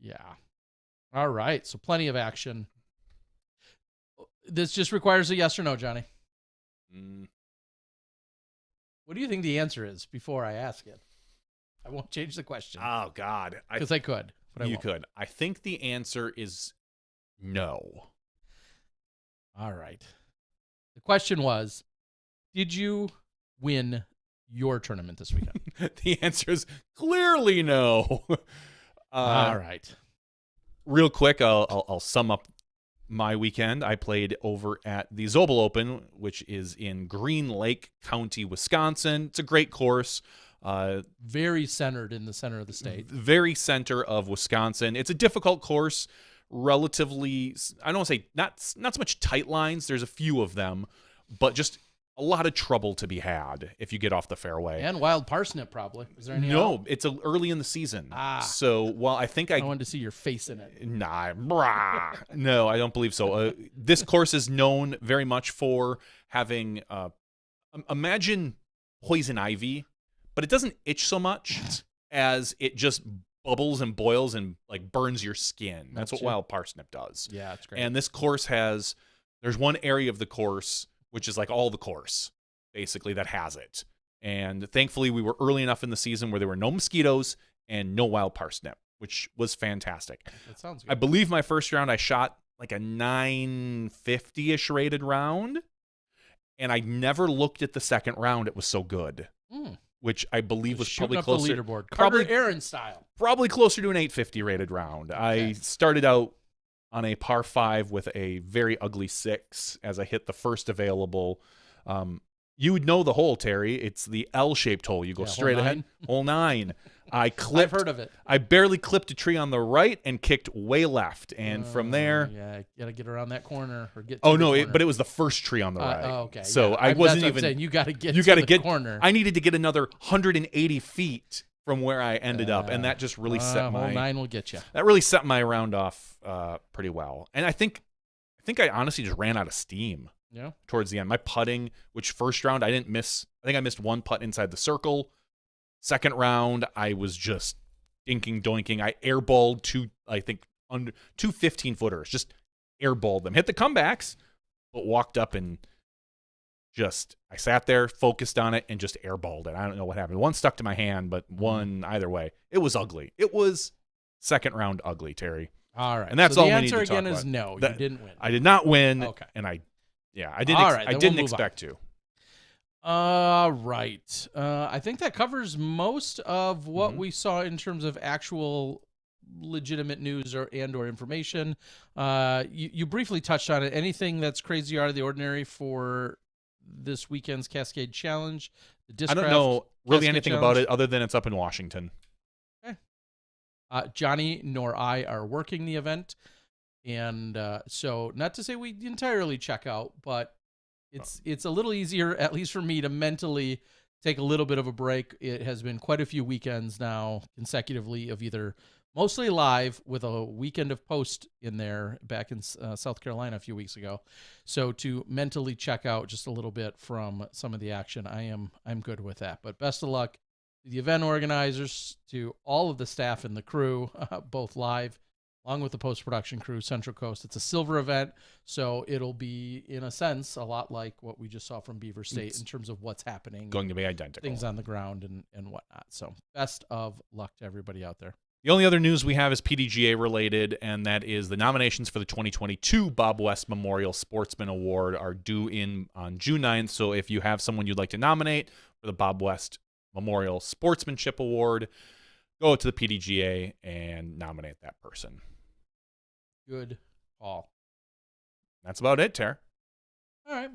Yeah. All right, so plenty of action. This just requires a yes or no, Johnny. What do you think the answer is before I ask it? I won't change the question. Oh, God. Because I could, but I You won't. could. I think the answer is no. All right. The question was, did you win your tournament this weekend? The answer is clearly no. All right. Real quick, I'll sum up my weekend. I played over at the Zobel Open, which is in Green Lake County, Wisconsin. It's a great course. Very centered in the center of the state. Very center of Wisconsin. It's a difficult course, relatively, I don't want to say not so much tight lines. There's a few of them, but just a lot of trouble to be had if you get off the fairway. And wild parsnip, probably. Is there any? No, it's early in the season. So, well, I think I wanted to see your face in it. Nah, brah. No, I don't believe so. This course is known very much for having, imagine poison ivy, but it doesn't itch so much as it just bubbles and boils and like burns your skin. That's what wild parsnip does. Yeah, it's great. And this course there's one area of the course, which is like all the course, basically, that has it. And thankfully, we were early enough in the season where there were no mosquitoes and no wild parsnip, which was fantastic. That sounds good. I believe my first round, I shot like a 950-ish rated round, and I never looked at the second round. It was so good, which I believe was probably closer. The leaderboard. Probably Aaron style. Probably closer to an 850 rated round. Okay. I started out on a par 5 with a very ugly 6 as I hit the first available. You would know the hole, Terry. It's the L-shaped hole. You go straight ahead. Hole 9. I've heard of it. I barely clipped a tree on the right and kicked way left. And from there... Yeah, you got to get around that corner or get to Oh, no, but it was the first tree on the right. Okay. So I wasn't even... saying. You got to get to the corner. I needed to get another 180 feet from where I ended up, and that just really set my... Hole 9 will get you. That really set my round off pretty well. And I think I honestly just ran out of steam. Yeah. Towards the end, my putting, which first round I didn't miss. I think I missed one putt inside the circle. Second round, I was just dinking doinking. I airballed two 15-footers, just airballed them. Hit the comebacks, but walked up and I sat there, focused on it, and just airballed it. I don't know what happened. One stuck to my hand, but one either way. It was ugly. It was second round ugly, Terry. All right. And that's all we need to talk about. The answer again is no. You didn't win. I did not win. Okay. And I didn't expect to. All right. I think that covers most of what we saw in terms of actual legitimate news or information. You briefly touched on it. Anything that's crazy out of the ordinary for this weekend's Cascade Challenge? I don't know really anything about it other than it's up in Washington. Okay. Johnny nor I are working the event. And so not to say we entirely check out, but it's a little easier, at least for me, to mentally take a little bit of a break. It has been quite a few weekends now consecutively of either mostly live with a weekend of post in there back in South Carolina a few weeks ago. So to mentally check out just a little bit from some of the action, I'm good with that. But best of luck to the event organizers, to all of the staff and the crew, both live along with the post-production crew, Central Coast. It's a silver event, so it'll be, in a sense, a lot like what we just saw from Beaver State in terms of what's happening. Going to be identical. Things on the ground and whatnot. So best of luck to everybody out there. The only other news we have is PDGA related, and that is the nominations for the 2022 Bob West Memorial Sportsman Award are due in on June 9th. So if you have someone you'd like to nominate for the Bob West Memorial Sportsmanship Award, go to the PDGA and nominate that person. Good call. That's about it, Ter. All right.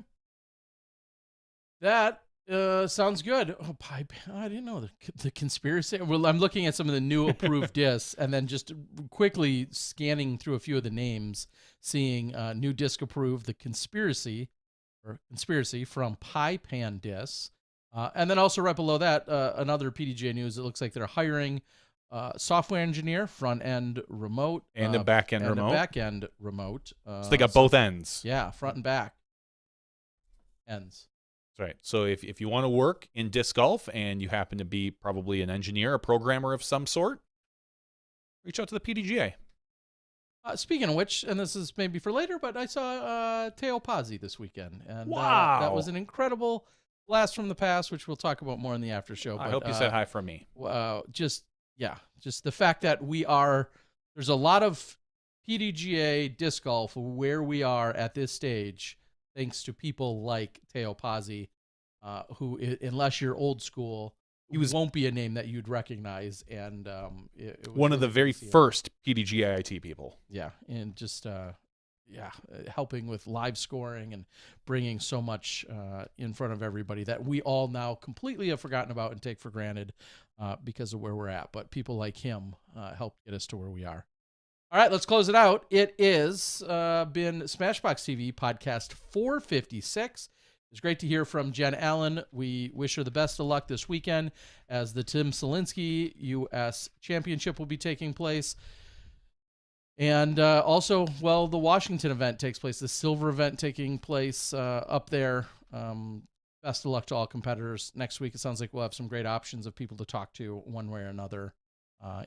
That sounds good. Oh, pipe. I didn't know the conspiracy. Well, I'm looking at some of the new approved discs and then just quickly scanning through a few of the names, seeing new disc approved, the conspiracy from Pie Pan Discs. And then also right below that, another PDGA news. It looks like they're hiring software engineer, front end remote, and a back end remote. Back end remote. So they got both ends. Yeah, front and back ends. That's right. So if you want to work in disc golf and you happen to be probably an engineer, a programmer of some sort, reach out to the PDGA. Speaking of which, and this is maybe for later, but I saw Teo Pazzi this weekend, and wow, that was an incredible blast from the past, which we'll talk about more in the after show. I hope you said hi from me. Just the fact that there's a lot of PDGA disc golf where we are at this stage, thanks to people like Teo Pazzi, who, unless you're old school, won't be a name that you'd recognize. And it was one of really the very first PDGAIT people. Yeah, and just helping with live scoring and bringing so much in front of everybody that we all now completely have forgotten about and take for granted because of where we're at. But people like him helped get us to where we are. All right, let's close it out. It is been Smashbox TV podcast 456. It's great to hear from Jen Allen. We wish her the best of luck this weekend as the Tim Selinsky U.S. Championship will be taking place. And also, the Washington event takes place, the silver event taking place up there. Best of luck to all competitors. Next week, it sounds like we'll have some great options of people to talk to one way or another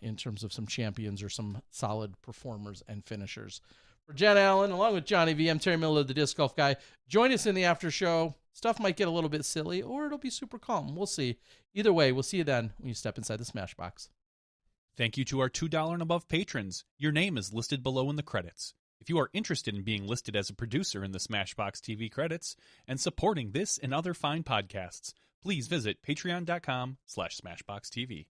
in terms of some champions or some solid performers and finishers. For Jen Allen, along with Johnny V, I'm Terry Miller, the Disc Golf Guy. Join us in the after show. Stuff might get a little bit silly, or it'll be super calm. We'll see. Either way, we'll see you then when you step inside the Smashbox. Thank you to our $2 and above patrons. Your name is listed below in the credits. If you are interested in being listed as a producer in the Smashbox TV credits and supporting this and other fine podcasts, please visit patreon.com/SmashboxTV.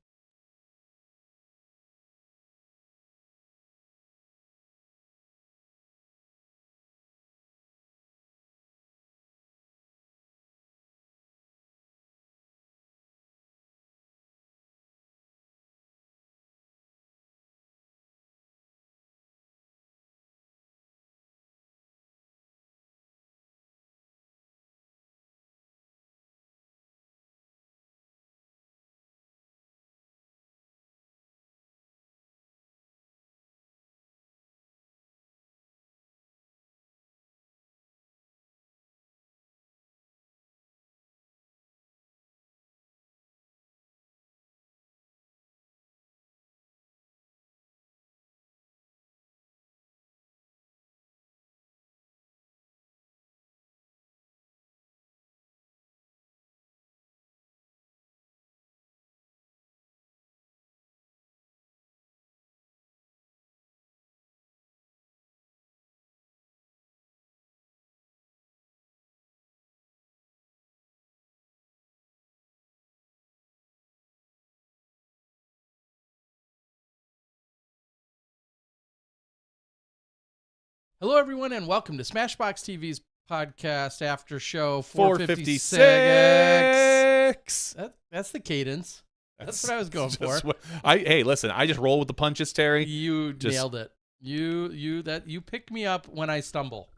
Hello, everyone, and welcome to Smashbox TV's podcast after show 456. That's the cadence. That's what I was going for. Hey, listen, I just roll with the punches, Terry. You nailed it. You pick me up when I stumble.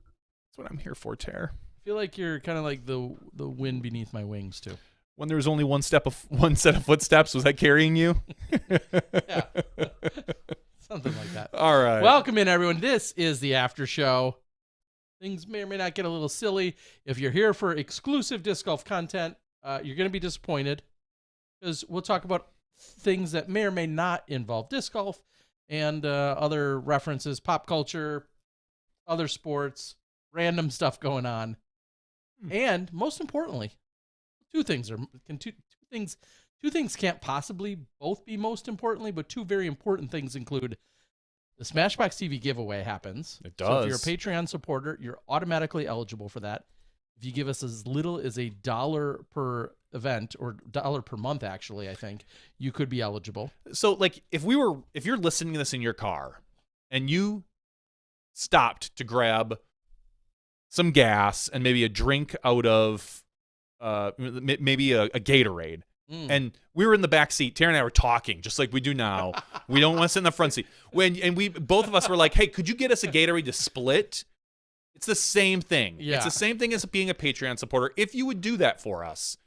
That's what I'm here for, Terry. I feel like you're kind of like the wind beneath my wings too. When there was only one set of footsteps, was that carrying you? Yeah. Something like that. All right. Welcome in, everyone. This is the after show. Things may or may not get a little silly. If you're here for exclusive disc golf content, you're going to be disappointed because we'll talk about things that may or may not involve disc golf and other references, pop culture, other sports, random stuff going on. And most importantly, two things can't possibly both be most importantly, but two very important things include the Smashbox TV giveaway happens. It does. So if you're a Patreon supporter, you're automatically eligible for that. If you give us as little as $1 per event or $1 per month, actually, I think you could be eligible. So like if you're listening to this in your car and you stopped to grab some gas and maybe a drink out of maybe a Gatorade, and we were in the back seat. Terry and I were talking just like we do now. We don't want to sit in the front seat. Both of us were like, "Hey, could you get us a Gatorade to split?" It's the same thing. Yeah. It's the same thing as being a Patreon supporter. If you would do that for us,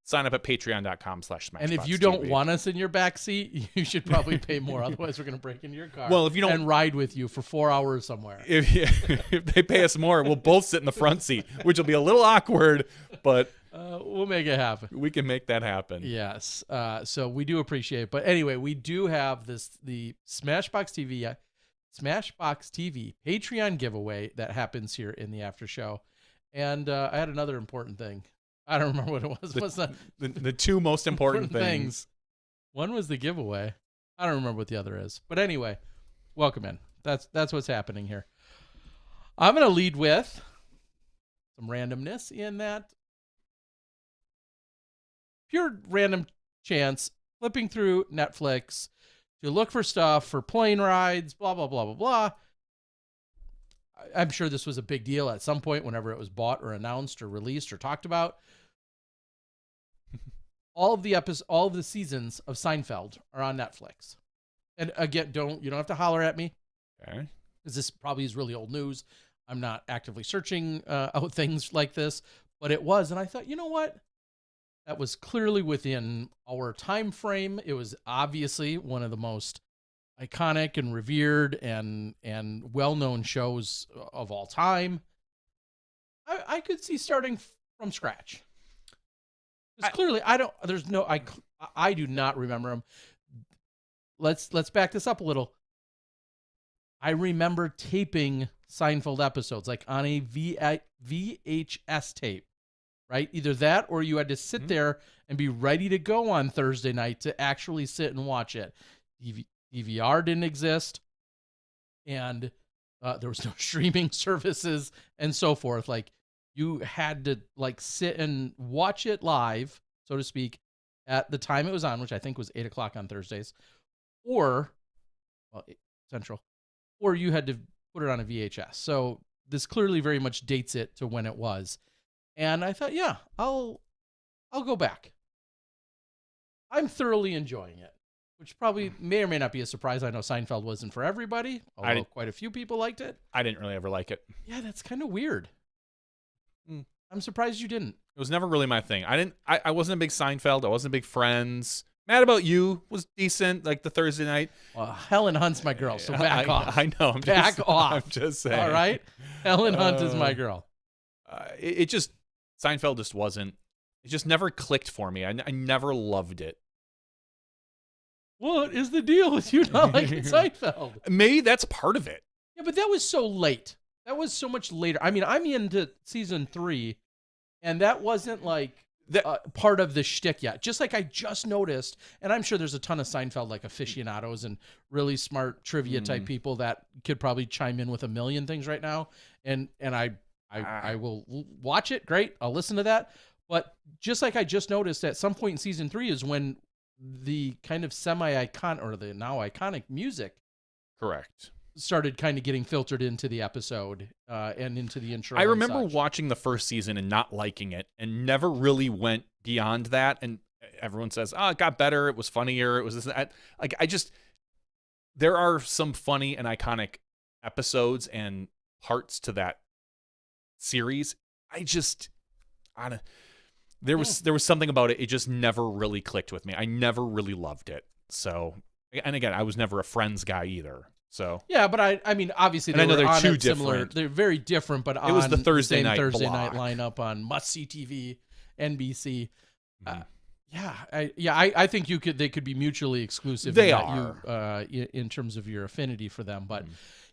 sign up at patreon.com/SmashboxTV. And if you don't want us in your back seat, you should probably pay more. Otherwise, we're going to break into your car. Well, if you don't, and ride with you for 4 hours somewhere. If they pay us more, we'll both sit in the front seat, which will be a little awkward, but we'll make it happen. We can make that happen. Yes. So we do appreciate it. But anyway, we do have the Smashbox TV Patreon giveaway that happens here in the after show. And I had another important thing. I don't remember what it was. What's the two most important things. One was the giveaway. I don't remember what the other is. But anyway, welcome in. That's what's happening here. I'm going to lead with some randomness in that pure random chance, flipping through Netflix to look for stuff for plane rides, blah, blah, blah, blah, blah. I'm sure this was a big deal at some point whenever it was bought or announced or released or talked about. All of the seasons of Seinfeld are on Netflix. And again, you don't have to holler at me. Okay. Because this probably is really old news. I'm not actively searching out things like this, but it was. And I thought, you know what? That was clearly within our time frame. It was obviously one of the most iconic and revered and well-known shows of all time. I could see starting from scratch. Because clearly, I do not remember them. Let's back this up a little. I remember taping Seinfeld episodes, like on a VHS tape, right? Either that or you had to sit there and be ready to go on Thursday night to actually sit and watch it. DVR didn't exist, and there was no streaming services and so forth. Like, you had to sit and watch it live, so to speak, at the time it was on, which I think was 8 o'clock on Thursdays, or Central, or you had to put it on a VHS. So this clearly very much dates it to when it was. And I thought, yeah, I'll go back. I'm thoroughly enjoying it, which probably may or may not be a surprise. I know Seinfeld wasn't for everybody, although quite a few people liked it. I didn't really ever like it. Yeah, that's kind of weird. I'm surprised you didn't. It was never really my thing. I wasn't a big Seinfeld. I wasn't a big Friends. Mad About You was decent, like the Thursday night. Well, Helen Hunt's my girl, so back off. I know. Back off. I'm just saying. All right? Helen Hunt is my girl. Seinfeld just wasn't, it just never clicked for me. I never loved it. What is the deal with you not liking Seinfeld? Maybe that's part of it. Yeah, but that was so late. That was so much later. I mean, I'm into season 3, and that wasn't part of the shtick yet. Just like I just noticed, and I'm sure there's a ton of Seinfeld aficionados and really smart trivia type people that could probably chime in with a million things right now. And I will watch it. Great, I'll listen to that. But just like I just noticed, at some point in season 3 is when the kind of semi-iconic or the now iconic music, correct, started kind of getting filtered into the episode and into the intro. I remember watching the first season and not liking it, and never really went beyond that. And everyone says, "Oh, it got better. It was funnier. It was this." There are some funny and iconic episodes and parts to that series. There was something about it. It just never really clicked with me. I never really loved it. So, and again, I was never a Friends guy either. So yeah, but I mean, obviously they were on similar. They're very different, but it was the Thursday night lineup on Must See TV, NBC. I think they could be mutually exclusive. They are in terms of your affinity for them, but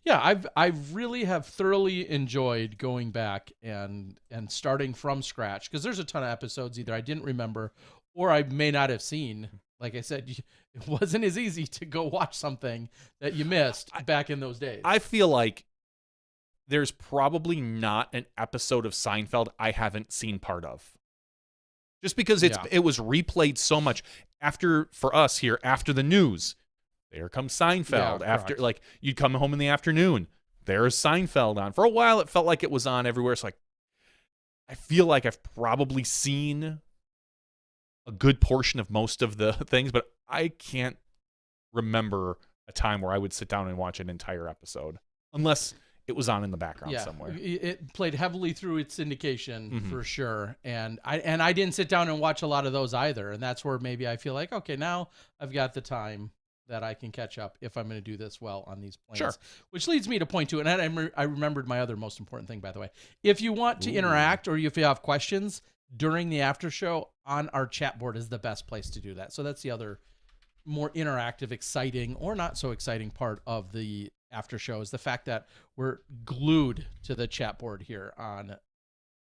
yeah, I really have thoroughly enjoyed going back and starting from scratch, because there's a ton of episodes either I didn't remember or I may not have seen. Like I said, it wasn't as easy to go watch something that you missed back in those days. I feel like there's probably not an episode of Seinfeld I haven't seen part of. Just because it was replayed so much for us here, after the news. There comes Seinfeld. After, you'd come home in the afternoon. There's Seinfeld on. For a while, it felt like it was on everywhere. So I feel like I've probably seen a good portion of most of the things, but I can't remember a time where I would sit down and watch an entire episode, unless it was on in the background somewhere. It played heavily through its syndication for sure, and I didn't sit down and watch a lot of those either, and that's where maybe I feel like, okay, now I've got the time that I can catch up if I'm going to do this well on these planes. Sure. Which leads me to point to, and I remembered my other most important thing, by the way. If you want to interact or if you have questions during the after show, on our chat board is the best place to do that. So that's the other more interactive, exciting, or not so exciting part of the after show, is the fact that we're glued to the chat board here on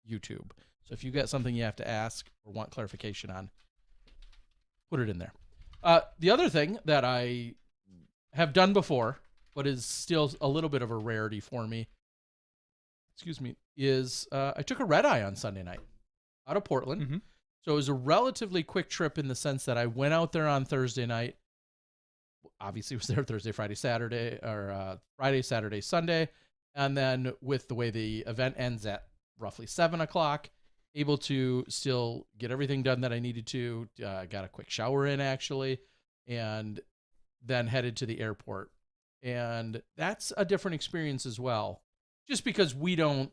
YouTube. So if you got something you have to ask or want clarification on, put it in there. The other thing that I have done before, but is still a little bit of a rarity for me, is I took a red eye on Sunday night out of Portland. Mm-hmm. So it was a relatively quick trip in the sense that I went out there on Thursday night. Obviously, was there Thursday, Friday, Saturday, or Friday, Saturday, Sunday. And then with the way the event ends at roughly 7 o'clock, able to still get everything done that I needed to. Got a quick shower in, actually, and then headed to the airport. And that's a different experience as well, just because we don't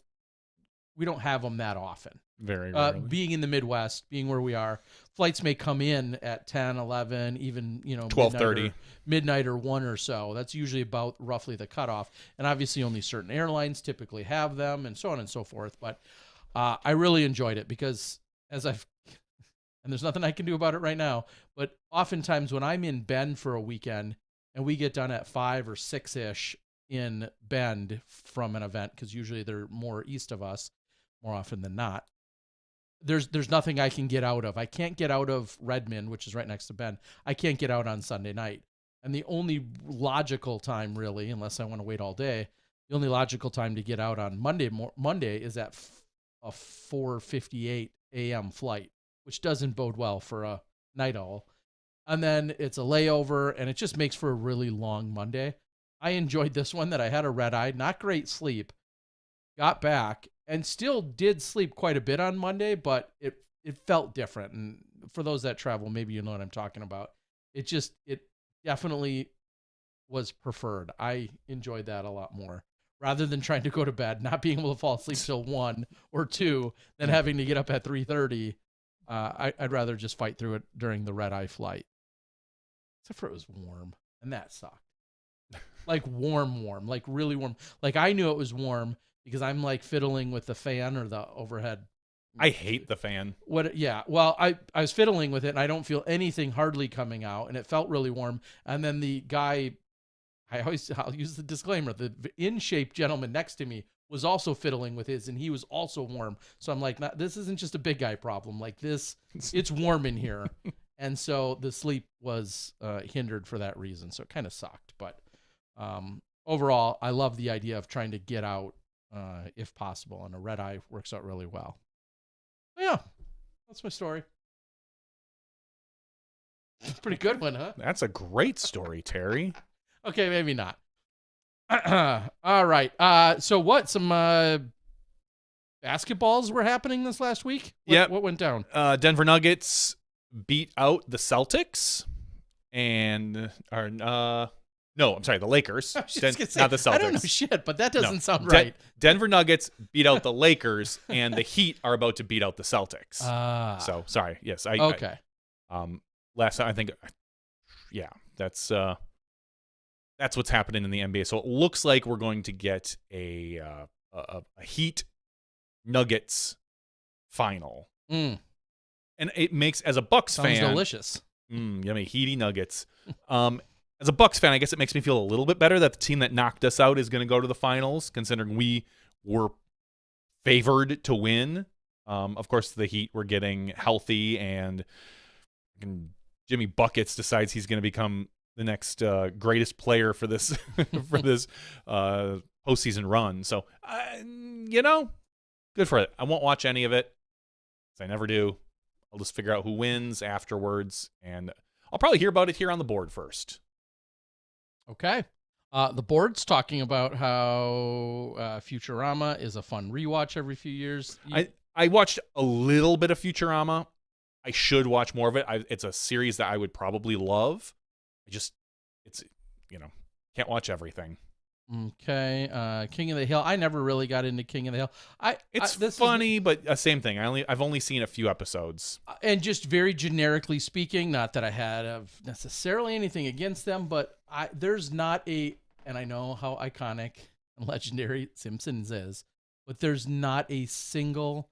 have them that often. Very rarely. Being in the Midwest, being where we are, flights may come in at 10, 11, even 12:30, midnight or 1 or so. That's usually about roughly the cutoff. And obviously only certain airlines typically have them, and so on and so forth. But I really enjoyed it because and there's nothing I can do about it right now, but oftentimes when I'm in Bend for a weekend and we get done at 5 or 6-ish in Bend from an event, because usually they're more east of us, more often than not, there's nothing I can get out of. I can't get out of Redmond, which is right next to Bend. I can't get out on Sunday night. And the only logical time, really, unless I want to wait all day, the only logical time to get out on Monday is at a 4:58 a.m. flight, which doesn't bode well for a night owl. And then it's a layover, and it just makes for a really long Monday. I enjoyed this one that I had a red eye, not great sleep, got back, and still did sleep quite a bit on Monday, but it felt different. And for those that travel, maybe you know what I'm talking about. It definitely was preferred. I enjoyed that a lot more. Rather than trying to go to bed, not being able to fall asleep till 1 or 2, then having to get up at 3:30, I'd rather just fight through it during the red eye flight. Except for it was warm, and that sucked. Like warm, like really warm. Like I knew it was warm because I'm like fiddling with the fan or the overhead. I hate the fan. Yeah. Well, I was fiddling with it, and I don't feel anything hardly coming out, and it felt really warm. And then the guy, I'll use the disclaimer, the in-shape gentleman next to me was also fiddling with his, and he was also warm. So I'm like, this isn't just a big guy problem. Like this, it's warm in here. And so the sleep was hindered for that reason. So it kind of sucked. But overall, I love the idea of trying to get out if possible, and a red eye works out really well. But yeah, that's my story. Pretty good one, huh? That's a great story, Terry. Okay, maybe not. All right. So what? Some basketballs were happening this last week? What went down? Denver Nuggets beat out the Celtics and no, I'm sorry, the Lakers. Not the Celtics. I don't know shit, but that doesn't sound right. Denver Nuggets beat out the Lakers, and the Heat are about to beat out the Celtics. So sorry. Yes, okay. Last time I think, yeah, that's what's happening in the NBA. So it looks like we're going to get a Heat Nuggets final, and it makes, as a Bucks fan, sounds delicious. Yummy, Heaty Nuggets. As a Bucks fan, I guess it makes me feel a little bit better that the team that knocked us out is going to go to the finals, considering we were favored to win. Of course, the Heat were getting healthy, and Jimmy Buckets decides he's going to become the next greatest player for this for this postseason run. So, good for it. I won't watch any of it, because I never do. I'll just figure out who wins afterwards, and I'll probably hear about it here on the board first. Okay. The board's talking about how Futurama is a fun rewatch every few years. I watched a little bit of Futurama. I should watch more of it. It's a series that I would probably love. Can't watch everything. Okay. King of the Hill. I never really got into King of the Hill. It's funny, but same thing. I've only seen a few episodes. And just very generically speaking, not that I had necessarily anything against them, but there's not and I know how iconic and legendary Simpsons is, but there's not a single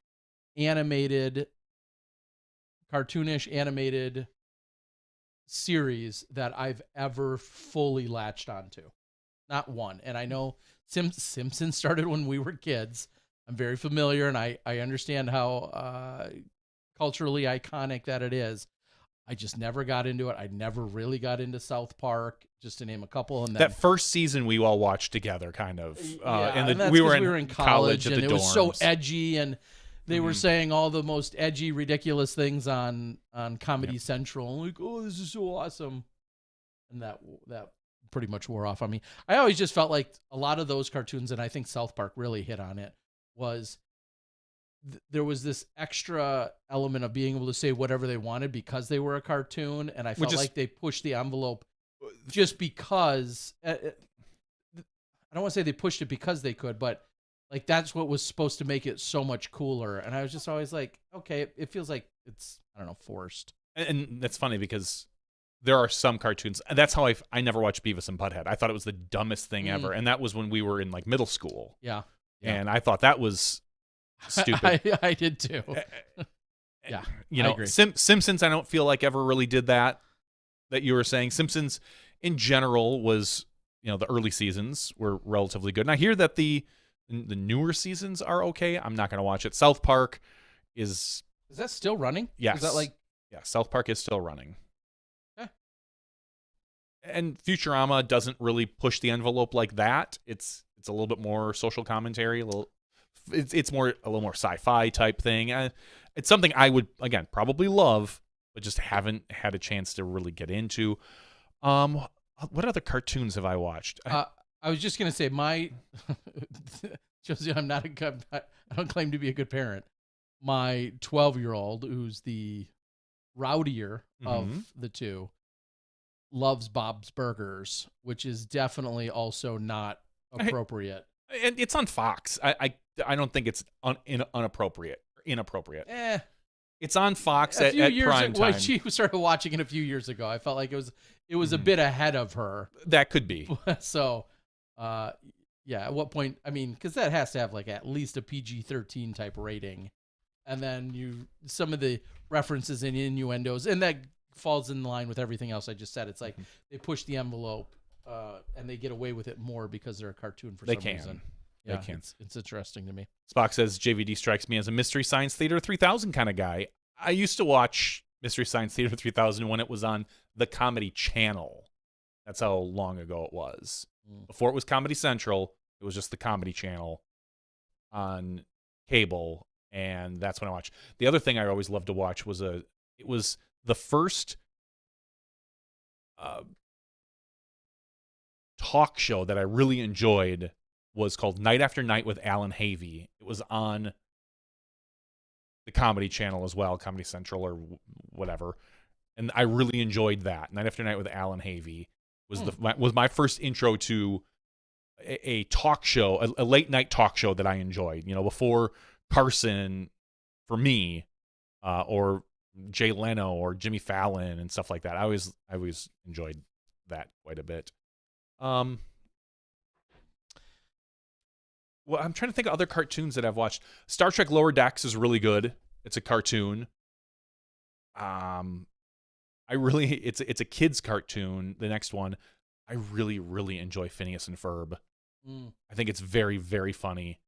cartoonish animated series that I've ever fully latched onto. Not one. And I know Simpsons started when we were kids. I'm very familiar, and I understand how culturally iconic that it is. I just never got into it. I never really got into South Park, just to name a couple. And then, that first season we all watched together, kind of. and that's we were in college at and the it dorms. was so edgy, and they were saying all the most edgy, ridiculous things on Comedy Central. Like, oh, this is so awesome. And that pretty much wore off on me. I always just felt like a lot of those cartoons, and I think South Park really hit on it, was there was this extra element of being able to say whatever they wanted because they were a cartoon, and I felt like they pushed the envelope just because. I don't want to say they pushed it because they could, but like that's what was supposed to make it so much cooler. And I was just always like, okay, it feels like it's, I don't know, forced. And that's funny because there are some cartoons. And that's how I never watched Beavis and Butthead. I thought it was the dumbest thing ever. And that was when we were in like middle school. Yeah. And I thought that was stupid. I did too. Yeah. You know, Simpsons, I don't feel like ever really did that you were saying. Simpsons in general was, you know, the early seasons were relatively good. And I hear that the newer seasons are okay. I'm not going to watch it. South Park is that still running? Yes. Is that like? Yeah, South Park is still running. Eh. And Futurama doesn't really push the envelope like that. It's a little bit more social commentary, it's a little more sci-fi type thing. It's something I would, again, probably love, but just haven't had a chance to really get into. What other cartoons have I watched? I was just gonna say Josie, I don't claim to be a good parent. My 12-year-old, who's the rowdier of the two, loves Bob's Burgers, which is definitely also not appropriate. And it's on Fox. I don't think it's inappropriate. It's on Fox at prime time. Well, she started watching it a few years ago. I felt like it was a bit ahead of her. That could be. So, yeah. At what point? I mean, because that has to have like at least a PG-13 type rating, and then some of the references and innuendos, and that falls in line with everything else I just said. It's like they push the envelope, and they get away with it more because they're a cartoon for some reason. Yeah, they can. It's interesting to me. Spock says JVD strikes me as a Mystery Science Theater 3000 kind of guy. I used to watch Mystery Science Theater 3000 when it was on the Comedy Channel. That's how long ago it was. Before it was Comedy Central, it was just the Comedy Channel on cable, and that's when I watched. The other thing I always loved to watch was the first talk show that I really enjoyed was called Night After Night with Alan Havey. It was on the Comedy Channel as well, Comedy Central or whatever. And I really enjoyed that. Night After Night with Alan Havey was my first intro to a talk show, a late night talk show that I enjoyed. You know, before Carson for me, or Jay Leno or Jimmy Fallon and stuff like that. I always enjoyed that quite a bit. Well, I'm trying to think of other cartoons that I've watched. Star Trek Lower Decks is really good. It's a cartoon. It's a kid's cartoon. The next one, I really, really enjoy Phineas and Ferb. I think it's very, very funny.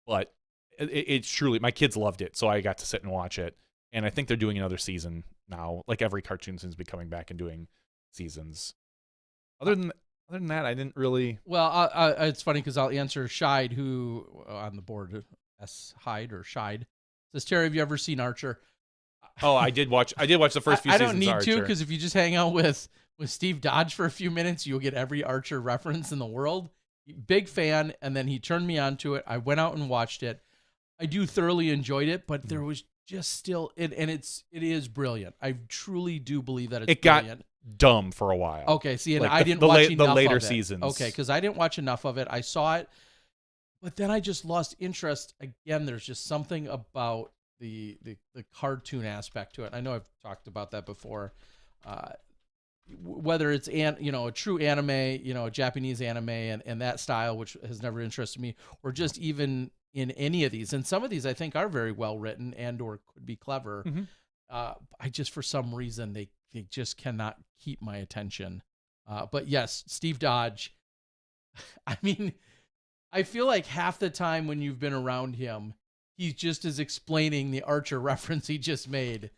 But it's truly, my kids loved it, so I got to sit and watch it. And I think they're doing another season now. Like every cartoon seems to be coming back and doing seasons. Other than that, I didn't really. Well, it's funny because I'll answer Scheid, who on the board, Hyde or Scheid, says, Terry, have you ever seen Archer? Oh, I did watch the first few seasons. I don't need to because if you just hang out with Steve Dodge for a few minutes, you'll get every Archer reference in the world. Big fan, and then he turned me on to it. I went out and watched it. I do thoroughly enjoyed it, but there was just still it is brilliant. I truly do believe that it's brilliant. Got dumb for a while. Okay, see, and like I didn't watch enough the later of it. seasons. Okay, because I didn't watch enough of it. I saw it, but then I just lost interest. Again, there's just something about the cartoon aspect to it. I know I've talked about that before. Whether it's a true anime, a Japanese anime and that style, which has never interested me, or just even in any of these. And some of these I think are very well written and or could be clever. I just, for some reason, they just cannot keep my attention. But yes, Steve Dodge, I mean, I feel like half the time when you've been around him, he just is explaining the Archer reference he just made,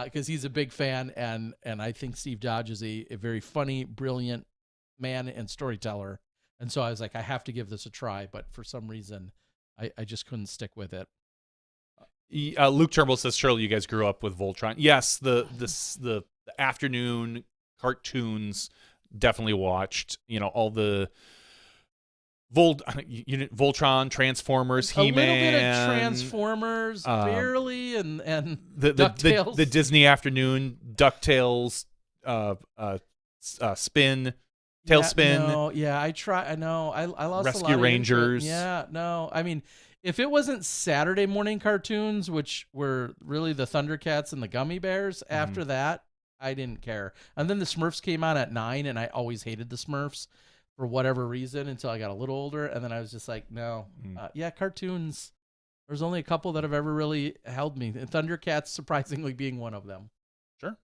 because he's a big fan, and I think Steve Dodge is a very funny, brilliant man and storyteller. And so I was like, I have to give this a try, but for some reason, I just couldn't stick with it. Luke Turnbull says, surely you guys grew up with Voltron. Yes, the afternoon cartoons definitely watched. All the Voltron, Transformers, He-Man. A little bit of Transformers, barely, and DuckTales. The Disney afternoon, DuckTales, Spin, Tailspin. I try. I know. I lost Rescue a lot of Rangers. Yeah, no. I mean, if it wasn't Saturday morning cartoons, which were really the Thundercats and the Gummy Bears, after that, I didn't care. And then the Smurfs came on at 9, and I always hated the Smurfs for whatever reason until I got a little older. And then I was just like, no. Cartoons. There's only a couple that have ever really held me. And Thundercats surprisingly being one of them. Sure.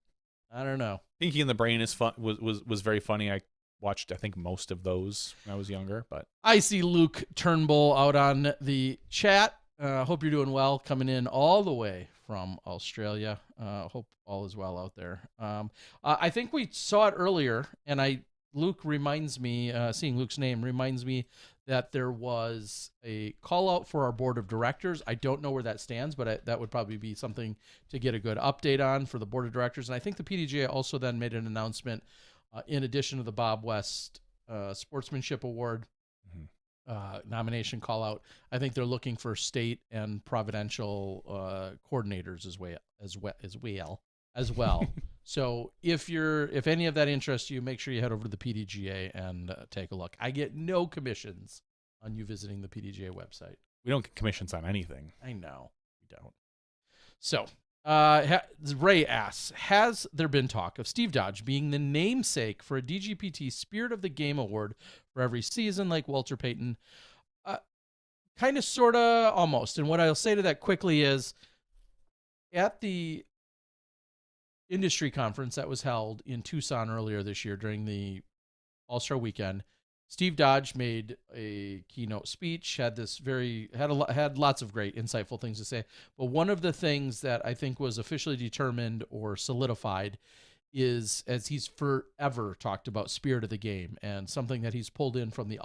I don't know. Pinky and the Brain is fun. Was very funny. I watched, I think, most of those when I was younger. But I see Luke Turnbull out on the chat. Hope you're doing well, coming in all the way from Australia. Hope all is well out there. I think we saw it earlier, and Luke reminds me, seeing Luke's name reminds me that there was a call out for our board of directors. I don't know where that stands, but that would probably be something to get a good update on for the board of directors. And I think the PDGA also then made an announcement in addition to the Bob West Sportsmanship Award nomination call out. I think they're looking for state and providential coordinators as well. So if any of that interests you, make sure you head over to the PDGA and take a look. I get no commissions on you visiting the PDGA website. We don't get commissions on anything. I know we don't. So Ray asks, has there been talk of Steve Dodge being the namesake for a DGPT Spirit of the Game Award for every season like Walter Payton? Kind of, sort of, almost. And what I'll say to that quickly is, at the industry conference that was held in Tucson earlier this year during the All-Star Weekend, Steve Dodge made a keynote speech, had lots of great, insightful things to say. But one of the things that I think was officially determined or solidified is, as he's forever talked about, spirit of the game, and something that he's pulled in from the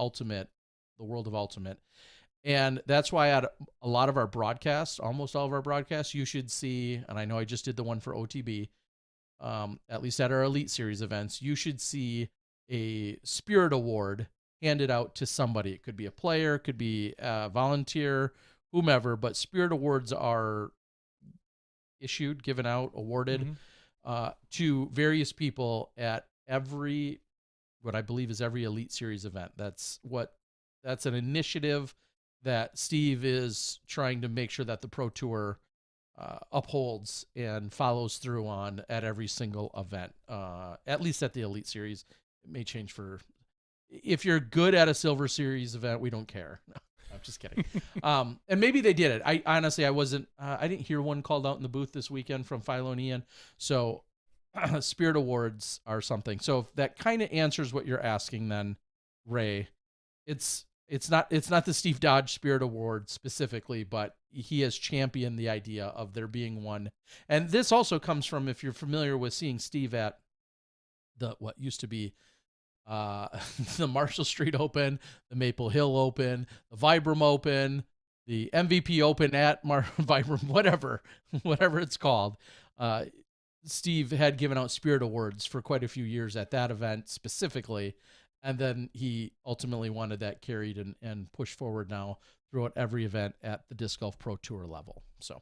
world of Ultimate. And that's why at a lot of our broadcasts, almost all of our broadcasts, you should see, and I know I just did the one for OTB, at least at our Elite Series events, you should see a Spirit Award handed out to somebody. It could be a player, could be a volunteer, whomever, but Spirit Awards are issued, given out, awarded to various people at what I believe is every Elite Series event. That's an initiative that Steve is trying to make sure that the Pro Tour upholds and follows through on at every single event, at least at the Elite Series. It may change if you're good at a Silver Series event, we don't care. No, I'm just kidding. And maybe they did it. I honestly, I didn't hear one called out in the booth this weekend from Philo and Ian. So Spirit Awards are something. So if that kind of answers what you're asking, then Ray, it's not the Steve Dodge Spirit Award specifically, but he has championed the idea of there being one. And this also comes from, if you're familiar with seeing Steve at what used to be the Marshall Street Open, the Maple Hill Open, the Vibram Open, the MVP Open at Vibram, whatever it's called. Steve had given out Spirit Awards for quite a few years at that event specifically. And then he ultimately wanted that carried and pushed forward now throughout every event at the Disc Golf Pro Tour level. So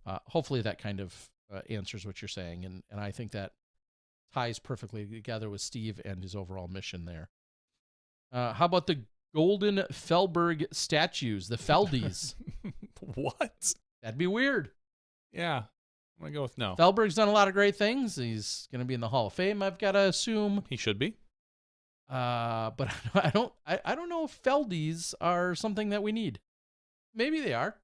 hopefully that kind of answers what you're saying. And I think that ties perfectly together with Steve and his overall mission there. How about the Golden Felberg statues, the Feldies? What? That'd be weird. Yeah. I'm going to go with no. Felberg's done a lot of great things. He's going to be in the Hall of Fame, I've got to assume. He should be. But I don't know if Feldies are something that we need. Maybe they are.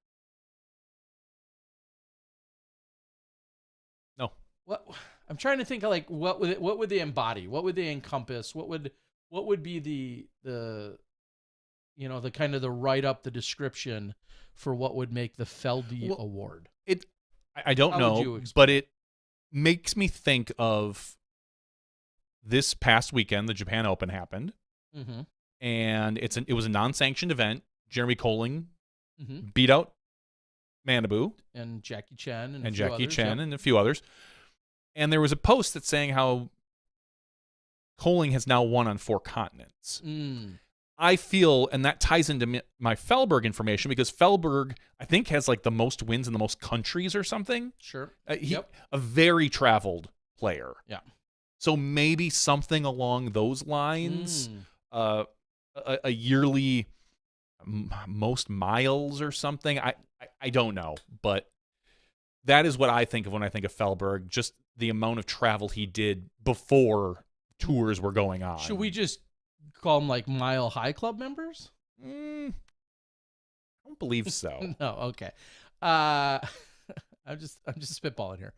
No. What I'm trying to think of, like, what would they embody? What would they encompass? What would be the the kind of the write up, the description for what would make the Feldy award. I don't How would you know, explain but it makes me think of this past weekend. The Japan Open happened, Mm-hmm. and it was a non-sanctioned event. Jeremy Colling Mm-hmm. beat out Manabu And Jackie Chen and, and a few Jackie others, Chen yeah. and a few others. And there was a post that's saying how Colling has now won on 4 continents. I feel, and that ties into my Felberg information, because Felberg, I think, has like the most wins in the most countries or something. Sure. A very traveled player. Yeah. So maybe something along those lines, a yearly most miles or something. I don't know, but that is what I think of when I think of Felberg, just the amount of travel he did before tours were going on. Should we just call them like Mile High Club members? I don't believe so. No, okay. I'm just spitballing here.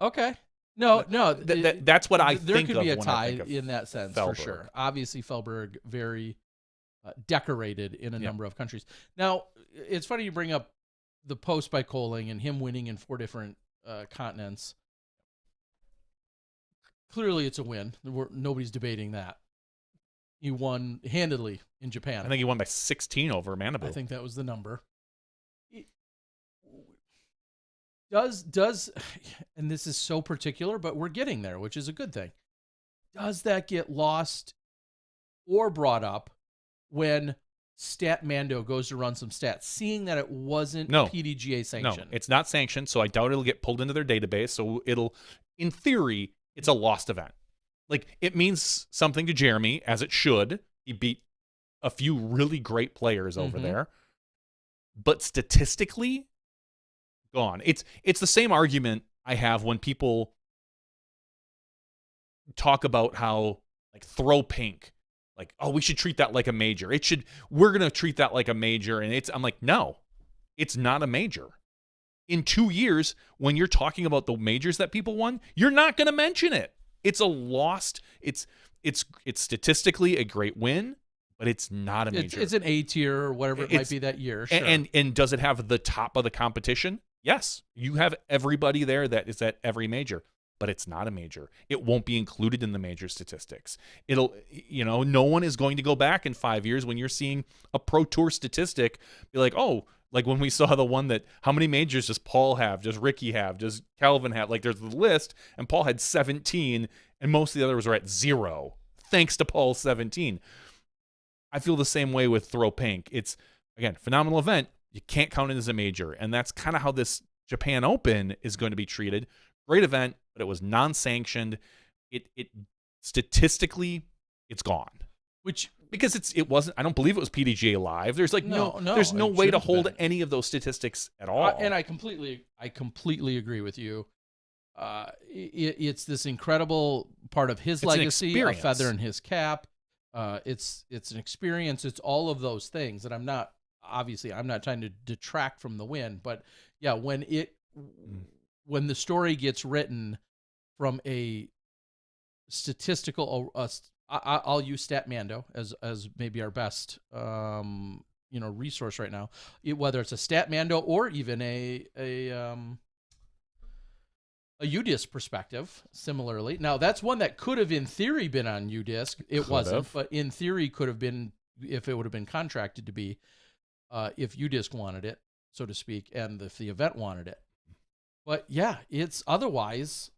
Okay. No. That's what I there think could of be a when I tie think of in that sense Felberg. for sure. Obviously, Felberg very decorated in a Yeah. number of countries. Now, it's funny you bring up the post by Colling and him winning in 4 different continents. Clearly, it's a win. Nobody's debating that. He won handedly in Japan. I think he won by 16 over Manabu. I think that was the number. Does and this is so particular, but we're getting there, which is a good thing. Does that get lost or brought up when Statmando goes to run some stats, seeing that it wasn't PDGA sanctioned? No, it's not sanctioned, so I doubt it'll get pulled into their database. So it'll, in theory, it's a lost event. Like, it means something to Jeremy, as it should. He beat a few really great players over there. But statistically, gone. It's the same argument I have when people talk about how, like, throw pink. Like, oh, we should treat that like a major. We're going to treat that like a major. And I'm like, no, it's not a major. In 2 years, when you're talking about the majors that people won, you're not going to mention it. It's a lost, it's statistically a great win, but it's not a major. It's an A tier or whatever it might be that year. Sure. And does it have the top of the competition? Yes. You have everybody there that is at every major, but it's not a major. It won't be included in the major statistics. It'll, no one is going to go back in 5 years when you're seeing a Pro Tour statistic be like, oh, like when we saw the one that, how many majors does Paul have? Does Ricky have? Does Calvin have? Like, there's the list, and Paul had 17, and most of the others were at 0, thanks to Paul's 17. I feel the same way with Throw Pink. It's, again, phenomenal event. You can't count it as a major, and that's kind of how this Japan Open is going to be treated. Great event, but it was non-sanctioned. It statistically, it's gone. Because it wasn't, I don't believe it was PDGA Live. There's like there's no way to hold any of those statistics at all. And I completely agree with you. It's this incredible part of his legacy, a feather in his cap. It's an experience. It's all of those things. And I'm not trying to detract from the win, but yeah, when the story gets written from a statistical, I'll use Statmando as maybe our best resource right now. Whether it's a Statmando or even a UDisc perspective. Similarly, now that's one that could have in theory been on UDisc. It wasn't, but in theory could have been if it would have been contracted to be, if UDisc wanted it, so to speak, and if the event wanted it. But yeah, it's otherwise.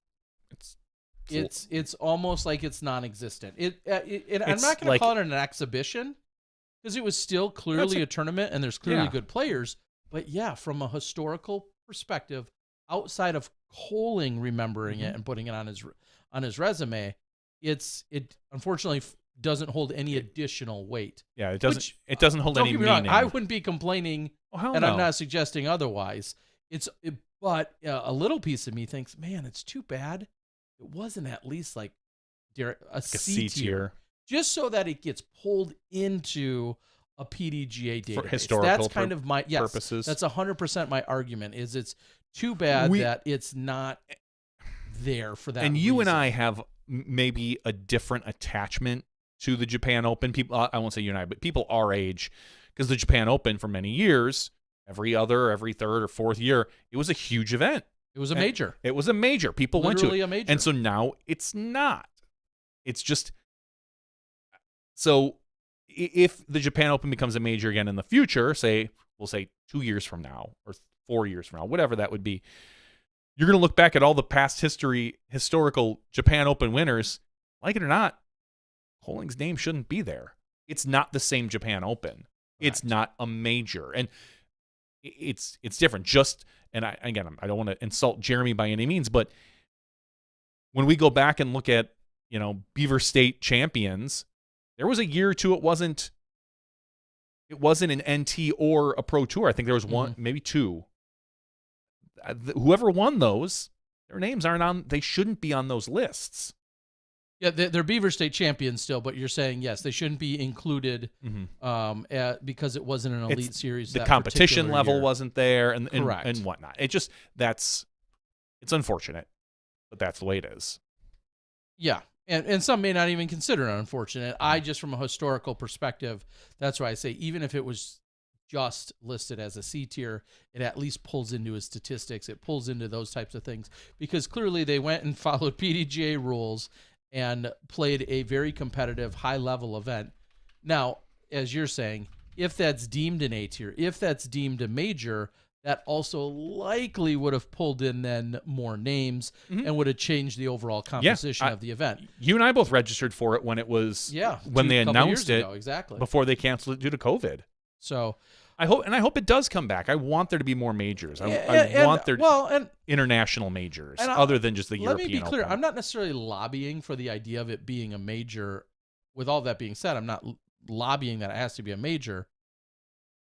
It's almost like it's non-existent. I'm not going to call it an exhibition because it was still clearly a tournament and there's clearly good players. But yeah, from a historical perspective, outside of Colling remembering it and putting it on his resume, it unfortunately doesn't hold any additional weight. Yeah, it doesn't. It doesn't hold any meaning. Wrong, I wouldn't be complaining, I'm not suggesting otherwise. But a little piece of me thinks, man, it's too bad it wasn't at least like a C tier, just so that it gets pulled into a PDGA database. For historical that's kind of my purposes. That's 100% my argument. Is it's too bad that it's not there for that. And you reason. and I have maybe a different attachment to the Japan Open. People, I won't say you and I, but people our age, because the Japan Open for many years, every third or fourth year, it was a huge event. It was a major. It was a major. People Literally went to it. a major. And so now it's not. It's just, so if the Japan Open becomes a major again in the future, we'll say 2 years from now or 4 years from now, whatever that would be, you're going to look back at all the past historical Japan Open winners, like it or not, Holing's name shouldn't be there. It's not the same Japan Open. Right. It's not a major. And it's different. And I don't want to insult Jeremy by any means, but when we go back and look at, Beaver State champions, there was a year or two it wasn't an NT or a Pro Tour. I think there was one, maybe two. Whoever won those, their names aren't on. They shouldn't be on those lists. Yeah, they're Beaver State champions still, but you're saying yes, they shouldn't be included because it wasn't an elite series. The competition level year. Wasn't there, and Correct. and whatnot. It's unfortunate, but that's the way it is. Yeah, and some may not even consider it unfortunate. I just, from a historical perspective, that's why I say even if it was just listed as a C tier, it at least pulls into his statistics. It pulls into those types of things because clearly they went and followed PDGA rules and played a very competitive, high-level event. Now, as you're saying, if that's deemed an A tier, if that's deemed a major, that also likely would have pulled in then more names and would have changed the overall composition of the event. You and I both registered for it when it was when they announced it exactly before they canceled it due to COVID. So I hope it does come back. I want there to be more majors. I want there international majors other than just the European. Let me be clear. Open. I'm not necessarily lobbying for the idea of it being a major. With all that being said, I'm not lobbying that it has to be a major.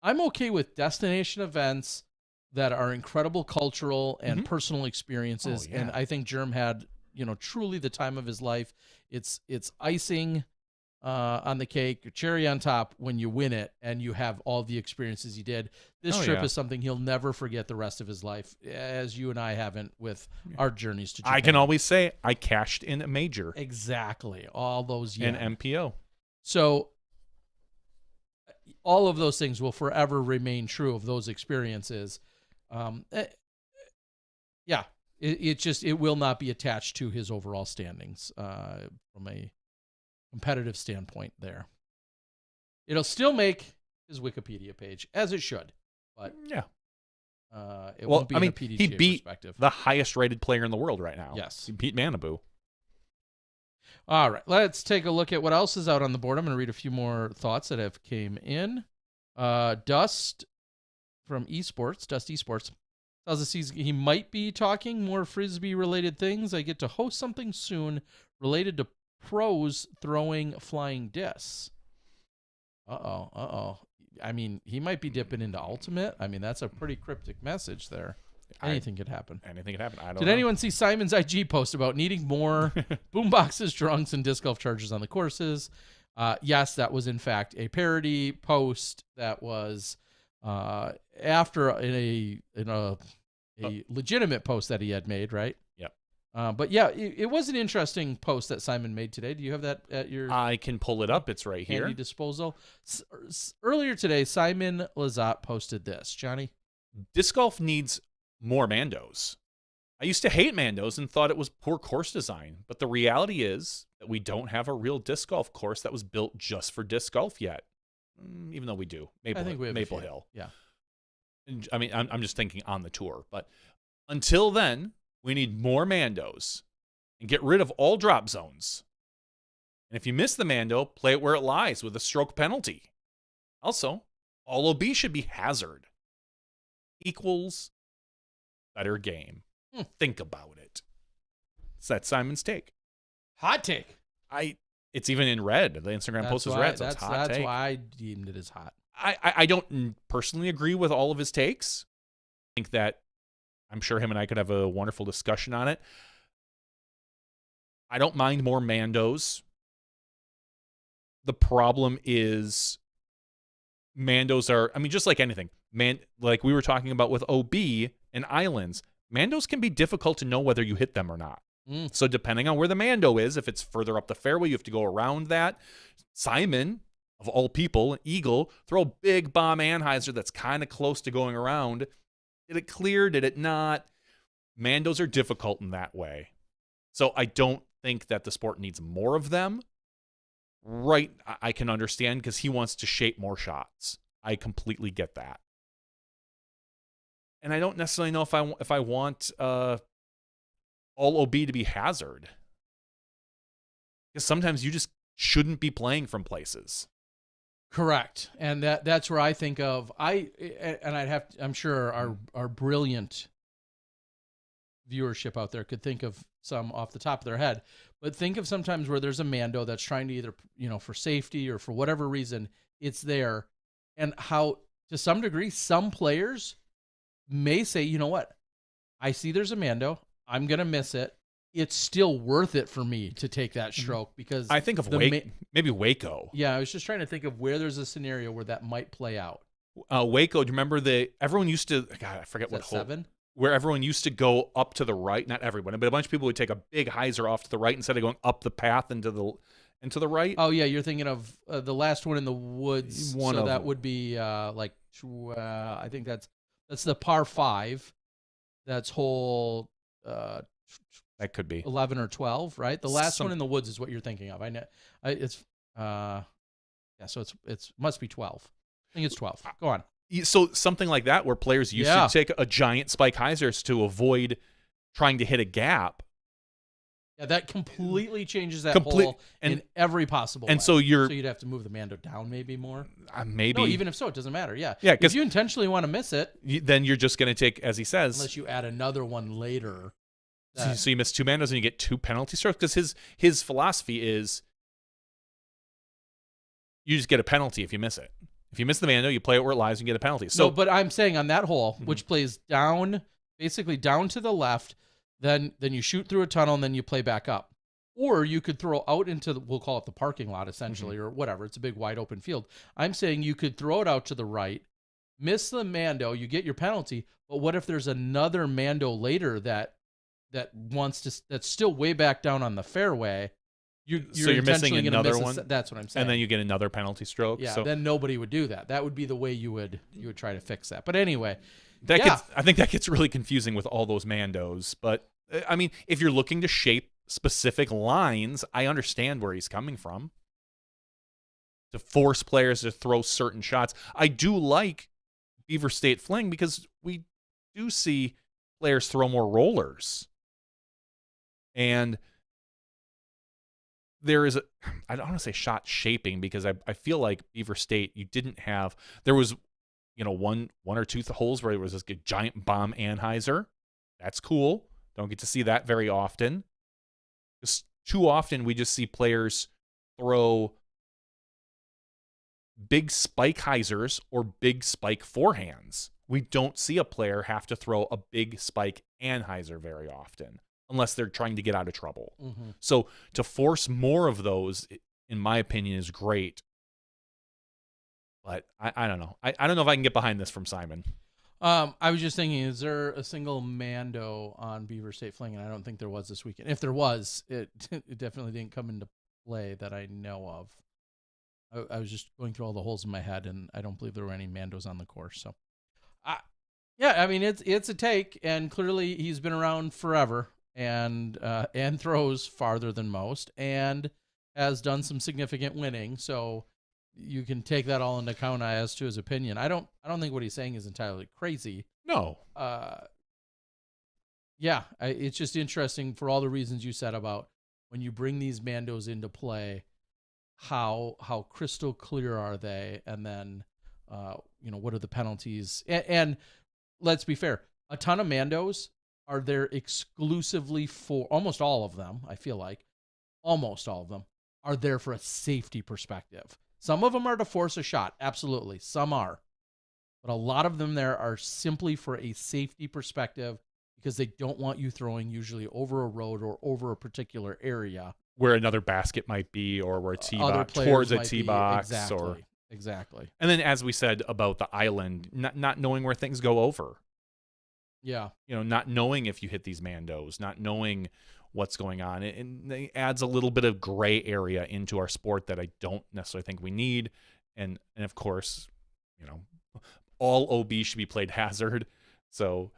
I'm okay with destination events that are incredible cultural and personal experiences. And I think Germ had, truly the time of his life. It's icing on the cake, cherry on top when you win it and you have all the experiences he did. This trip is something he'll never forget the rest of his life, as you and I haven't with our journeys to Japan. I can always say I cashed in a major. Exactly. All those in MPO. So all of those things will forever remain true of those experiences. It will not be attached to his overall standings from a competitive standpoint there. It'll still make his Wikipedia page, as it should, but it won't be in a PDGA he beat perspective. The highest rated player in the world right now. Yes. He beat Manabu. All right, let's take a look at what else is out on the board. I'm going to read a few more thoughts that have came in. Dust from Dust Esports, tells us he might be talking more Frisbee-related things. I get to host something soon related to pros throwing flying discs. Uh-oh. I mean, he might be dipping into Ultimate. I mean, that's a pretty cryptic message there. Anything could happen. Anything could happen. I don't know. Did anyone see Simon's IG post about needing more boomboxes, drunks, and disc golf chargers on the courses? Yes, that was in fact a parody post that was after a legitimate post that he had made, right? Yep. But yeah, it was an interesting post that Simon made today. Do you have that at your? I can pull it up. It's right here. Handy disposal. Earlier today, Simon Lazat posted this. Johnny, disc golf needs more Mandos. I used to hate Mandos and thought it was poor course design, but the reality is that we don't have a real disc golf course that was built just for disc golf yet. Even though we do. Maple Hill. Yeah. I mean, I'm just thinking on the tour. But until then, we need more Mandos and get rid of all drop zones. And if you miss the Mando, play it where it lies with a stroke penalty. Also, all OB should be hazard. Equals better game. Think about it. That's Simon's take. Hot take. It's even in red. The Instagram post was red, so it's hot take. That's why I deemed it as hot. I don't personally agree with all of his takes. I think that I'm sure him and I could have a wonderful discussion on it. I don't mind more Mandos. The problem is Mandos are, just like anything. Like we were talking about with OB and Islands, Mandos can be difficult to know whether you hit them or not. So depending on where the Mando is, if it's further up the fairway, you have to go around that. Simon, of all people, Eagle, throw a big bomb Anheuser that's kind of close to going around. Did it clear? Did it not? Mandos are difficult in that way. So I don't think that the sport needs more of them. Right, I can understand because he wants to shape more shots. I completely get that. And I don't necessarily know if I want all OB to be hazard. Because sometimes you just shouldn't be playing from places. Correct. And that's where I think of I'm sure our brilliant viewership out there could think of some off the top of their head, but think of sometimes where there's a Mando that's trying to either, for safety or for whatever reason it's there, and how to some degree some players may say, you know what, I see there's a Mando, I'm going to miss it. It's still worth it for me to take that stroke because I think of maybe Waco. Yeah, I was just trying to think of where there's a scenario where that might play out. Waco, do you remember everyone used to, God, I forget what hole. 7? Where everyone used to go up to the right, not everyone, but a bunch of people would take a big hyzer off to the right instead of going up the path into the right. Oh yeah, you're thinking of the last one in the woods. One so of that them. would be I think that's the par 5. That's hole That could be 11 or 12, right? The last one in the woods is what you're thinking of. I know it's so it's must be 12. I think it's 12. Go on. So something like that where players used to take a giant spike hyzers to avoid trying to hit a gap. Yeah, that completely changes that hole in every possible way. And so you'd have to move the Mando down maybe more. Maybe. No, even if so, it doesn't matter. Yeah. Yeah, if you intentionally want to miss it, then you're just going to take, as he says, unless you add another one later. So you miss 2 Mandos and you get 2 penalty strokes, because his philosophy is you just get a penalty if you miss it. If you miss the Mando, you play it where it lies and get a penalty. So, no, but I'm saying on that hole, which plays down, basically down to the left, then you shoot through a tunnel and then you play back up. Or you could throw out into we'll call it the parking lot essentially, or whatever. It's a big wide open field. I'm saying you could throw it out to the right, miss the Mando, you get your penalty. But what if there's another Mando later that wants to, that's still way back down on the fairway? You're missing another one. That's what I'm saying. And then you get another penalty stroke. Yeah. So then nobody would do that. That would be the way you would try to fix that. But anyway, I think that gets really confusing with all those Mandos. But I mean, if you're looking to shape specific lines, I understand where he's coming from. To force players to throw certain shots. I do like Beaver State Fling because we do see players throw more rollers. And there is I don't want to say shot shaping, because I feel like Beaver State, there was, one or two holes where there was this giant bomb Anheuser. That's cool. Don't get to see that very often. Because too often we just see players throw big spike hyzers or big spike forehands. We don't see a player have to throw a big spike Anheuser very often, unless they're trying to get out of trouble. Mm-hmm. So to force more of those, in my opinion, is great. But I don't know. I don't know if I can get behind this from Simon. I was just thinking, is there a single Mando on Beaver State Fling? And I don't think there was this weekend. If there was, it definitely didn't come into play that I know of. I was just going through all the holes in my head, and I don't believe there were any Mandos on the course. So, I mean, it's a take, and clearly he's been around forever, and throws farther than most, and has done some significant winning. So you can take that all into account as to his opinion. I don't think what he's saying is entirely crazy. No. It's just interesting for all the reasons you said about when you bring these Mandos into play, how crystal clear are they, and then what are the penalties? And let's be fair, a ton of Mandos are there exclusively for, almost all of them, I feel like, almost all of them are there for a safety perspective. Some of them are to force a shot, absolutely. Some are. But a lot of them there are simply for a safety perspective, because they don't want you throwing usually over a road or over a particular area. Where another basket might be, or where a tee box, towards a tee box. Exactly. And then, as we said about the island, not knowing where things go over. Yeah. Not knowing if you hit these Mandos, not knowing what's going on. And it adds a little bit of gray area into our sport that I don't necessarily think we need. And of course, all OB should be played hazard. So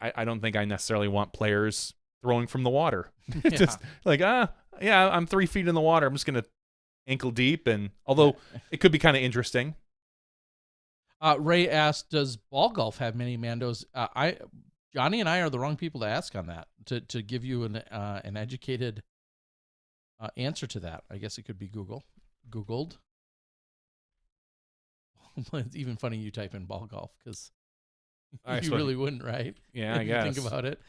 I don't think I necessarily want players throwing from the water. Just like, I'm 3 feet in the water. I'm just going to ankle deep. And although it could be kind of interesting. Ray asked, does ball golf have many Mandos? Johnny and I are the wrong people to ask on that, to give you an educated answer to that. I guess it could be Googled. It's even funny you type in ball golf because you really wouldn't, right? Yeah, if I guess. You think about it.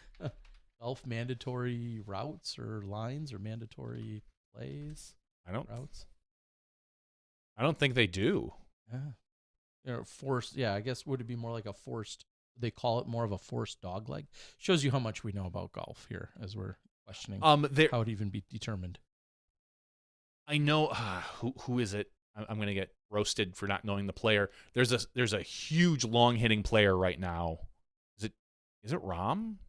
Golf mandatory routes or lines or mandatory plays. Routes. I don't think they do. Yeah. Forced. Yeah, I guess would it be more like a forced? They call it more of a forced dog leg. Shows you how much we know about golf here as we're questioning how it even be determined. I know who is it? I'm going to get roasted for not knowing the player. There's a huge long hitting player right now. Is it Rom?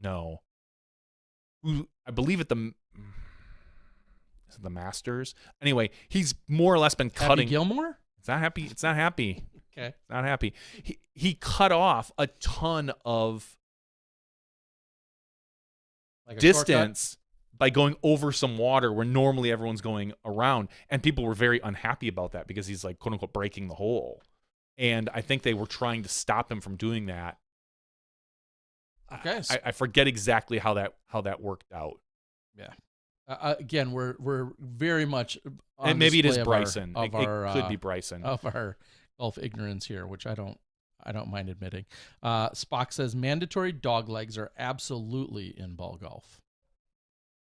No. Who I believe is it the Masters? Anyway, he's more or less been cutting. Happy Gilmore? It's not happy. It's not happy. Okay. Not happy. He cut off a ton of distance by going over some water where normally everyone's going around. And people were very unhappy about that because he's like, quote unquote, breaking the hole. And I think they were trying to stop him from doing that. Okay. I forget exactly how that worked out. Yeah. Again, we're very much on and maybe it is display Bryson. It could be Bryson. Of our golf ignorance here, which I don't mind admitting. Spock says mandatory dog legs are absolutely in ball golf.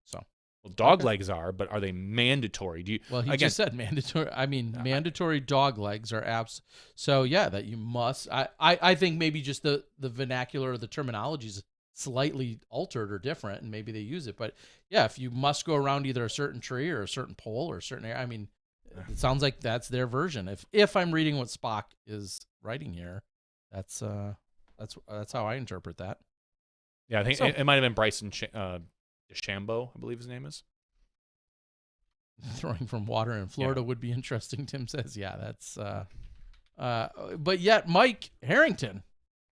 So, well, dog legs are, but are they mandatory? Well, he just said mandatory. I mean, mandatory dog legs are So yeah, that you must. I think maybe just the vernacular or the terminology is slightly altered or different, and maybe they use it. But yeah, if you must go around either a certain tree or a certain pole or a certain area, I mean, it sounds like that's their version. If I'm reading what Spock is writing here, that's how I interpret that. Yeah, I think it might have been Bryson DeChambeau, I believe his name is. Throwing from water in Florida would be interesting, Tim says. Yeah, that's but yet Mike Harrington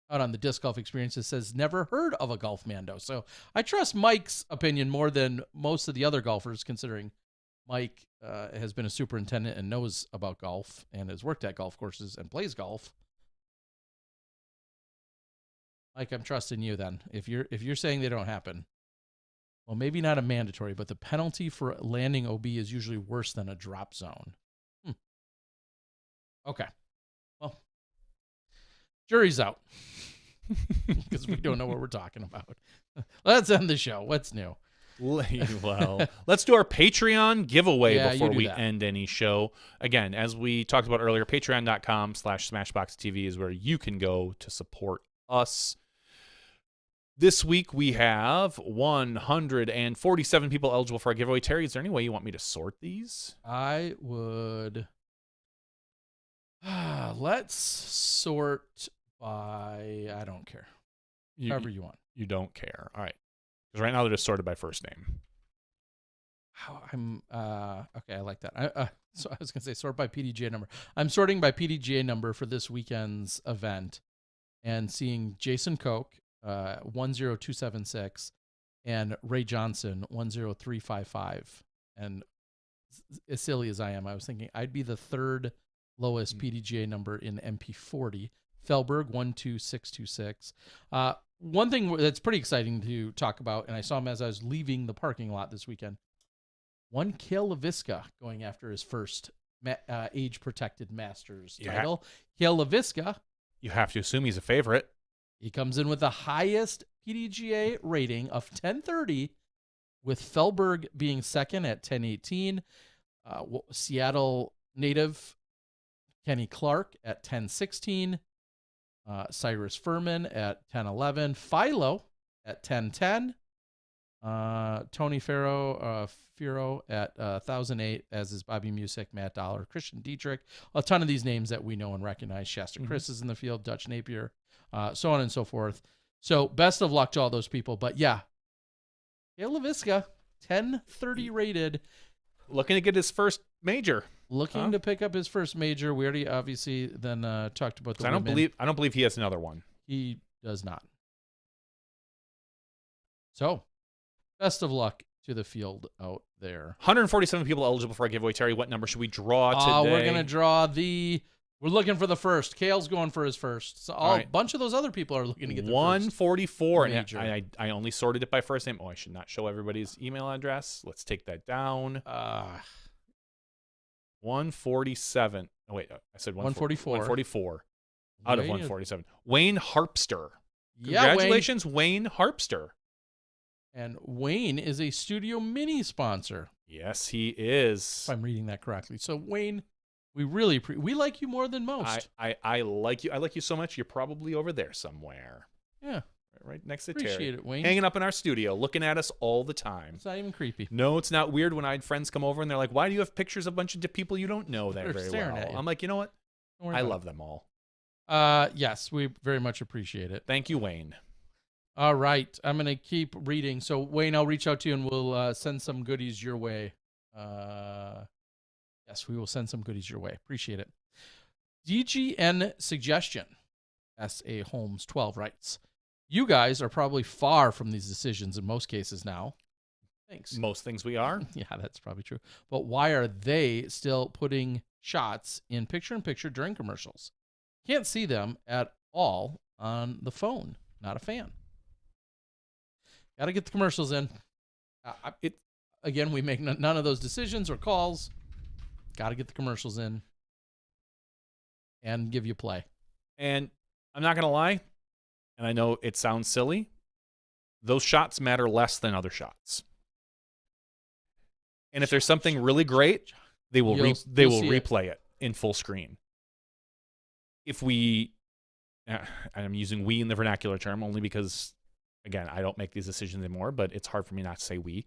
out on the Disc Golf Experiences says never heard of a golf Mando. So I trust Mike's opinion more than most of the other golfers, considering Mike has been a superintendent and knows about golf and has worked at golf courses and plays golf. Mike, I'm trusting you then. If you're saying they don't happen, well, maybe not a mandatory, but the penalty for landing OB is usually worse than a drop zone. Okay. Well, jury's out because we don't know what we're talking about. Let's end the show. What's new? Well, let's do our Patreon giveaway before we that. end any show. Again, as we talked about earlier, patreon.com/SmashboxTV is where you can go to support us. This week we have 147 people eligible for our giveaway. Terry, is there any way you want me to sort these? I would. Let's sort by. I don't care. However you want. You don't care. All right. Because right now they're just sorted by first name. Okay. I like that. So I was gonna say sort by PDGA number. I'm sorting by PDGA number for this weekend's event, and seeing Jason Koch 10276 and Ray Johnson 10355. And as silly as I am, I was thinking I'd be the third lowest PDGA number in MP40. Felberg 12626. One thing that's pretty exciting to talk about, and I saw him as I was leaving the parking lot this weekend. One Kale LaVisca going after his first age-protected Masters title. Kale LaVisca. You have to assume he's a favorite. He comes in with the highest PDGA rating of 1030, with Felberg being second at 1018. Seattle native Kenny Clark at 1016. Cyrus Furman at 1011. Philo at 1010. Tony Firo at 1008, as is Bobby Musick, Matt Dollar, Christian Dietrich. A ton of these names that we know and recognize. Shasta Chris is in the field, Dutch Napier, so on and so forth. So best of luck to all those people. But yeah, Kale LaVisca, 1030 rated. Looking to get his first major. Looking to pick up his first major. We already obviously then talked about the women. I don't believe he has another one. He does not. So, best of luck to the field out there. 147 people eligible for our giveaway. Terry, what number should we draw today? We're going to draw we're looking for the first. Kale's going for his first. So a bunch of those other people are looking to get the 144. First And I only sorted it by first name. Oh, I should not show everybody's email address. Let's take that down. 147. Oh, wait. I said 144. 144 out of 147. Wayne Harpster. Yeah, Congratulations, Wayne Harpster. And Wayne is a Studio Mini sponsor. Yes, he is. If I'm reading that correctly. So, Wayne, we really we like you more than most. I like you. I like you so much. You're probably over there somewhere. Yeah. Right next to Appreciate Terry. it, Wayne. Hanging up in our studio, looking at us all the time. It's not even creepy. No, it's not weird when I had friends come over and they're like, why do you have pictures of a bunch of people you don't know that They're very staring well? at you. I'm like, you know what? I love them all. Yes, we very much appreciate it. Thank you, Wayne. All right. I'm going to keep reading. So, Wayne, I'll reach out to you and we'll send some goodies your way. Yes, we will send some goodies your way. Appreciate it. DGN Suggestion, S.A. Holmes 12 writes, you guys are probably far from these decisions in most cases now. Thanks. Most things we are. Yeah, that's probably true. But why are they still putting shots in picture-in-picture during commercials? Can't see them at all on the phone. Not a fan. Got to get the commercials in. Again, we make none of those decisions or calls. Got to get the commercials in and give you play. And I'm not going to lie, and I know it sounds silly, those shots matter less than other shots. And if there's something really great, they will replay it in full screen. If we, I'm using we in the vernacular term only because, again, I don't make these decisions anymore, but it's hard for me not to say we.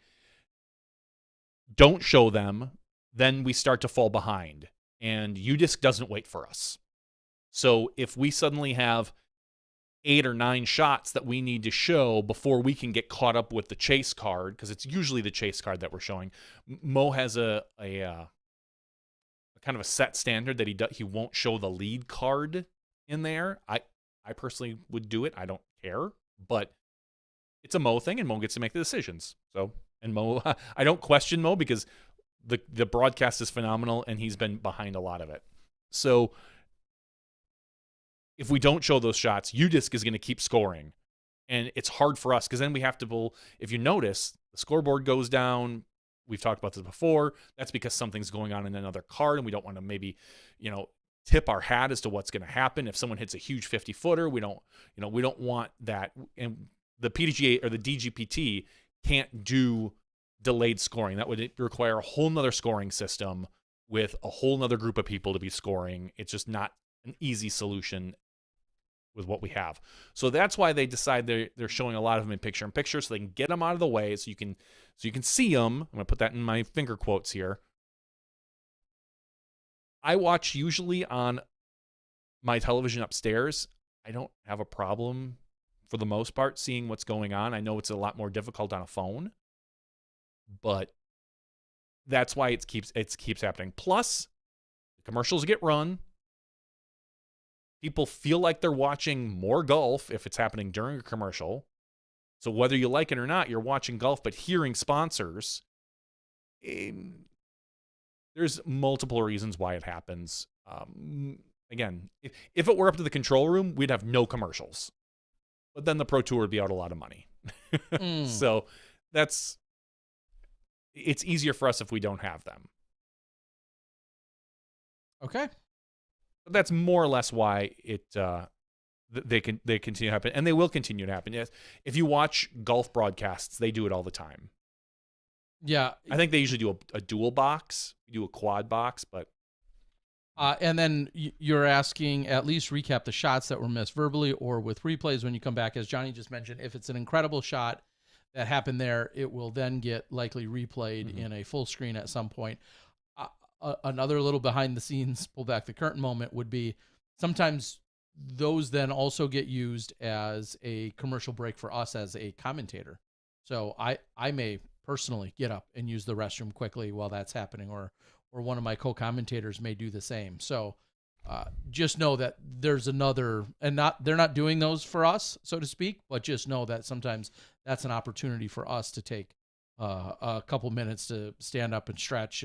Don't show them, then we start to fall behind. And UDisc doesn't wait for us. So if we suddenly have 8 or 9 shots that we need to show before we can get caught up with the chase card, because it's usually the chase card that we're showing, Mo has a kind of a set standard that he won't show the lead card in there. I personally would do it. I don't care, but it's a Mo thing, and Mo gets to make the decisions. So, and Mo, I don't question Mo because the broadcast is phenomenal, and he's been behind a lot of it. So if we don't show those shots, UDisc is going to keep scoring. And it's hard for us because then we have to if you notice, the scoreboard goes down. We've talked about this before. That's because something's going on in another card, and we don't want to maybe, tip our hat as to what's going to happen. If someone hits a huge 50-footer, we don't want that. And the PDGA or the DGPT can't do delayed scoring. That would require a whole nother scoring system with a whole nother group of people to be scoring. It's just not an easy solution with what we have. So that's why they decide they're showing a lot of them in picture-in-picture so they can get them out of the way so you can see them. I'm going to put that in my finger quotes here. I watch usually on my television upstairs. I don't have a problem for the most part seeing what's going on. I know it's a lot more difficult on a phone, but that's why it keeps happening. Plus, the commercials get run. People feel like they're watching more golf if it's happening during a commercial. So whether you like it or not, you're watching golf, but hearing sponsors, there's multiple reasons why it happens. Again, if it were up to the control room, we'd have no commercials. But then the Pro Tour would be out a lot of money. So it's easier for us if we don't have them. Okay. But that's more or less why they continue to happen, and they will continue to happen. Yes, if you watch golf broadcasts, they do it all the time. Yeah, I think they usually do a dual box, do a quad box, but and then you're asking at least recap the shots that were missed verbally or with replays when you come back. As Johnny just mentioned, if it's an incredible shot that happened there, it will then get likely replayed in a full screen at some point. Another little behind the scenes, pull back the curtain moment would be sometimes those then also get used as a commercial break for us as a commentator. So I may personally get up and use the restroom quickly while that's happening, or one of my co-commentators may do the same. So just know that there's another, and they're not doing those for us, so to speak, but just know that sometimes that's an opportunity for us to take a couple minutes to stand up and stretch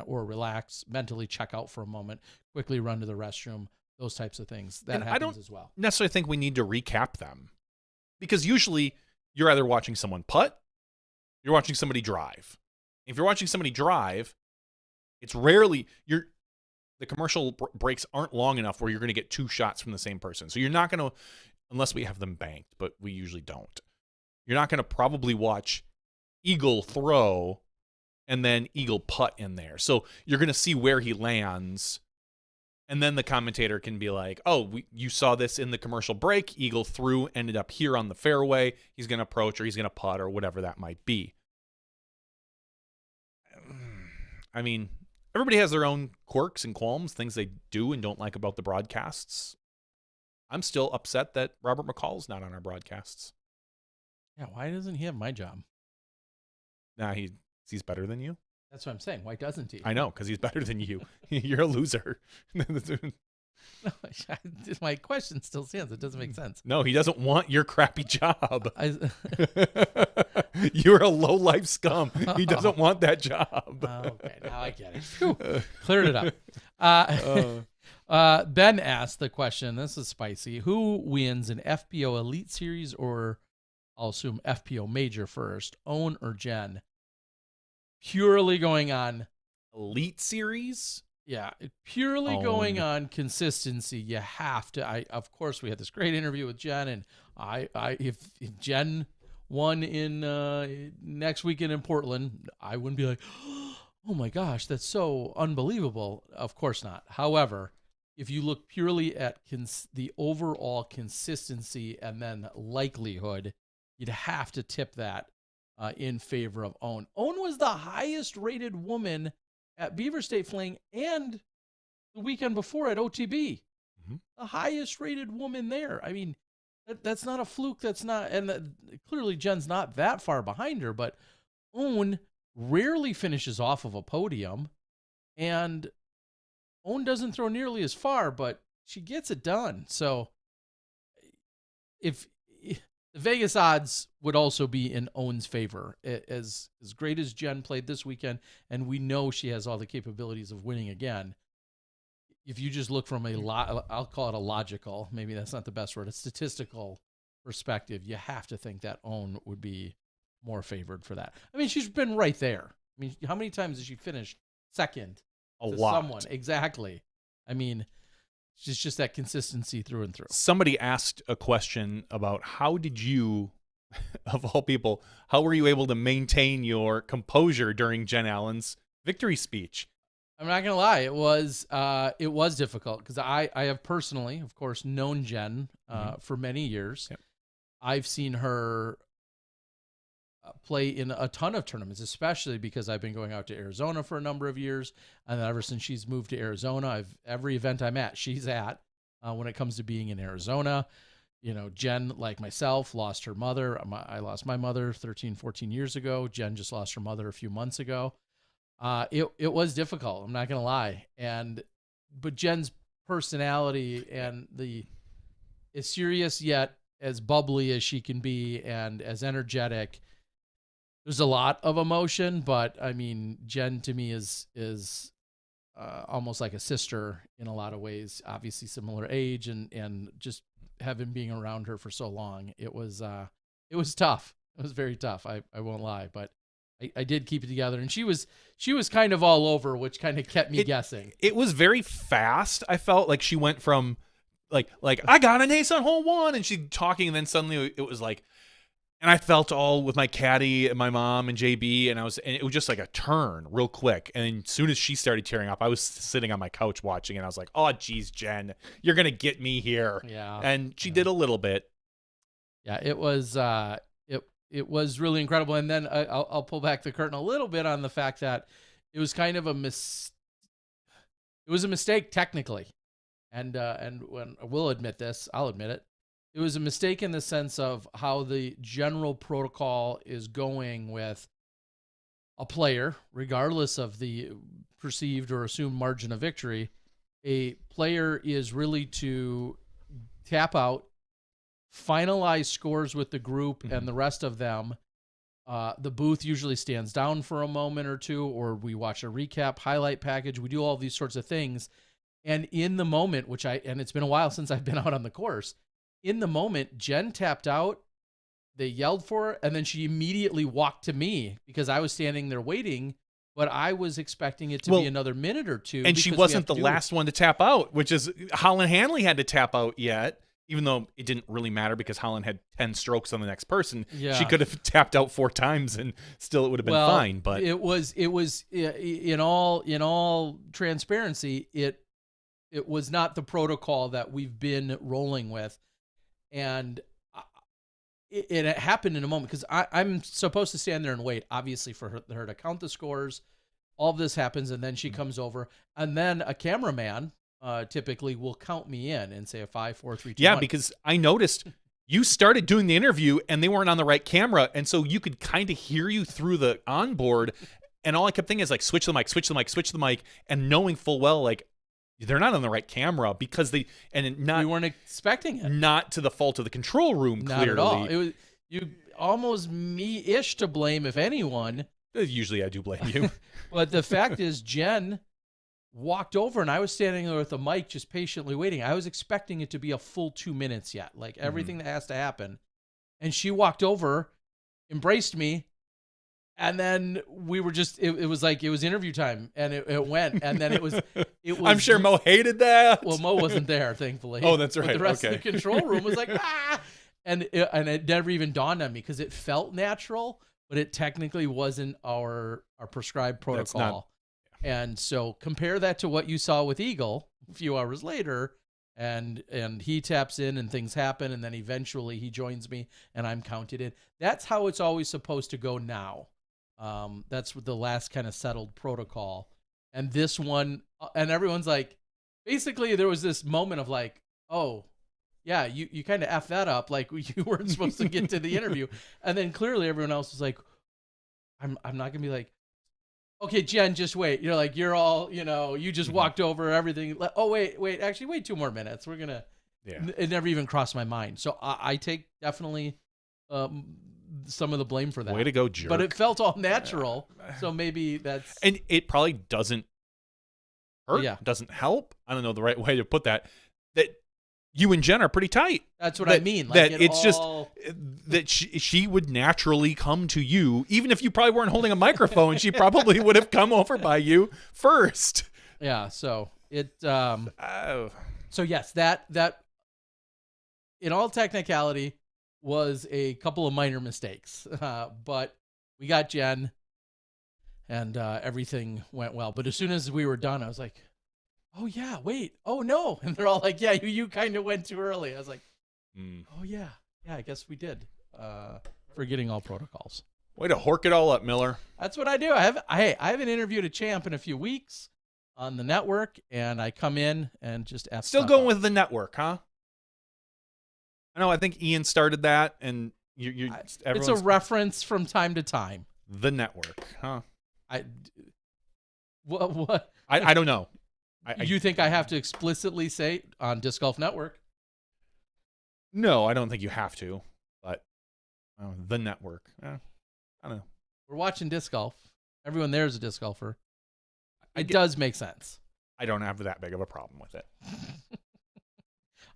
or relax, mentally check out for a moment, quickly run to the restroom, those types of things. That happens as well. Necessarily think we need to recap them, because usually you're either watching someone putt, you're watching somebody drive. If you're watching somebody drive, it's rarely the commercial breaks aren't long enough where you're going to get 2 shots from the same person. So you're not going to, unless we have them banked, but we usually don't. You're not going to probably watch Eagle throw and then Eagle putt in there. So you're going to see where he lands, and then the commentator can be like, oh, you saw this in the commercial break. Eagle threw, ended up here on the fairway. He's going to approach, or he's going to putt, or whatever that might be. I mean, everybody has their own quirks and qualms, things they do and don't like about the broadcasts. I'm still upset that Robert McCall's not on our broadcasts. Yeah, why doesn't he have my job? Nah, he's better than you. That's what I'm saying. Why doesn't he? I know, because he's better than you. You're a loser. No, my question still stands. It doesn't make sense. No, he doesn't want your crappy job. You're a low-life scum. He doesn't want that job. Okay, now I get it. Whew. Cleared it up. Ben asked the question, this is spicy, who wins an FPO Elite Series, or I'll assume FPO Major first, Owen or Jen? Purely going on Elite Series? Yeah, purely going on consistency. You have to. Of course, we had this great interview with Jen, and if Jen won in next weekend in Portland, I wouldn't be like, oh my gosh, that's so unbelievable. Of course not. However, if you look purely at the overall consistency and then likelihood, you'd have to tip that in favor of Owen. Owen was the highest rated woman at Beaver State Fling and the weekend before at OTB. Mm-hmm. The highest rated woman there. I mean, that's not a fluke. That's not, and clearly Jen's not that far behind her, but Owen rarely finishes off of a podium, and Owen doesn't throw nearly as far, but she gets it done. So if the Vegas odds would also be in Owen's favor, as great as Jen played this weekend, and we know she has all the capabilities of winning again. If you just look from I'll call it a logical, maybe that's not the best word, a statistical perspective, you have to think that Owen would be more favored for that. I mean, she's been right there. I mean, how many times has she finished second to someone? Exactly. I mean, it's just that consistency through and through. Somebody asked a question about how did you, of all people, how were you able to maintain your composure during Jen Allen's victory speech? I'm not going to lie. It was difficult because I have personally, of course, known Jen for many years. Yep. I've seen her play in a ton of tournaments, especially because I've been going out to Arizona for a number of years. And ever since she's moved to Arizona, every event I'm at, she's at when it comes to being in Arizona. You know, Jen, like myself, lost her mother. I lost my mother 13, 14 years ago. Jen just lost her mother a few months ago. It was difficult. I'm not going to lie. But Jen's personality and as serious yet as bubbly as she can be and as energetic, there's a lot of emotion, but I mean, Jen to me is almost like a sister in a lot of ways, obviously similar age and just having being around her for so long. It was tough. It was very tough. I won't lie, but I did keep it together, and she was kind of all over, which kind of kept me guessing. It was very fast. I felt like she went from like I got an ace on hole one, and she talking, and then suddenly it was like, and I felt all with my caddy and my mom and JB, and it was just like a turn real quick. And as soon as she started tearing up, I was sitting on my couch watching, and I was like, oh geez, Jen, you're gonna get me here. Yeah, and she did a little bit. Yeah, it was it was really incredible. And then I'll pull back the curtain a little bit on the fact that it was kind of a mistake technically. And when we'll admit this, I'll admit it. It was a mistake in the sense of how the general protocol is going with a player, regardless of the perceived or assumed margin of victory. A player is really to tap out, finalize scores with the group and the rest of them. The booth usually stands down for a moment or two, or we watch a recap, highlight package. We do all these sorts of things. And in the moment, and it's been a while since I've been out on the course, in the moment, Jen tapped out, they yelled for her, and then she immediately walked to me because I was standing there waiting, but I was expecting it to be another minute or two. And she wasn't the last one to tap out, which is Holland Hanley had to tap out yet, even though it didn't really matter because Holland had 10 strokes on the next person. Yeah. She could have tapped out 4 times and still it would have been fine. But it was in all transparency, it was not the protocol that we've been rolling with. And it happened in a moment because I'm supposed to stand there and wait, obviously, for her to count the scores. All of this happens, and then she comes over, and then a cameraman typically will count me in and say a 5, 4, 3, 2, 1. Yeah, because I noticed you started doing the interview, and they weren't on the right camera, and so you could kind of hear you through the onboard, and all I kept thinking is, like, switch the mic, switch the mic, switch the mic, and knowing full well, like, they're not on the right camera because we weren't expecting it. Not to the fault of the control room, not clearly. At all. It was almost me-ish to blame, if anyone. Usually I do blame you. But the fact is, Jen walked over, and I was standing there with the mic just patiently waiting. I was expecting it to be a full 2 minutes yet, like everything that has to happen. And she walked over, embraced me, and then we were just, it was like, it was interview time, and it went, and then it was. I'm sure Mo hated that. Well, Mo wasn't there, thankfully. Oh, that's right. But the rest of the control room was like, ah! And it never even dawned on me because it felt natural, but it technically wasn't our prescribed protocol. And so compare that to what you saw with Eagle a few hours later, and he taps in and things happen, and then eventually he joins me and I'm counted in. That's how it's always supposed to go now. That's the last kind of settled protocol. And this one, and everyone's like, basically there was this moment of like, oh, yeah, you kind of F that up. Like you weren't supposed to get to the interview. And then clearly everyone else was like, I'm not going to be like, okay, Jen, just wait. You're like, you're all, you just walked over everything. Oh, wait, actually wait 2 more minutes. We're going to, It never even crossed my mind. So I take definitely some of the blame for that. Way to go, jerk. But it felt all natural. So maybe that's. And it probably doesn't hurt. Yeah. Doesn't help. I don't know the right way to put that. That you and Jen are pretty tight. That's what I mean. Like that it's just that she would naturally come to you, even if you probably weren't holding a microphone. She probably would have come over by you first. Yeah. So it. So yes, that in all technicality was a couple of minor mistakes, but we got Jen, and everything went well. But as soon as we were done, I was like, oh yeah, wait, oh no. And they're all like, yeah, you kind of went too early. I was like, oh yeah, I guess we did, forgetting all protocols. Way to hork it all up, Miller. That's what I do. I haven't interviewed a champ in a few weeks on the network, and I come in and just F still going with the network, huh? I know, I think Ian started that, and it's a reference from time to time. The network, huh? What? I don't know. You think I have to explicitly say on Disc Golf Network? No, I don't think you have to, but the network. I don't know. We're watching disc golf. Everyone there is a disc golfer. It does make sense. I don't have that big of a problem with it.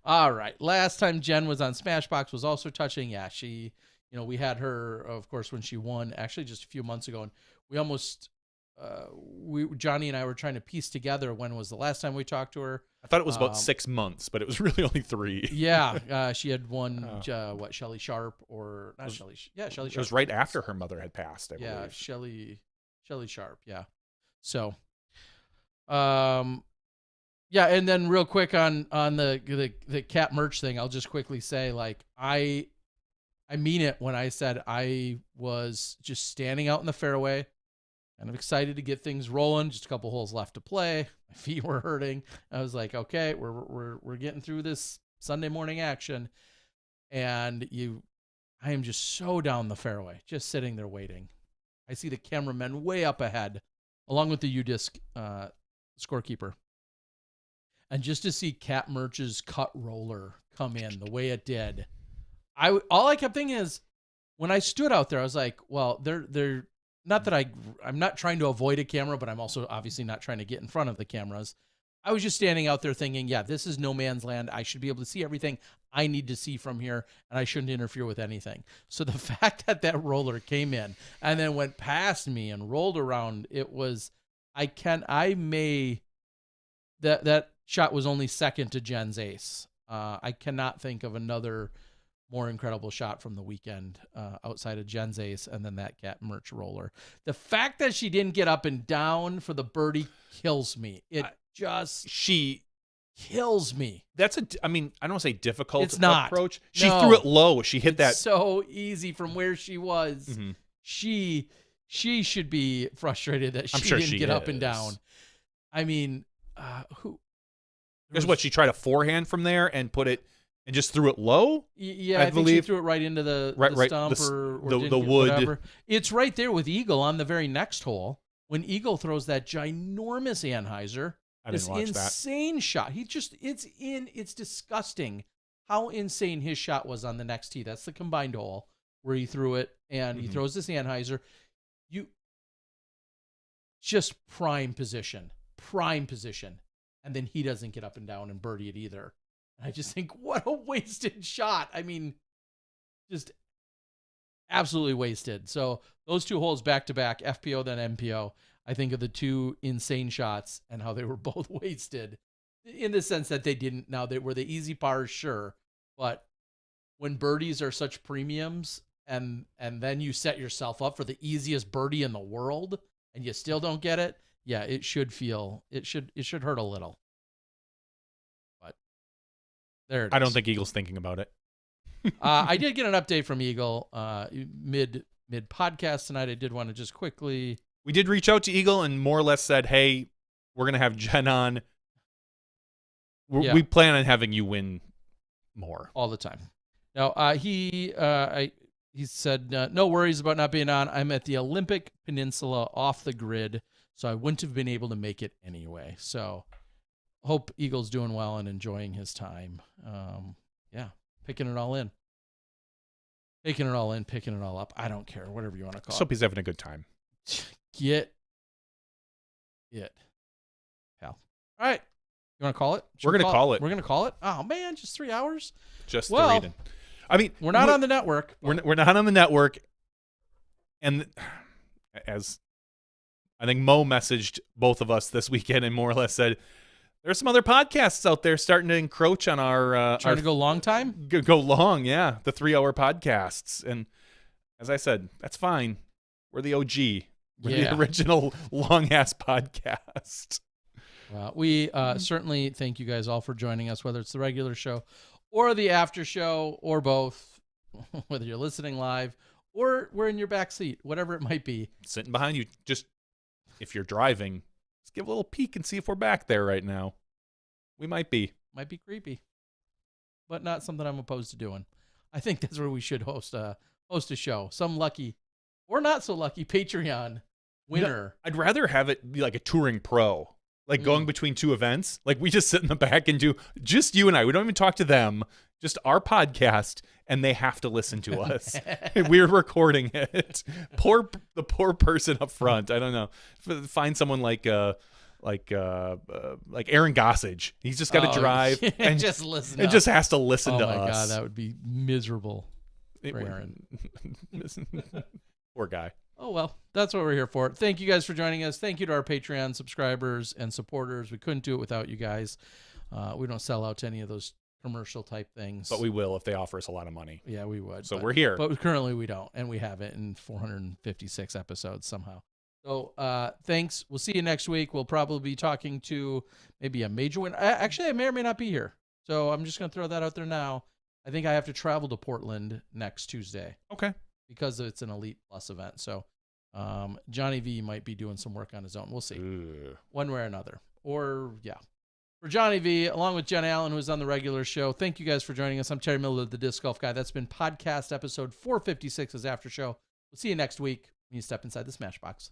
All right. Last time Jen was on Smashbox was also touching. Yeah, she, we had her, of course, when she won, actually just a few months ago, and we almost, Johnny and I were trying to piece together when was the last time we talked to her. I thought it was about 6 months, but it was really only 3. Yeah, she had won, Shelly Sharp or not Shelly? Yeah, Shelly Sharp. It was right after her mother had passed, I believe. Yeah, Shelly Sharp. Yeah. So, yeah, and then real quick on the cat merch thing, I'll just quickly say, like, I mean it when I said I was just standing out in the fairway, and I'm excited to get things rolling. Just a couple holes left to play. My feet were hurting. I was like, okay, we're getting through this Sunday morning action. and I am just so down the fairway, just sitting there waiting. I see the cameraman way up ahead, along with the UDisc scorekeeper. And just to see Cat Murch's cut roller come in the way it did, all I kept thinking is, when I stood out there, I was like, well, they're not that I'm not trying to avoid a camera, but I'm also obviously not trying to get in front of the cameras. I was just standing out there thinking, yeah, this is no man's land. I should be able to see everything I need to see from here, and I shouldn't interfere with anything. So the fact that roller came in and then went past me and rolled around, it was, that shot was only second to Jen's ace. I cannot think of another more incredible shot from the weekend outside of Jen's ace and then that Cat Murch roller. The fact that she didn't get up and down for the birdie kills me. She kills me. That's I don't want to say difficult it's not. approach. She threw it low. She hit that so easy from where she was. Mm-hmm. She should be frustrated that she didn't get up and down. I mean, Guess what? She tried a forehand from there and put it and just threw it low. Yeah, I think she threw it right into the stump or the wood. Whatever. It's right there with Eagle on the very next hole when Eagle throws that ginormous Anheuser. I didn't watch that. Insane shot. It's disgusting how insane his shot was on the next tee. That's the combined hole where he threw it and he throws this Anheuser. Just prime position. And then he doesn't get up and down and birdie it either. I just think, what a wasted shot. I mean, just absolutely wasted. So those two holes back to back, FPO then MPO, I think of the two insane shots and how they were both wasted in the sense that they were the easy pars, sure. But when birdies are such premiums and then you set yourself up for the easiest birdie in the world and you still don't get it, yeah, it should hurt a little. But there it is. I don't think Eagle's thinking about it. I did get an update from Eagle mid podcast tonight. I did want to just quickly. We did reach out to Eagle and more or less said, hey, we're going to have Jen on. We plan on having you win more. All the time. Now, he said, no worries about not being on. I'm at the Olympic Peninsula off the grid, so I wouldn't have been able to make it anyway. So hope Eagle's doing well and enjoying his time. Picking it all in. Picking it all in, picking it all up. I don't care, whatever you want to call it. Hope he's having a good time. Get it, pal. All right. You want to call it? We're going to call it. We're going to call it? Oh, man, just 3 hours? Just the reading. I mean, we're not on the network. We're not on the network. And as I think Mo messaged both of us this weekend and more or less said, there's some other podcasts out there starting to encroach on our... Trying to go long time? Go long, yeah. The 3-hour podcasts. And as I said, that's fine. We're the OG. We're the original long-ass podcast. Well, we certainly thank you guys all for joining us, whether it's the regular show or the after show or both, whether you're listening live or we're in your back seat, whatever it might be. Sitting behind you, just if you're driving, just give a little peek and see if we're back there right now. We might be. Might be creepy, but not something I'm opposed to doing. I think that's where we should host a show. Some lucky or not so lucky Patreon winner. I'd rather have it be like a touring pro. Like going between two events, like we just sit in the back and do just you and I. We don't even talk to them, just our podcast, and they have to listen to us. We're recording it. The poor person up front. I don't know. Find someone like Aaron Gossage. He's just got to drive and just listen. And just has to listen to us. Oh my God, that would be miserable for Aaron. Poor guy. Oh, well, that's what we're here for. Thank you guys for joining us. Thank you to our Patreon subscribers and supporters. We couldn't do it without you guys. We don't sell out to any of those commercial type things. But we will if they offer us a lot of money. Yeah, we would. So we're here. But currently we don't, and we haven't in 456 episodes somehow. So thanks. We'll see you next week. We'll probably be talking to maybe a major win. Actually, I may or may not be here. So I'm just going to throw that out there now. I think I have to travel to Portland next Tuesday. Okay. Because it's an Elite Plus event. So Johnny V might be doing some work on his own. We'll see. One way or another. Or, yeah. For Johnny V, along with Jen Allen, who is on the regular show, thank you guys for joining us. I'm Terry Miller, the Disc Golf Guy. That's been podcast episode 456 as After Show. We'll see you next week when you step inside the Smashbox.